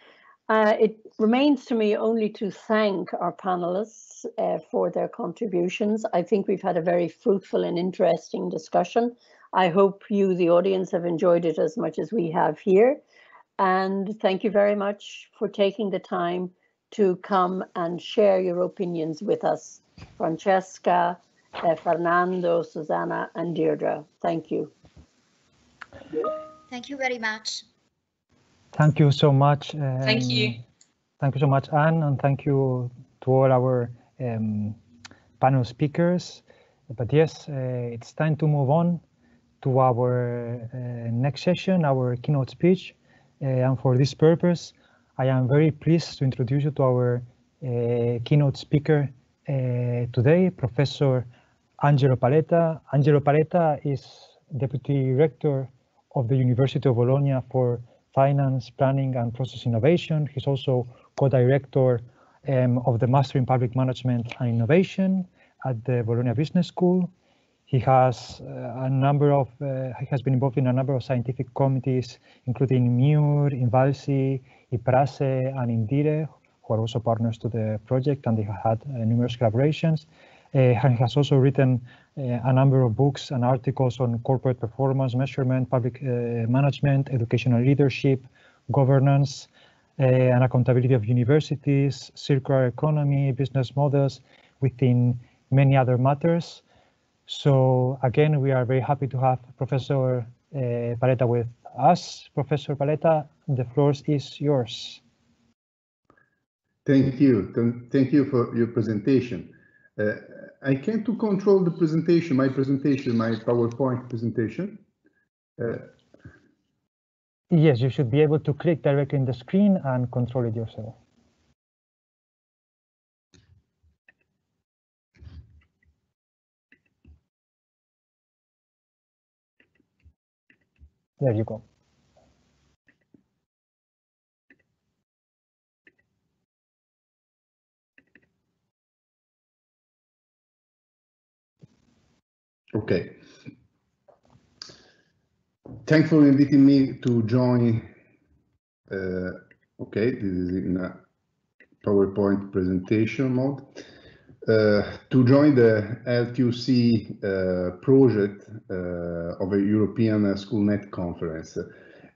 It remains to me only to thank our panelists for their contributions. I think we've had a very fruitful and interesting discussion. I hope you, the audience, have enjoyed it as much as we have here. And thank you very much for taking the time to come and share your opinions with us. Francesca, Fernando, Susanna, and Deirdre. Thank you. Thank you very much. Thank you so much. Thank you. Thank you so much, Anne, and thank you to all our panel speakers. But yes, it's time to move on to our next session, our keynote speech. And for this purpose, I am very pleased to introduce you to our keynote speaker today, Professor Angelo Paletta. Angelo Paletta is Deputy Rector of the University of Bologna for Finance, Planning and Process Innovation. He's also co-director of the Master in Public Management and Innovation at the Bologna Business School. He has he has been involved in a number of scientific committees, including MUR, INVALSI, IPRASE, and INDIRE, who are also partners to the project, and they have had numerous collaborations. He has also written a number of books and articles on corporate performance measurement, public management, educational leadership, governance, and accountability of universities, circular economy, business models, within many other matters. So again, we are very happy to have Professor Paletta with us. Professor Paletta, the floor is yours. Thank you. Thank you for your presentation. I can't control the presentation, my PowerPoint presentation. Yes, you should be able to click directly in the screen and control it yourself. There you go. Okay. Thanks for inviting me to join. Okay, this is in a PowerPoint presentation mode. To join the L2C project of a European SchoolNet conference.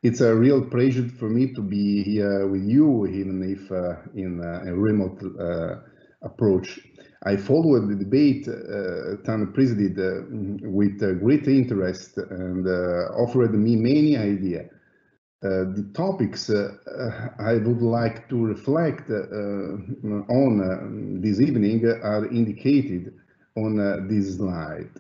It's a real pleasure for me to be here with you, even if in a remote approach. I followed the debate Tan presided with great interest and offered me many ideas. The topics I would like to reflect on this evening are indicated on this slide.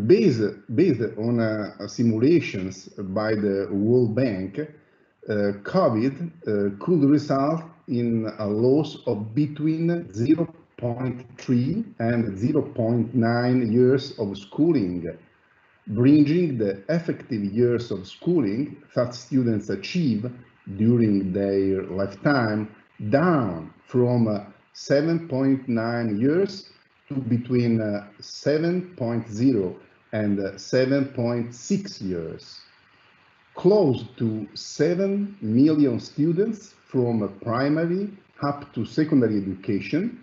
Based on simulations by the World Bank, COVID could result in a loss of between 0.3 and 0.9 years of schooling, bringing the effective years of schooling that students achieve during their lifetime down from 7.9 years to between 7.0 and 7.6 years. Close to 7 million students from primary up to secondary education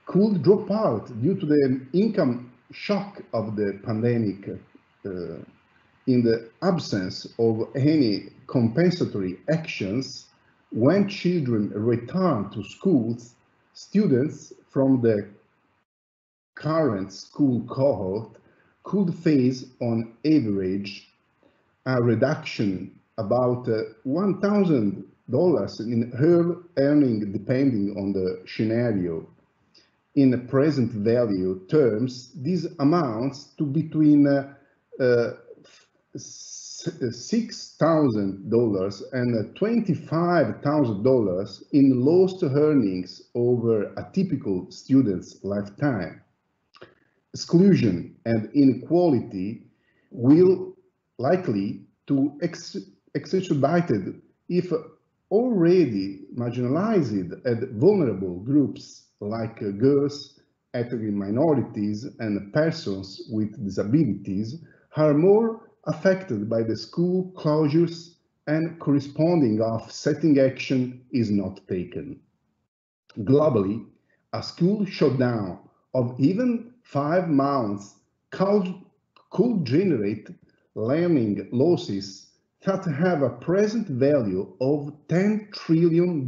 could drop out due to the income shock of the pandemic in the absence of any compensatory actions. When children return to schools, students from the current school cohort could face on average a reduction about $1,000 in her earning depending on the scenario. In present value terms, this amounts to between $6,000 and $25,000 in lost earnings over a typical student's lifetime. Exclusion and inequality will likely to exacerbated if already marginalized and vulnerable groups like girls, ethnic minorities, and persons with disabilities are more affected by the school closures, and corresponding offsetting action is not taken. Globally, a school shutdown of even 5 months could generate learning losses that have a present value of $10 trillion.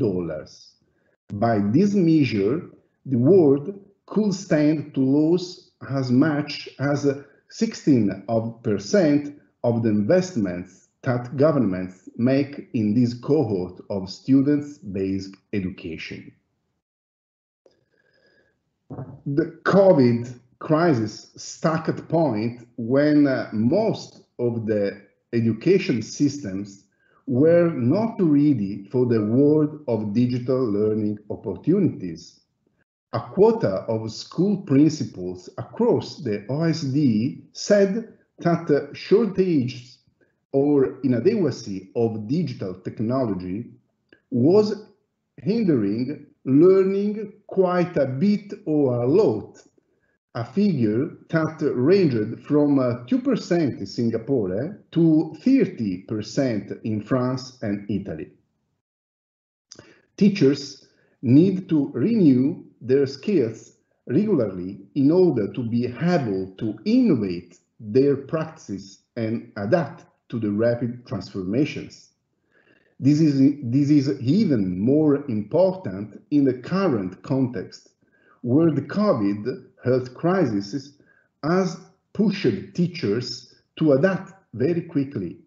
By this measure, the world could stand to lose as much as 16% of the investments that governments make in this cohort of students-based education. The COVID crisis stuck at a point when most of the education systems were not ready for the world of digital learning opportunities. A quota of school principals across the OSD said that the shortage or inadequacy of digital technology was hindering learning quite a bit or a lot, a figure that ranged from 2% in Singapore to 30% in France and Italy. Teachers need to renew their skills regularly in order to be able to innovate their practices and adapt to the rapid transformations. This is even more important in the current context, where the COVID health crisis has pushed teachers to adapt very quickly,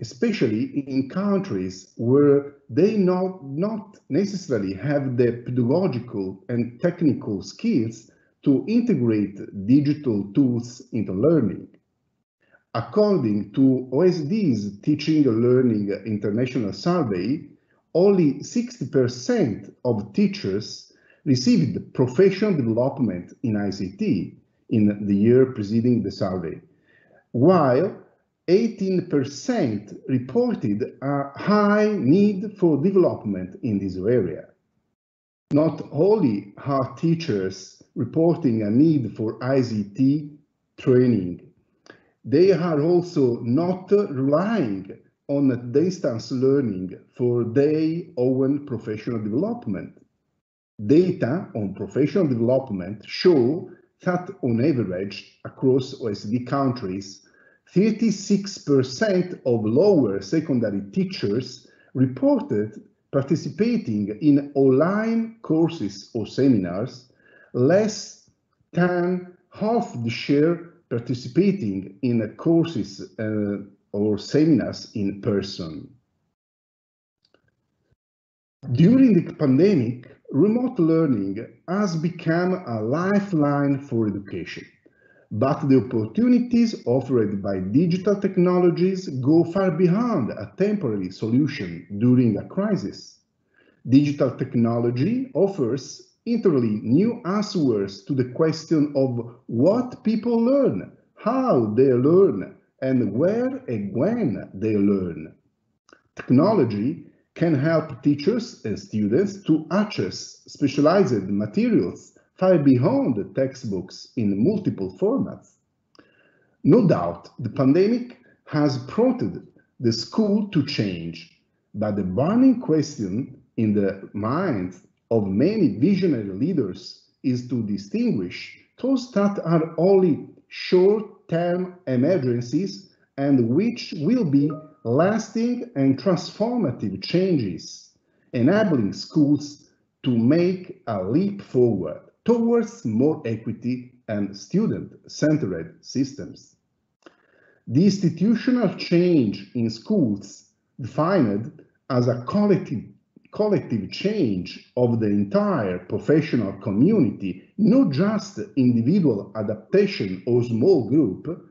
especially in countries where they not necessarily have the pedagogical and technical skills to integrate digital tools into learning. According to OSD's Teaching and Learning International Survey, only 60% of teachers received professional development in ICT in the year preceding the survey, while 18% reported a high need for development in this area. Not only are teachers reporting a need for ICT training, they are also not relying on distance learning for their own professional development. Data on professional development show that on average across OECD countries, 36% of lower secondary teachers reported participating in online courses or seminars, less than half the share participating in courses or seminars in person. During the pandemic, remote learning has become a lifeline for education, but the opportunities offered by digital technologies go far beyond a temporary solution during a crisis. Digital technology offers entirely new answers to the question of what people learn, how they learn, and where and when they learn. Technology can help teachers and students to access specialized materials far beyond the textbooks in multiple formats. No doubt, the pandemic has prompted the school to change, but the burning question in the minds of many visionary leaders is to distinguish those that are only short-term emergencies and which will be lasting and transformative changes, enabling schools to make a leap forward towards more equity and student-centered systems. The institutional change in schools, defined as a collective change of the entire professional community, not just individual adaptation or small group,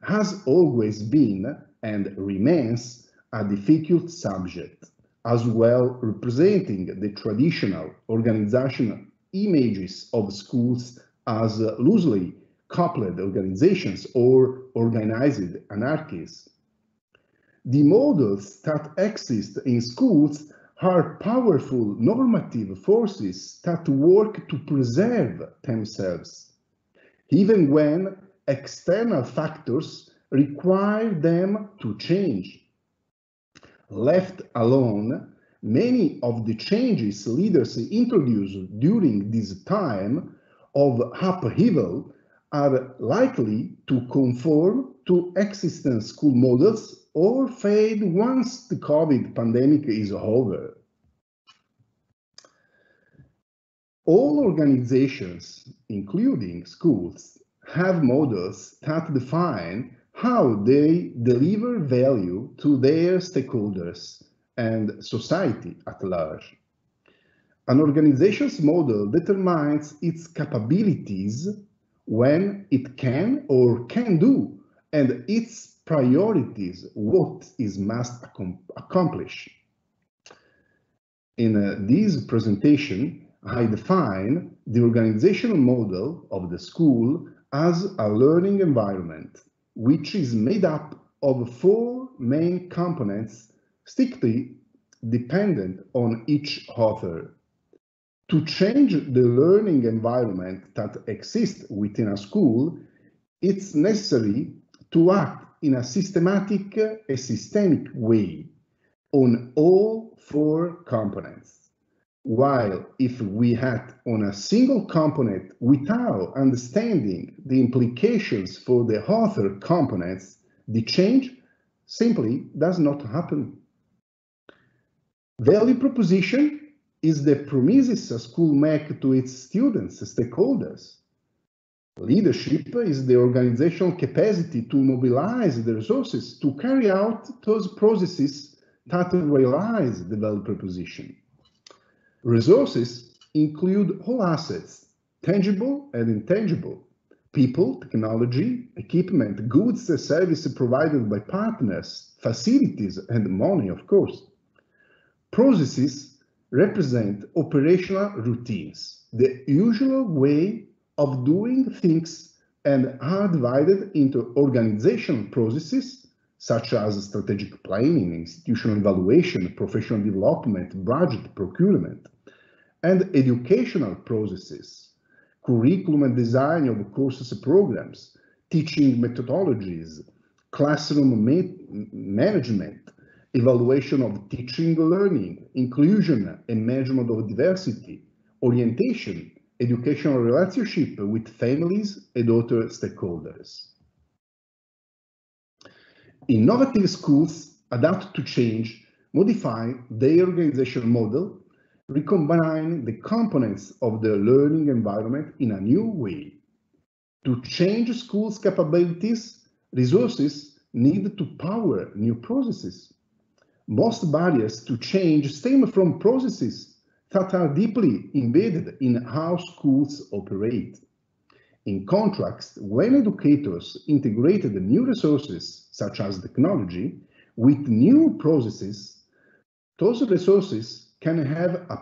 has always been and remains a difficult subject, as well representing the traditional organizational images of schools as loosely coupled organizations or organized anarchies. The models that exist in schools are powerful normative forces that work to preserve themselves, even when external factors require them to change. Left alone, many of the changes leaders introduce during this time of upheaval are likely to conform to existing school models or fade once the COVID pandemic is over. All organizations, including schools, have models that define how they deliver value to their stakeholders and society at large. An organization's model determines its capabilities, when it can or can do, and its priorities, what it must accomplish. In this presentation, I define the organizational model of the school as a learning environment, which is made up of 4 main components strictly dependent on each author. To change the learning environment that exists within a school, it's necessary to act in a systematic and systemic way on all 4 components. While if we act on a single component without understanding the implications for the other components, the change simply does not happen. Value proposition is the promises a school makes to its students, stakeholders. Leadership is the organizational capacity to mobilize the resources to carry out those processes that realize the value proposition. Resources include all assets, tangible and intangible, people, technology, equipment, goods, services provided by partners, facilities, and money, of course. Processes represent operational routines, the usual way of doing things, and are divided into organizational processes such as strategic planning, institutional evaluation, professional development, budget, procurement, and educational processes, curriculum and design of courses and programs, teaching methodologies, classroom management, evaluation of teaching and learning, inclusion and management of diversity, orientation, educational relationship with families and other stakeholders. Innovative schools adapt to change, modify their organizational model, recombine the components of the learning environment in a new way. To change schools' capabilities, resources need to power new processes. Most barriers to change stem from processes that are deeply embedded in how schools operate. In contrast, when educators integrated new resources, such as technology, with new processes, those resources can have a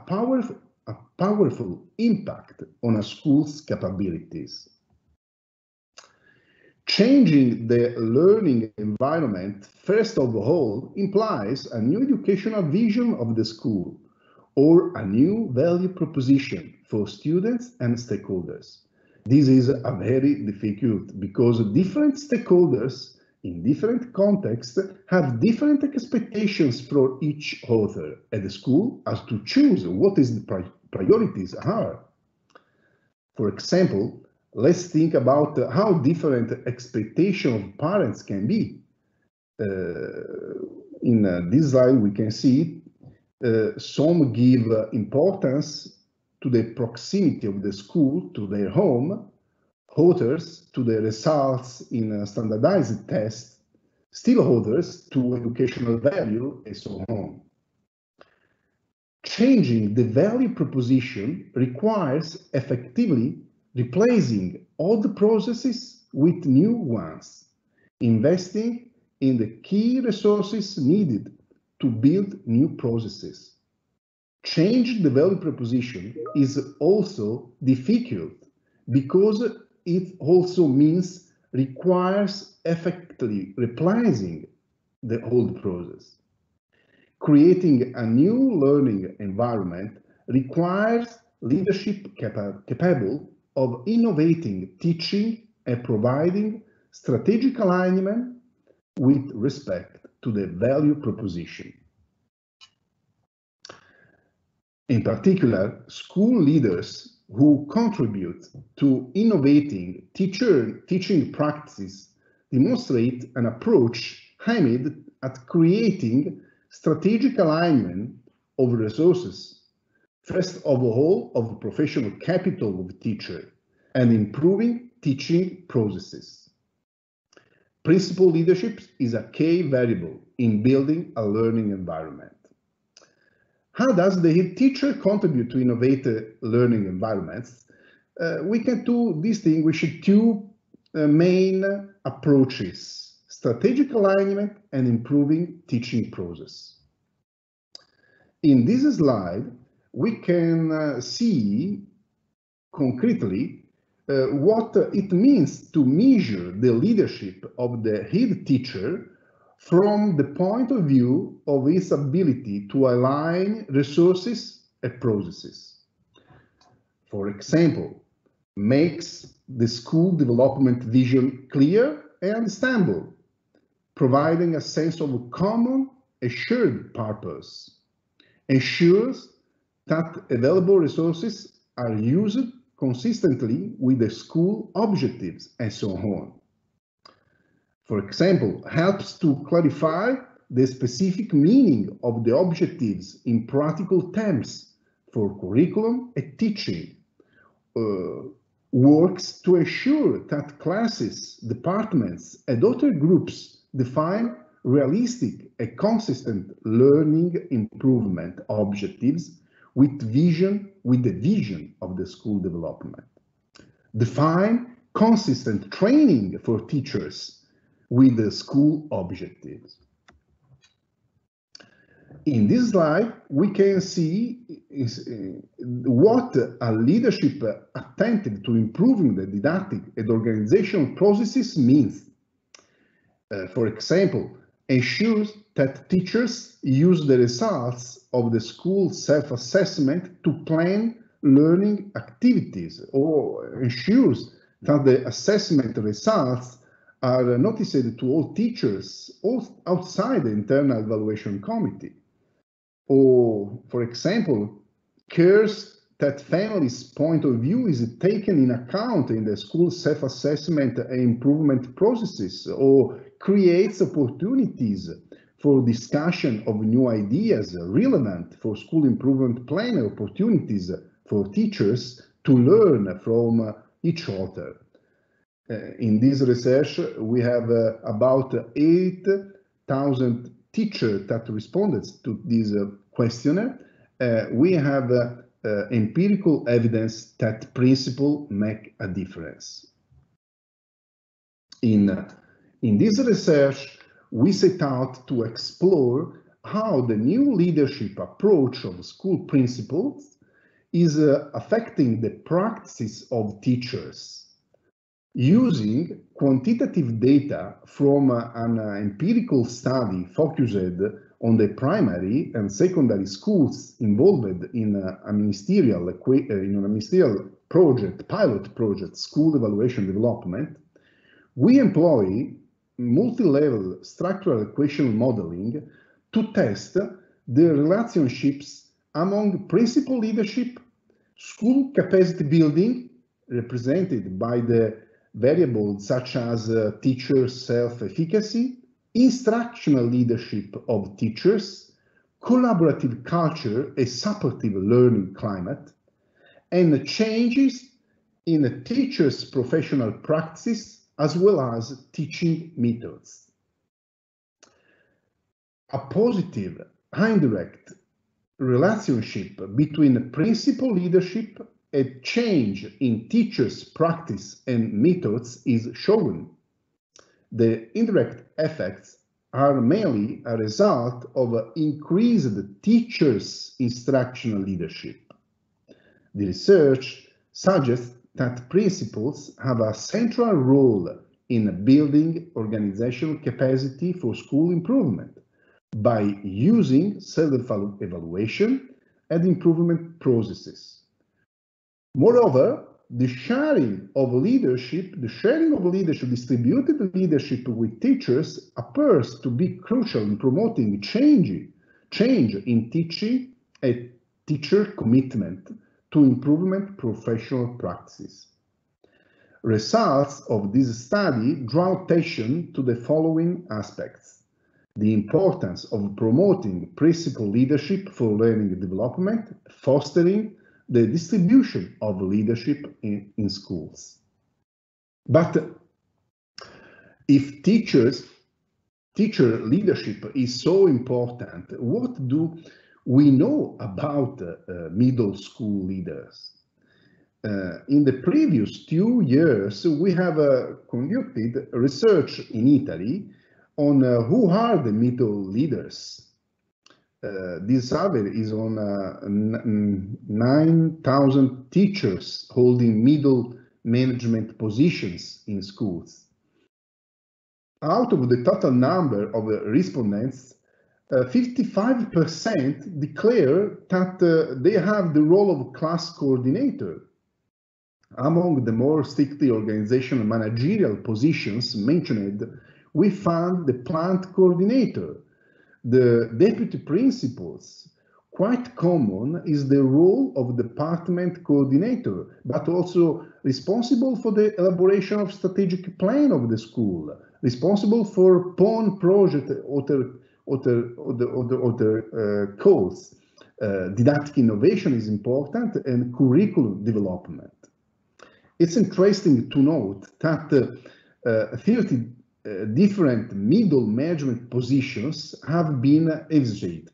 powerful impact on a school's capabilities. Changing the learning environment, first of all, implies a new educational vision of the school or a new value proposition for students and stakeholders. This is a very difficult because different stakeholders in different contexts have different expectations for each author at the school as to choose what is the priorities are. For example, let's think about how different expectations of parents can be. In this slide, we can see some give importance to the proximity of the school to their home, others to the results in a standardized test, still others to educational value, and so on. Changing the value proposition requires effectively replacing old processes with new ones, investing in the key resources needed to build new processes. Change the value proposition is also difficult because it also means requires effectively replacing the old process. Creating a new learning environment requires leadership capable of innovating teaching and providing strategic alignment with respect to the value proposition. In particular, school leaders who contribute to innovating teaching practices demonstrate an approach aimed at creating strategic alignment of resources, first of all of the professional capital of the teacher, and improving teaching processes. Principal leadership is a key variable in building a learning environment. How does the head teacher contribute to innovative learning environments? We can distinguish two main approaches: strategic alignment and improving teaching process. In this slide, we can see concretely what it means to measure the leadership of the head teacher from the point of view of its ability to align resources and processes. For example, makes the school development vision clear and understandable, providing a sense of a common and shared purpose, ensures that available resources are used consistently with the school objectives, and so on. For example, helps to clarify the specific meaning of the objectives in practical terms for curriculum and teaching, works to ensure that classes, departments, and other groups define realistic and consistent learning improvement objectives with the vision of the school development. Define consistent training for teachers with the school objectives. In this slide, we can see what a leadership attentive to improving the didactic and organizational processes means. For example, ensures that teachers use the results of the school self-assessment to plan learning activities, or ensures that the assessment results are noticed to all teachers outside the internal evaluation committee. Or, for example, cares that families' point of view is taken in account in the school self-assessment and improvement processes, or creates opportunities for discussion of new ideas relevant for school improvement plan, opportunities for teachers to learn from each other. In this research, we have about 8,000 teachers that responded to this questionnaire. We have empirical evidence that principles make a difference. In this research, we set out to explore how the new leadership approach of school principals is affecting the practices of teachers. Using quantitative data from an empirical study focused on the primary and secondary schools involved in a ministerial project, pilot project, school evaluation development, we employ multi-level structural equation modeling to test the relationships among principal leadership, school capacity building, represented by the variables such as teacher self-efficacy, instructional leadership of teachers, collaborative culture, a supportive learning climate, and changes in teachers' professional practices as well as teaching methods. A positive, indirect relationship between principal leadership and change in teachers' practice and methods is shown. The indirect effects are mainly a result of increased teachers' instructional leadership. The research suggests that principals have a central role in building organizational capacity for school improvement by using self-evaluation and improvement processes. Moreover, the sharing of leadership, distributed leadership with teachers appears to be crucial in promoting change in teaching and teacher commitment to improvement professional practices. Results of this study draw attention to the following aspects: the importance of promoting principal leadership for learning development, fostering the distribution of leadership in schools. But if teacher leadership is so important, we know about middle school leaders. In the previous 2 years, we have conducted research in Italy on who are the middle leaders. This survey is on 9,000 teachers holding middle management positions in schools. Out of the total number of respondents, 55% declare that they have the role of class coordinator. Among the more strictly organizational managerial positions mentioned, we found the plant coordinator, the deputy principals. Quite common is the role of department coordinator, but also responsible for the elaboration of strategic plan of the school, responsible for PON project other course. Didactic innovation is important and curriculum development. It's interesting to note that 30 different middle management positions have been evaluated,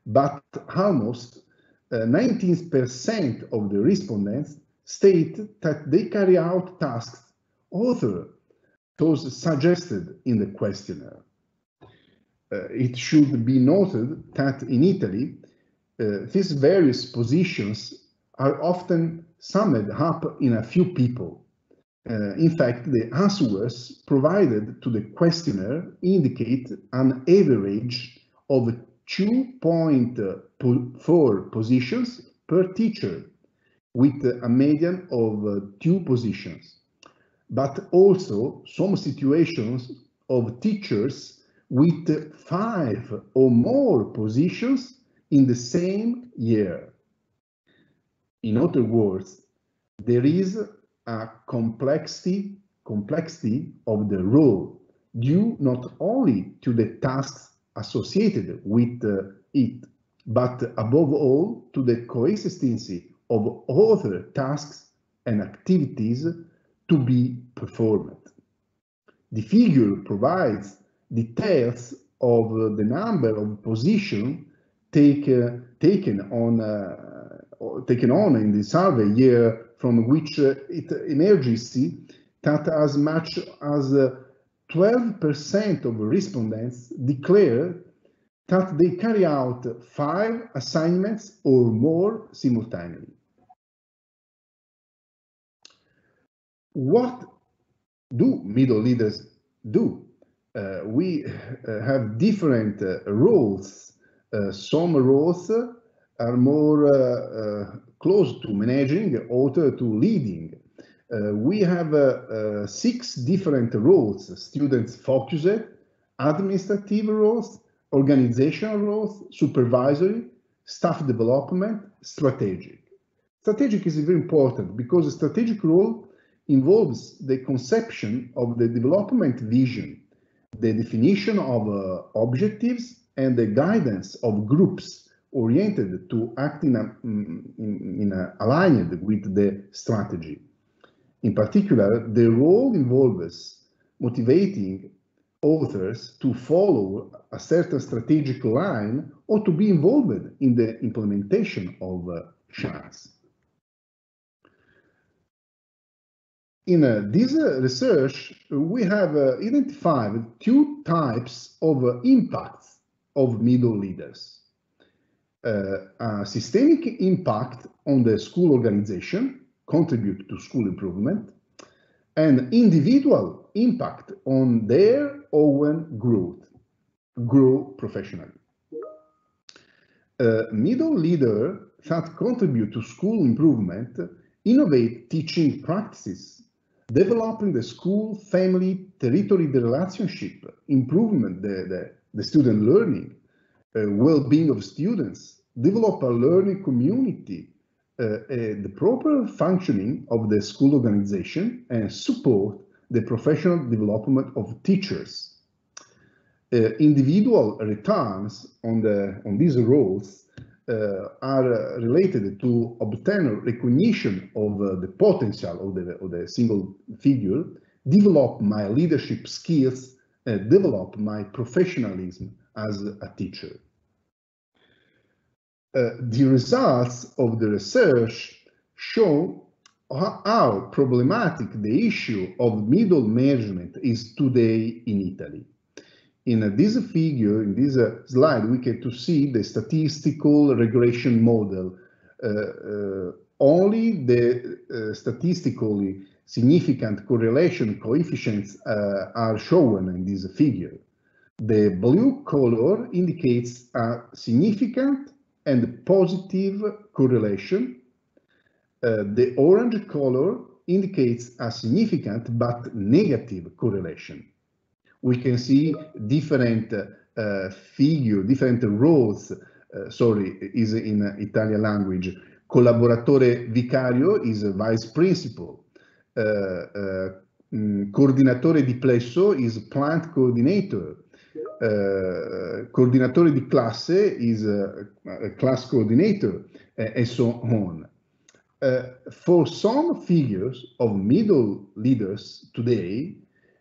but almost 19% of the respondents state that they carry out tasks other those suggested in the questionnaire. It should be noted that in Italy, these various positions are often summed up in a few people. In fact, the answers provided to the questionnaire indicate an average of 2.4 positions per teacher, with a median of 2 positions, but also some situations of teachers with 5 or more positions in the same year. In other words, there is a complexity of the role due not only to the tasks associated with it, but above all to the consistency of other tasks and activities to be performed. The figure provides details of the number of positions taken on in the survey year, from which it emerges that as much as 12% of respondents declare that they carry out 5 assignments or more simultaneously. What do middle leaders do? We have different roles. Some roles are more close to managing, other to leading. We have 6 different roles: students focused, administrative roles, organizational roles, supervisory, staff development, strategic. Strategic is very important because a strategic role involves the conception of the development vision, the definition of objectives, and the guidance of groups oriented to act aligned with the strategy. In particular, the role involves motivating authors to follow a certain strategic line or to be involved in the implementation of channels. In this research, we have identified 2 types of impacts of middle leaders. A systemic impact on the school organization, contribute to school improvement, and individual impact on their own growth, grow professionally. Middle leaders that contribute to school improvement innovate teaching practices, developing the school, family, territory, the relationship, improvement, the student learning, well-being of students, develop a learning community, the proper functioning of the school organization, and support the professional development of teachers. Individual returns on these roles are related to obtain recognition of the potential of the single figure, develop my leadership skills, develop my professionalism as a teacher. the results of the research show how problematic the issue of middle management is today in Italy. In this figure, in this slide, we get to see the statistical regression model. Only the statistically significant correlation coefficients are shown in this figure. The blue color indicates a significant and positive correlation. The orange color indicates a significant but negative correlation. We can see different different roles. Sorry, is in Italian language. Collaboratore vicario is a vice principal. Coordinatore di plesso is plant coordinator. Coordinatore di classe is a class coordinator, and so on. For some figures of middle leaders today,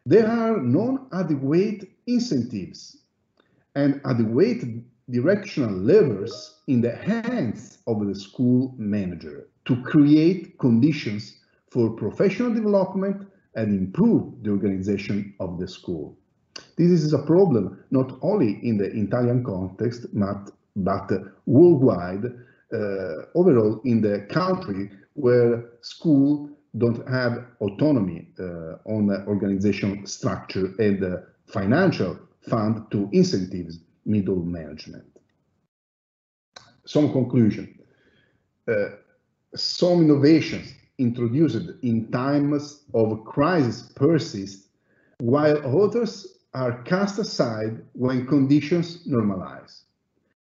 there are non-adequate incentives and adequate directional levers in the hands of the school manager to create conditions for professional development and improve the organization of the school. This is a problem not only in the Italian context, but worldwide, overall in the country where schools don't have autonomy on the organization structure and financial fund to incentives middle management. Some conclusion. Some innovations introduced in times of crisis persist, while others are cast aside when conditions normalize.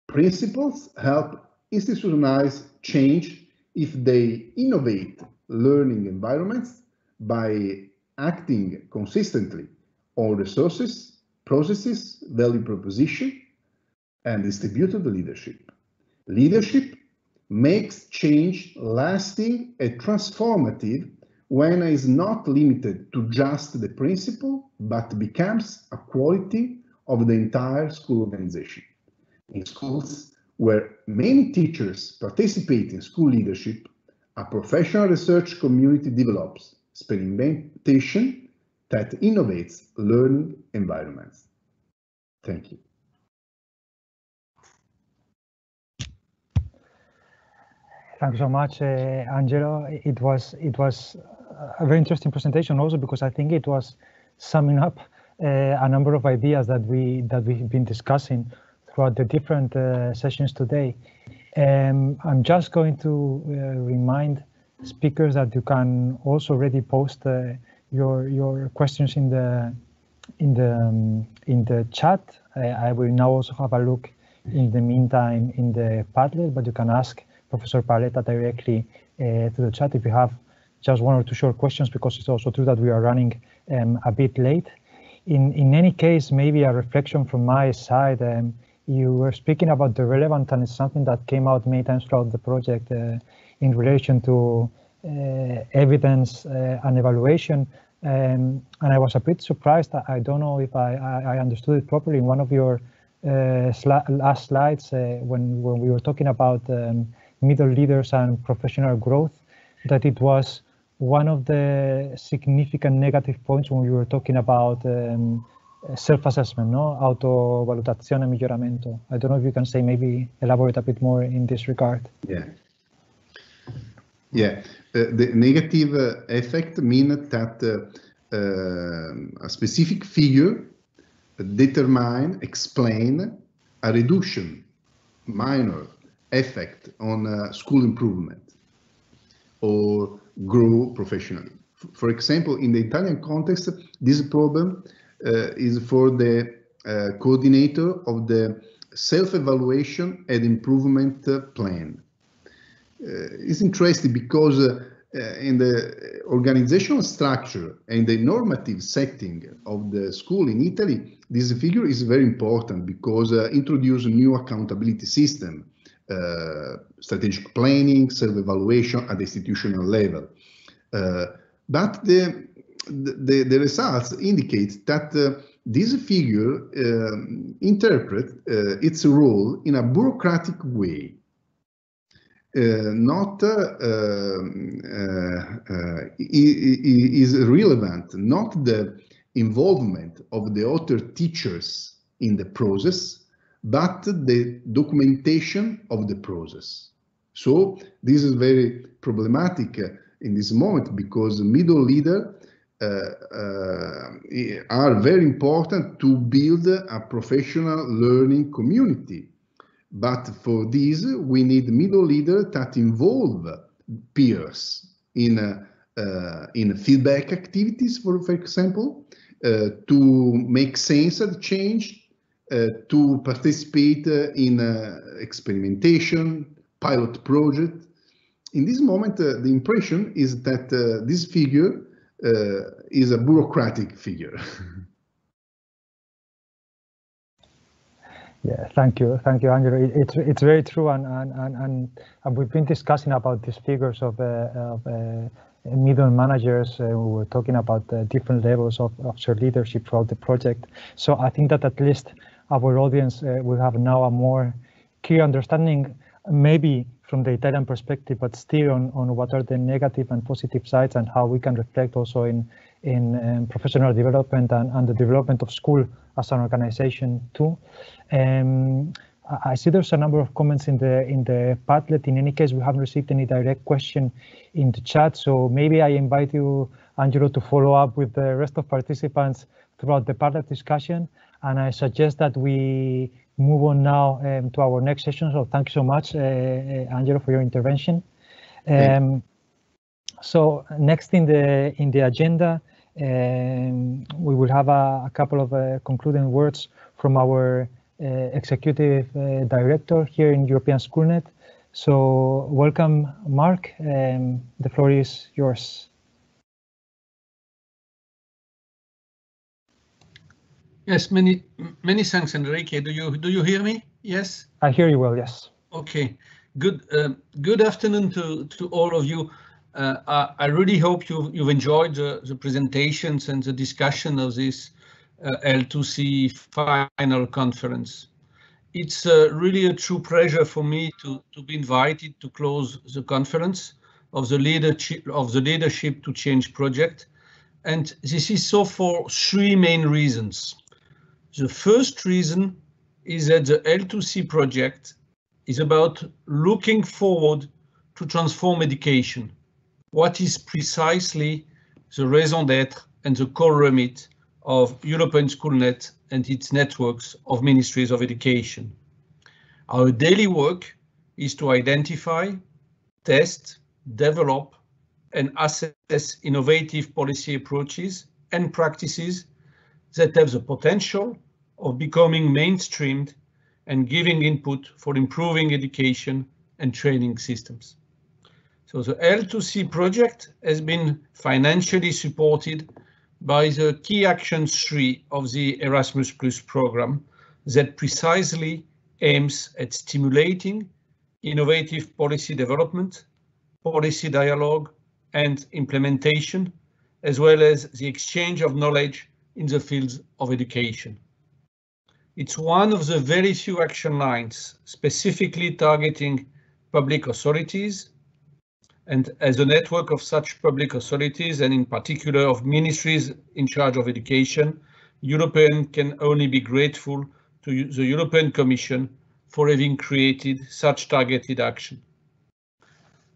Principles help institutionalize change if they innovate learning environments by acting consistently on resources, processes, value proposition, and distributed leadership. Leadership makes change lasting and transformative when it is not limited to just the principle, but becomes a quality of the entire school organization. In schools where many teachers participate in school leadership, a professional research community develops experimentation that innovates learning environments. Thank you. Thanks so much, Angelo. It was a very interesting presentation also because I think it was summing up a number of ideas that we've been discussing throughout the different sessions today. I'm just going to remind speakers that you can also already post your questions in the chat. I will now also have a look in the meantime in the Padlet, but you can ask Professor Paletta directly to the chat if you have just one or two short questions, because it's also true that we are running a bit late. In any case, maybe a reflection from my side. You were speaking about the relevant, and it's something that came out many times throughout the project in relation to evidence and evaluation. And I was a bit surprised. I don't know if I understood it properly in one of your last slides when we were talking about middle leaders and professional growth, that it was one of the significant negative points when we were talking about self-assessment, no? Autovalutazione e miglioramento. I don't know if you can say, maybe elaborate a bit more in this regard. Yeah. The negative effect means that a specific figure explain a reduction, minor effect on school improvement or grow professionally. For example, in the Italian context, this problem is for the coordinator of the self-evaluation and improvement plan. It's interesting because in the organizational structure and the normative setting of the school in Italy, this figure is very important because introduce a new accountability system, strategic planning, self-evaluation at the institutional level. But the results indicate that this figure interprets its role in a bureaucratic way. is relevant, not the involvement of the other teachers in the process, but the documentation of the process. So this is very problematic in this moment, because middle leaders are very important to build a professional learning community. But for this, we need middle leaders that involve peers in feedback activities, for example, to make sense of change, to participate in experimentation, pilot project. In this moment, the impression is that this figure is a bureaucratic figure. Yeah, thank you, Angelo. It's very true, and we've been discussing about these figures of middle managers. We were talking about the different levels of shared leadership throughout the project. So I think that at least our audience will have now a more clear understanding, maybe from the Italian perspective, but still on what are the negative and positive sides, and how we can reflect also in professional development and the development of school as an organization too. I see there's a number of comments in the Padlet. In any case, we haven't received any direct question in the chat, so maybe I invite you, Angelo, to follow up with the rest of participants throughout the Padlet discussion, and I suggest that we move on now to our next session. So thank you so much, Angelo, for your intervention. So next in the agenda, we will have a couple of concluding words from our executive director here in European Schoolnet. So welcome, Mark. The floor is yours. Yes, many thanks, Enrique. Do you hear me? Yes. I hear you well. Yes. Okay. Good afternoon to all of you. I really hope you've enjoyed the presentations and the discussion of this L2C final conference. It's really a true pleasure for me to be invited to close the conference of the Leadership to Change project, and this is so for three main reasons. The first reason is that the L2C project is about looking forward to transform education. What is precisely the raison d'être and the core remit of European Schoolnet and its networks of ministries of education. Our daily work is to identify, test, develop, and assess innovative policy approaches and practices that have the potential of becoming mainstreamed and giving input for improving education and training systems. So the L2C project has been financially supported by the key actions 3 of the Erasmus Plus program that precisely aims at stimulating innovative policy development, policy dialogue and implementation, as well as the exchange of knowledge in the fields of education. It's one of the very few action lines specifically targeting public authorities, and as a network of such public authorities, and in particular of ministries in charge of education, European can only be grateful to the European Commission for having created such targeted action.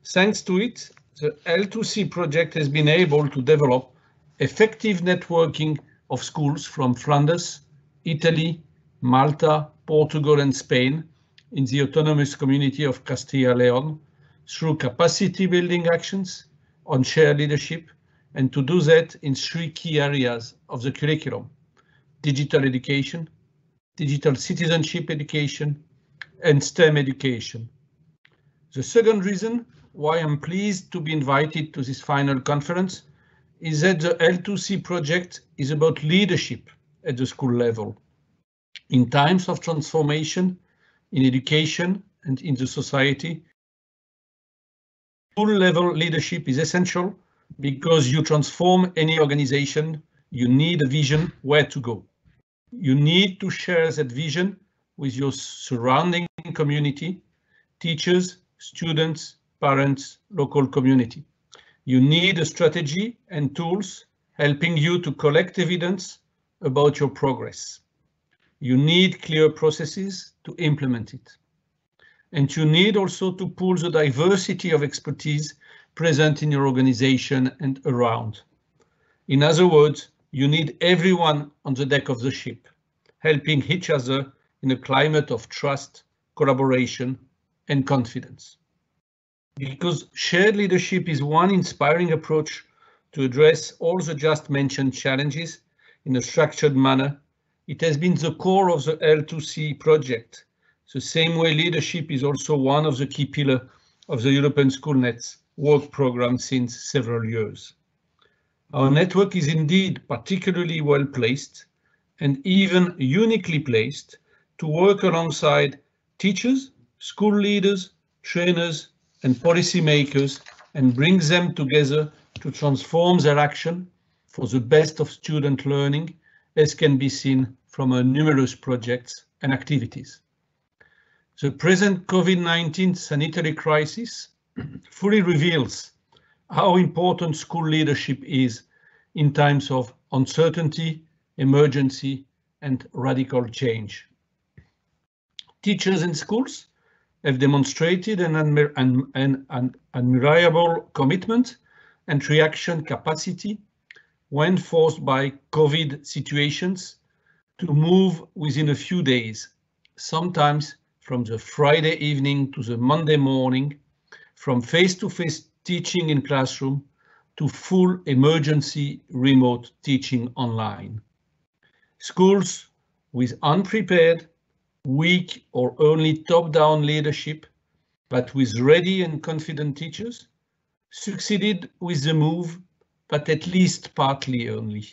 Thanks to it, the L2C project has been able to develop effective networking of schools from Flanders, Italy, Malta, Portugal and Spain in the autonomous community of Castilla-Leon through capacity building actions on shared leadership, and to do that in 3 key areas of the curriculum: digital education, digital citizenship education, and STEM education. The second reason why I'm pleased to be invited to this final conference is that the L2C project is about leadership at the school level. In times of transformation in education and in the society, school level leadership is essential, because you transform any organization, you need a vision where to go. You need to share that vision with your surrounding community, teachers, students, parents, local community. You need a strategy and tools helping you to collect evidence about your progress. You need clear processes to implement it. And you need also to pool the diversity of expertise present in your organization and around. In other words, you need everyone on the deck of the ship, helping each other in a climate of trust, collaboration, and confidence. Because shared leadership is one inspiring approach to address all the just mentioned challenges in a structured manner, it has been the core of the L2C project. The same way leadership is also one of the key pillars of the European SchoolNet's work program since several years. Our network is indeed particularly well placed and even uniquely placed to work alongside teachers, school leaders, trainers, and policymakers and bring them together to transform their action for the best of student learning, as can be seen from our numerous projects and activities. The present COVID-19 sanitary crisis fully reveals how important school leadership is in times of uncertainty, emergency, and radical change. Teachers in schools have demonstrated an admirable commitment and reaction capacity when forced by COVID situations to move within a few days, sometimes from the Friday evening to the Monday morning, from face-to-face teaching in classroom to full emergency remote teaching online. Schools with unprepared, weak or only top-down leadership, but with ready and confident teachers, succeeded with the move, but at least partly only.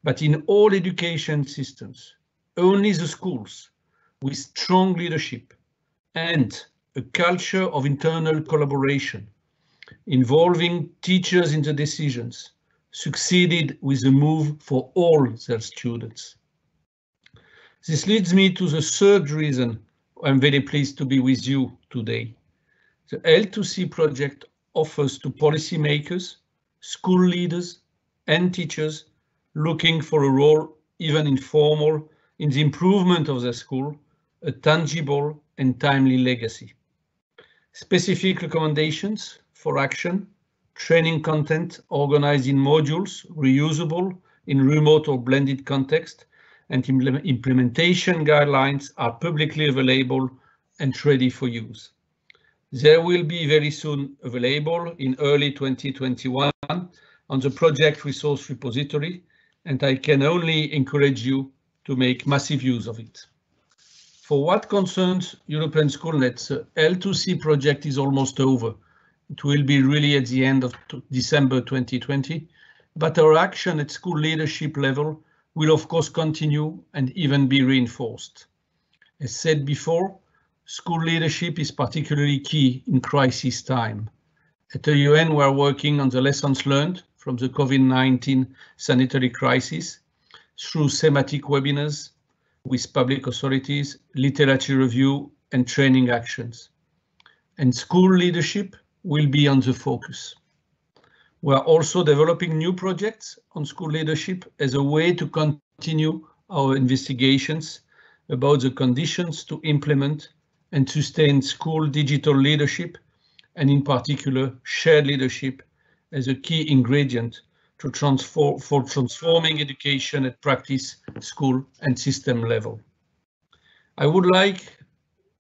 But in all education systems, only the schools with strong leadership and a culture of internal collaboration involving teachers in the decisions succeeded with the move for all their students. This leads me to the third reason I'm very pleased to be with you today. The L2C project offers to policymakers, school leaders, and teachers looking for a role, even informal, in the improvement of their school, a tangible and timely legacy. Specific recommendations for action, training content organized in modules, reusable in remote or blended context, and implementation guidelines are publicly available and ready for use. They will be very soon available in early 2021 on the project resource repository, and I can only encourage you to make massive use of it. For what concerns European SchoolNet, the L2C project is almost over. It will be really at the end of December 2020, but our action at school leadership level will of course continue and even be reinforced. As said before, school leadership is particularly key in crisis time. At the UN, we are working on the lessons learned from the COVID-19 sanitary crisis through thematic webinars with public authorities, literature review, and training actions. And school leadership will be on the focus. We are also developing new projects on school leadership as a way to continue our investigations about the conditions to implement and sustain school digital leadership, and in particular shared leadership as a key ingredient to transforming education at practice, school and system level. I would like,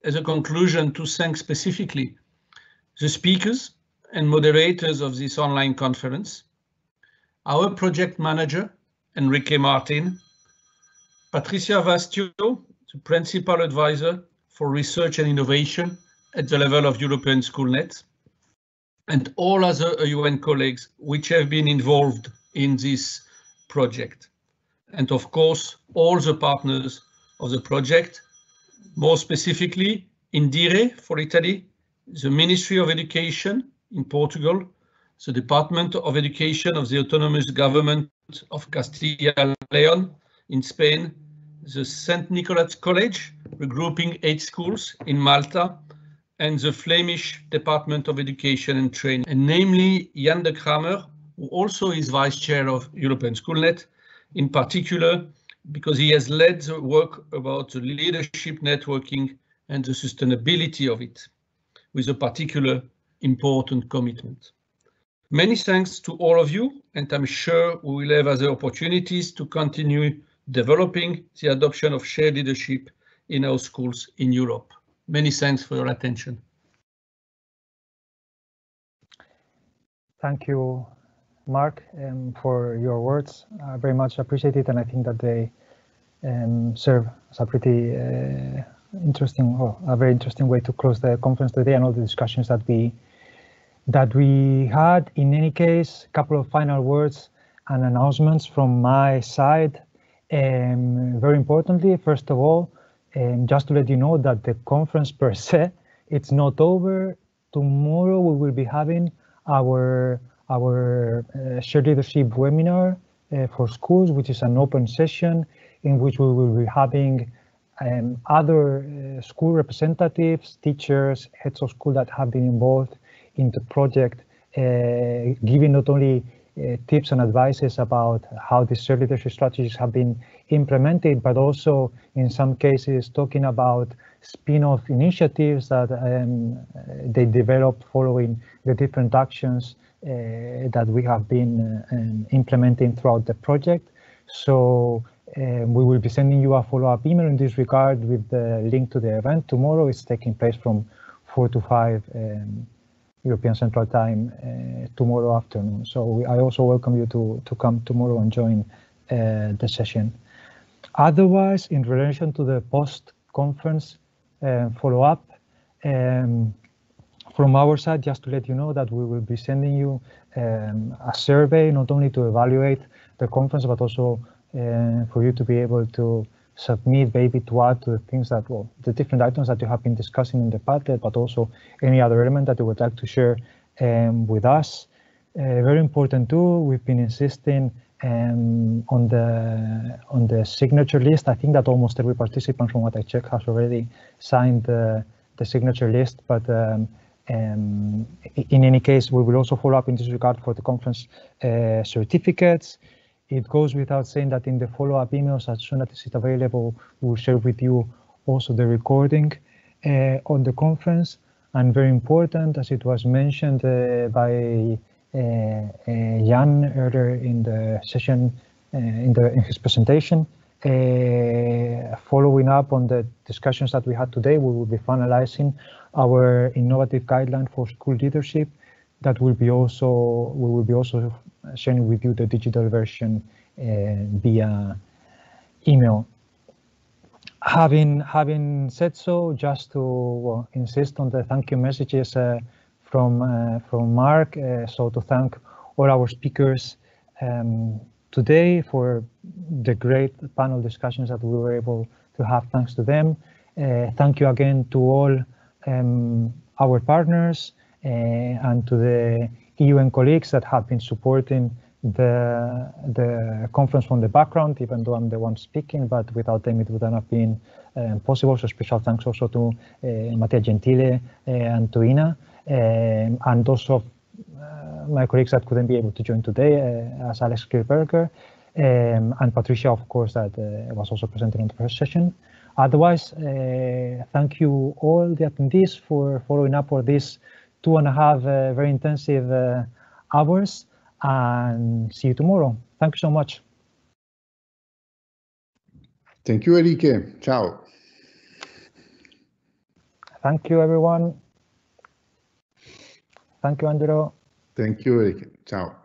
as a conclusion, to thank specifically the speakers and moderators of this online conference, our project manager, Enrique Martin, Patricia Vastio, the principal advisor for research and innovation at the level of European SchoolNet, and all other UN colleagues which have been involved in this project. And of course, all the partners of the project, more specifically Indire for Italy, the Ministry of Education in Portugal, the Department of Education of the Autonomous Government of Castilla and Leon in Spain, the St. Nicholas College, regrouping 8 schools in Malta, and the Flemish Department of Education and Training, and namely Jan de Kramer, who also is Vice Chair of European SchoolNet, in particular because he has led the work about the leadership networking and the sustainability of it, with a particular important commitment. Many thanks to all of you, and I'm sure we will have other opportunities to continue developing the adoption of shared leadership in our schools in Europe. Many thanks for your attention. Thank you, Mark, for your words. I very much appreciate it, and I think that they serve as a pretty interesting, or a very interesting way to close the conference today and all the discussions that we had. In any case, a couple of final words and announcements from my side. Very importantly, first of all, just to let you know that the conference per se, it's not over. Tomorrow we will be having our shared leadership webinar for schools, which is an open session in which we will be having other school representatives, teachers, heads of school that have been involved in the project, giving not only tips and advices about how the shared leadership strategies have been implemented, but also in some cases talking about spin-off initiatives that they developed following the different actions that we have been implementing throughout the project. So we will be sending you a follow-up email in this regard with the link to the event. Tomorrow it's taking place from 4 to 5 European Central Time tomorrow afternoon. So I also welcome you to come tomorrow and join the session. Otherwise, in relation to the post-conference follow-up, from our side, just to let you know that we will be sending you a survey, not only to evaluate the conference, but also for you to be able to submit, maybe to add to the things that, well, the different items that you have been discussing in the Padlet, but also any other element that you would like to share with us. Very important too, we've been insisting on the signature list. I think that almost every participant, from what I checked, has already signed the signature list, but in any case, we will also follow up in this regard for the conference certificates. It goes without saying that in the follow-up emails, as soon as it's available, we'll share with you also the recording on the conference. And very important, as it was mentioned by Jan earlier in the session, in his presentation, following up on the discussions that we had today, we will be finalizing our innovative guideline for school leadership. That will be also, we will be also sharing with you the digital version via email. Having said so, just to insist on the thank you messages from Mark, so to thank all our speakers today for the great panel discussions that we were able to have thanks to them. Thank you again to all our partners and to the EU colleagues that have been supporting the conference from the background, even though I'm the one speaking, but without them it would not have been possible. So special thanks also to Mattia Gentile and to Ina, and also my colleagues that couldn't be able to join today, as Alex Kirberger and Patricia, of course, that was also presenting on the first session. Otherwise, thank you all the attendees for following up for this 2.5 very intensive hours, and see you tomorrow. Thank you so much. Thank you, Enrique. Ciao. Thank you, everyone. Thank you, Angelo. Thank you, Enrique. Ciao.